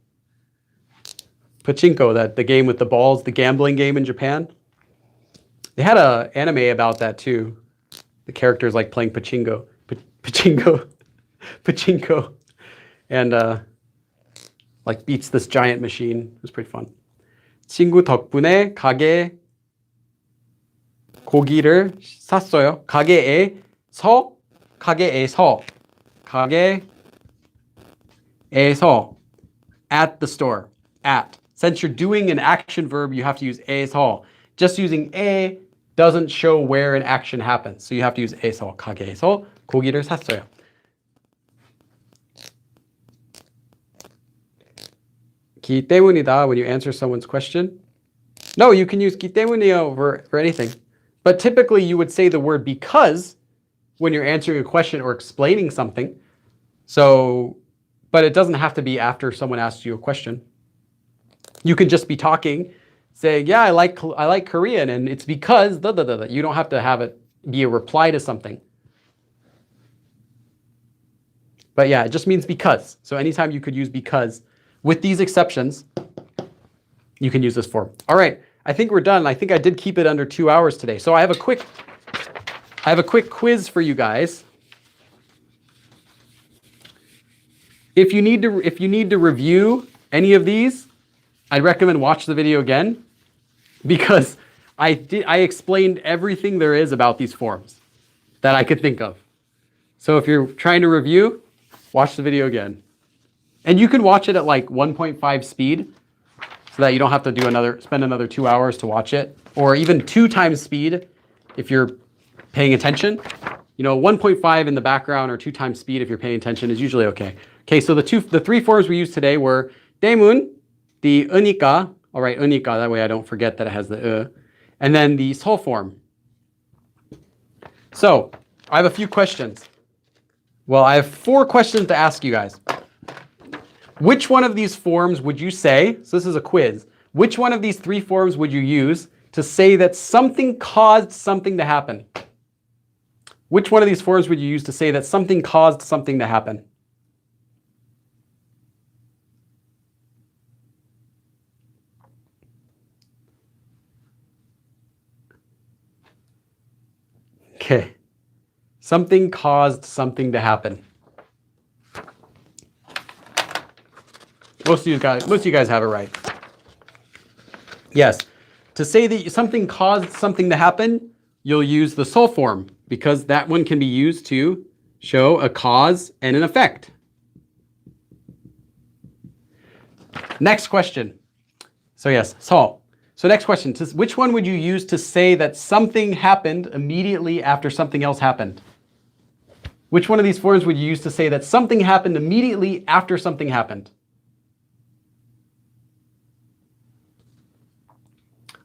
Pachinko, the game with the balls, the gambling game in Japan. They had an anime about that too. The characters like playing pachinko. Pachinko. And like beats this giant machine. It was pretty fun. 친구 덕분에 가게 고기를 샀어요. 가게에서, 가게에서, 가게에서, at the store, at. Since you're doing an action verb, you have to use 에서. Just using 에 doesn't show where an action happens. So you have to use 에서, 가게에서 고기를 샀어요. 기 때문이다 when you answer someone's question. No, you can use 기 때문이요 for anything. But typically you would say the word because when you're answering a question or explaining something. So, but it doesn't have to be after someone asks you a question. You can just be talking, saying, yeah, I like Korean, and it's because da, da, da, da. You don't have to have it be a reply to something. But yeah, it just means because. So anytime you could use because, with these exceptions, you can use this form. All right, I think we're done. I think I did keep it under 2 hours today. So I have a quick quiz for you guys. If you need to review any of these, I'd recommend watch the video again, because I explained everything there is about these forms that I could think of. So if you're trying to review, watch the video again. And you can watch it at like 1.5 speed so that you don't have to spend another 2 hours to watch it, or even 2 times speed if you're paying attention. 1.5 in the background or 2 times speed if you're paying attention is usually okay. Okay, so the 3 forms we used today were 때문, the 으니까, all right, 으니까, that way I don't forget that it has the and then the 서 form. So, I have a few questions. Well, I have 4 questions to ask you guys. Which one of these forms would you say, so this is a quiz, which one of these 3 forms would you use to say that something caused something to happen? Which one of these forms would you use to say that something caused something to happen? Okay. Something caused something to happen. Most of you guys have it right. Yes. To say that something caused something to happen, you'll use the 서 form, because that one can be used to show a cause and an effect. Next question. So yes, 서. So next question, which one would you use to say that something happened immediately after something else happened? Which one of these forms would you use to say that something happened immediately after something happened?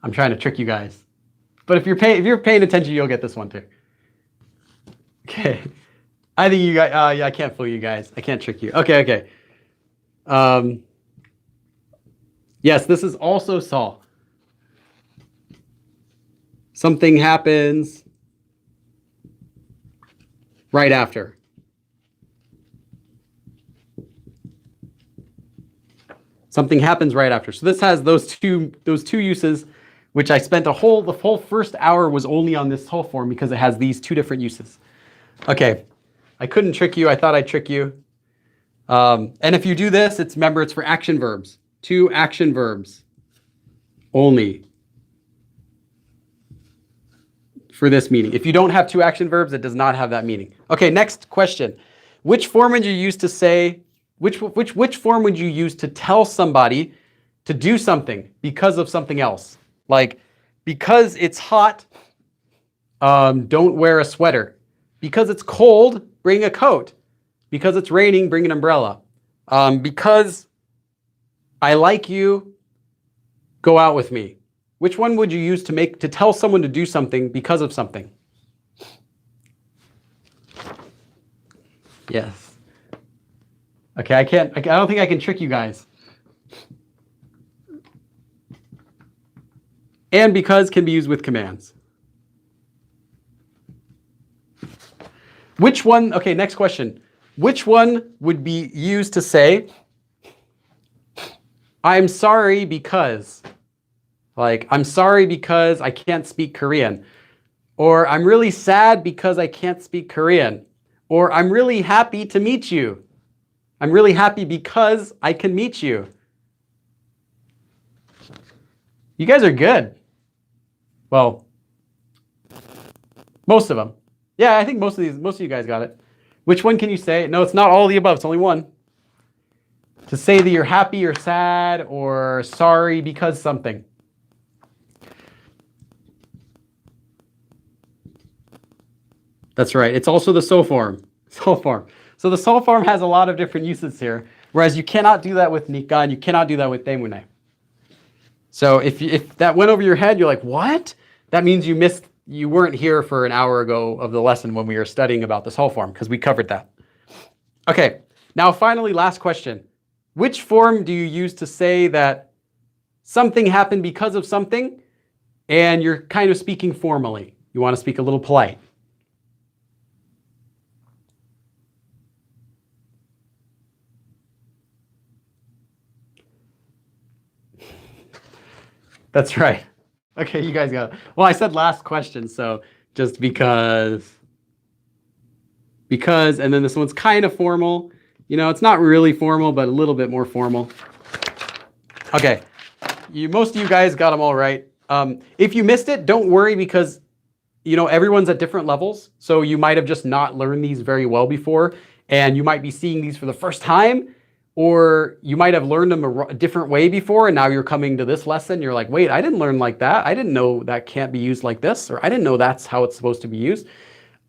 I'm trying to trick you guys. But if you're paying attention, you'll get this one too. Okay. I think you guys, yeah, I can't fool you guys. I can't trick you. Okay. Yes, this is also 서. Something happens right after. Something happens right after. So this has those two uses, which I spent the whole first hour was only on this whole form because it has these 2 different uses. Okay, I couldn't trick you. I thought I'd trick you. And if you do this, remember it's for action verbs. 2 action verbs only for this meaning. If you don't have 2 action verbs, it does not have that meaning. Okay, next question. Which form would you use to say, which form would you use to tell somebody to do something because of something else? Like, because it's hot, don't wear a sweater. Because it's cold, bring a coat. Because it's raining, bring an umbrella. Because I like you, go out with me. Which one would you use to tell someone to do something because of something? Yes. Okay, I don't think I can trick you guys. And because can be used with commands. Which one, okay, next question. Which one would be used to say, I'm sorry because, like, I'm sorry because I can't speak Korean. Or I'm really sad because I can't speak Korean. Or I'm really happy to meet you. I'm really happy because I can meet you. You guys are good. Well, Most of them. Yeah, I think most of you guys got it. Which one can you say? No, it's not all of the above. It's only one. To say that you're happy or sad or sorry because something. That's right. It's also the so form. So form. So the so form has a lot of different uses here, whereas you cannot do that with nika and you cannot do that with temune. So if that went over your head, you're like, what? That means you weren't here for an hour ago of the lesson when we were studying about this whole form, because we covered that. Okay, now finally, last question. Which form do you use to say that something happened because of something and you're kind of speaking formally? You want to speak a little polite. That's right. Okay, you guys got it. Well, I said last question, so just because, and then this one's kind of formal. You know, it's not really formal, but a little bit more formal. Okay, most of you guys got them all right. If you missed it, don't worry, because you know everyone's at different levels, so you might have just not learned these very well before, and you might be seeing these for the first time, or you might have learned them a different way before, and now you're coming to this lesson, you're like, wait, I didn't learn like that. I didn't know that can't be used like this, or I didn't know that's how it's supposed to be used.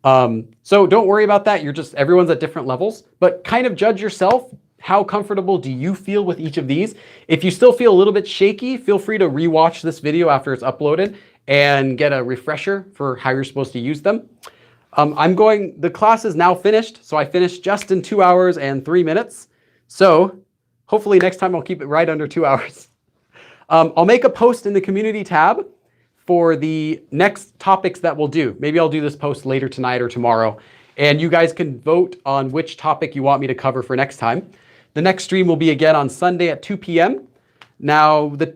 So don't worry about that. Everyone's at different levels, but kind of judge yourself. How comfortable do you feel with each of these? If you still feel a little bit shaky, feel free to rewatch this video after it's uploaded and get a refresher for how you're supposed to use them. The class is now finished. So I finished just in 2 hours and 3 minutes. So hopefully next time I'll keep it right under 2 hours. I'll make a post in the community tab for the next topics that we'll do. Maybe I'll do this post later tonight or tomorrow, and you guys can vote on which topic you want me to cover for next time. The next stream will be again on Sunday at 2 p.m. Now the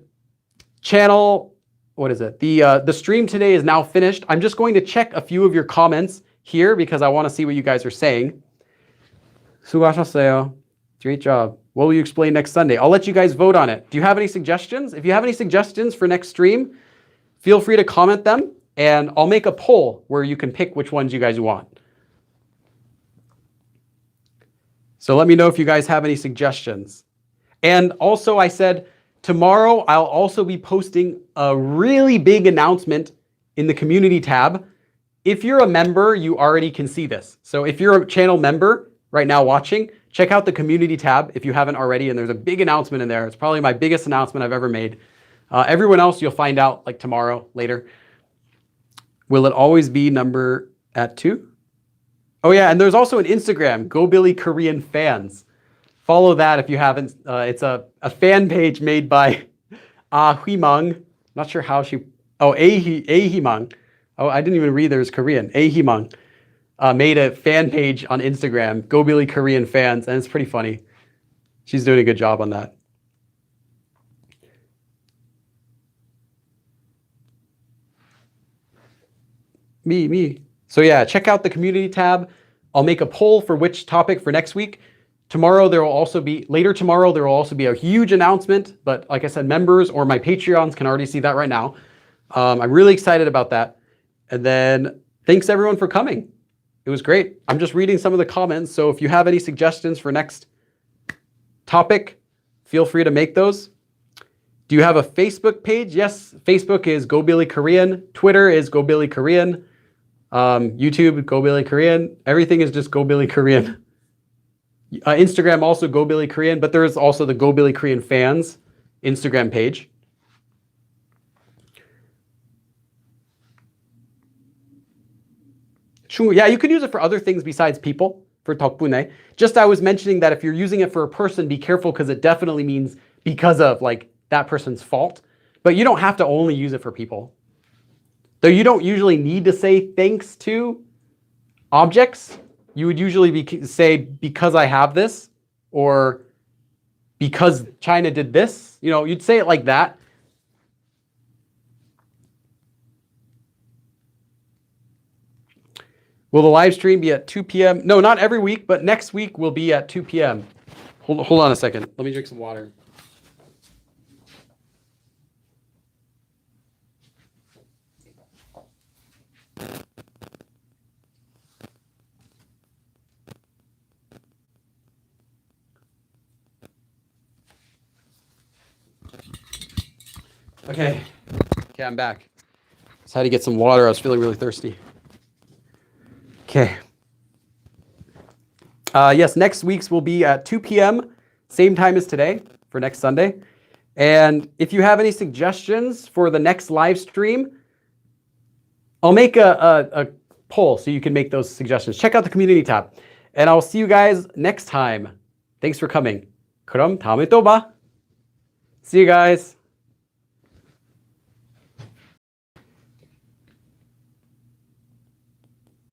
channel, what is it? The stream today is now finished. I'm just going to check a few of your comments here because I want to see what you guys are saying. 수고하셨어요. Great job. What will you explain next Sunday? I'll let you guys vote on it. Do you have any suggestions? If you have any suggestions for next stream, feel free to comment them, and I'll make a poll where you can pick which ones you guys want. So let me know if you guys have any suggestions. And also, I said tomorrow I'll also be posting a really big announcement in the community tab. If you're a member, you already can see this. So if you're a channel member right now watching, check out the community tab if you haven't already, and there's a big announcement in there. It's probably my biggest announcement I've ever made. Everyone else you'll find out like tomorrow, later. Will it always be number at 2? Oh yeah, and there's also an Instagram, Go Billy Korean Fans. Follow that if you haven't. It's a fan page made by Huimang. Not sure how she, Ahimang. Oh, I didn't even read there's Korean. Ahimang made a fan page on Instagram, Go Billy Korean Fans, and it's pretty funny. She's doing a good job on that. Me. So yeah, check out the community tab. I'll make a poll for which topic for next week. Later tomorrow, there will also be a huge announcement, but like I said, members or my Patreons can already see that right now. I'm really excited about that. And then thanks everyone for coming. It was great. I'm just reading some of the comments. So if you have any suggestions for next topic, feel free to make those. Do you have a Facebook page? Yes, Facebook is Go Billy Korean. Twitter is Go Billy Korean. YouTube, Go Billy Korean. Everything is just Go Billy Korean. Instagram also Go Billy Korean, but there is also the Go Billy Korean Fans Instagram page. Yeah, you can use it for other things besides people, for 덕분에. Just I was mentioning that if you're using it for a person, be careful because it definitely means because of like that person's fault. But you don't have to only use it for people. Though you don't usually need to say thanks to objects. You would usually say because I have this, or because China did this. You know, you'd say it like that. Will the live stream be at 2 p.m.? No, not every week, but next week will be at 2 p.m. Hold on a second. Let me drink some water. Okay, I'm back. Just had to get some water. I was feeling really thirsty. Okay. Yes, next week's will be at 2 p.m., same time as today for next Sunday. And if you have any suggestions for the next live stream, I'll make a poll so you can make those suggestions. Check out the community tab. And I'll see you guys next time. Thanks for coming. 그럼 다음에 또 봐. See you guys.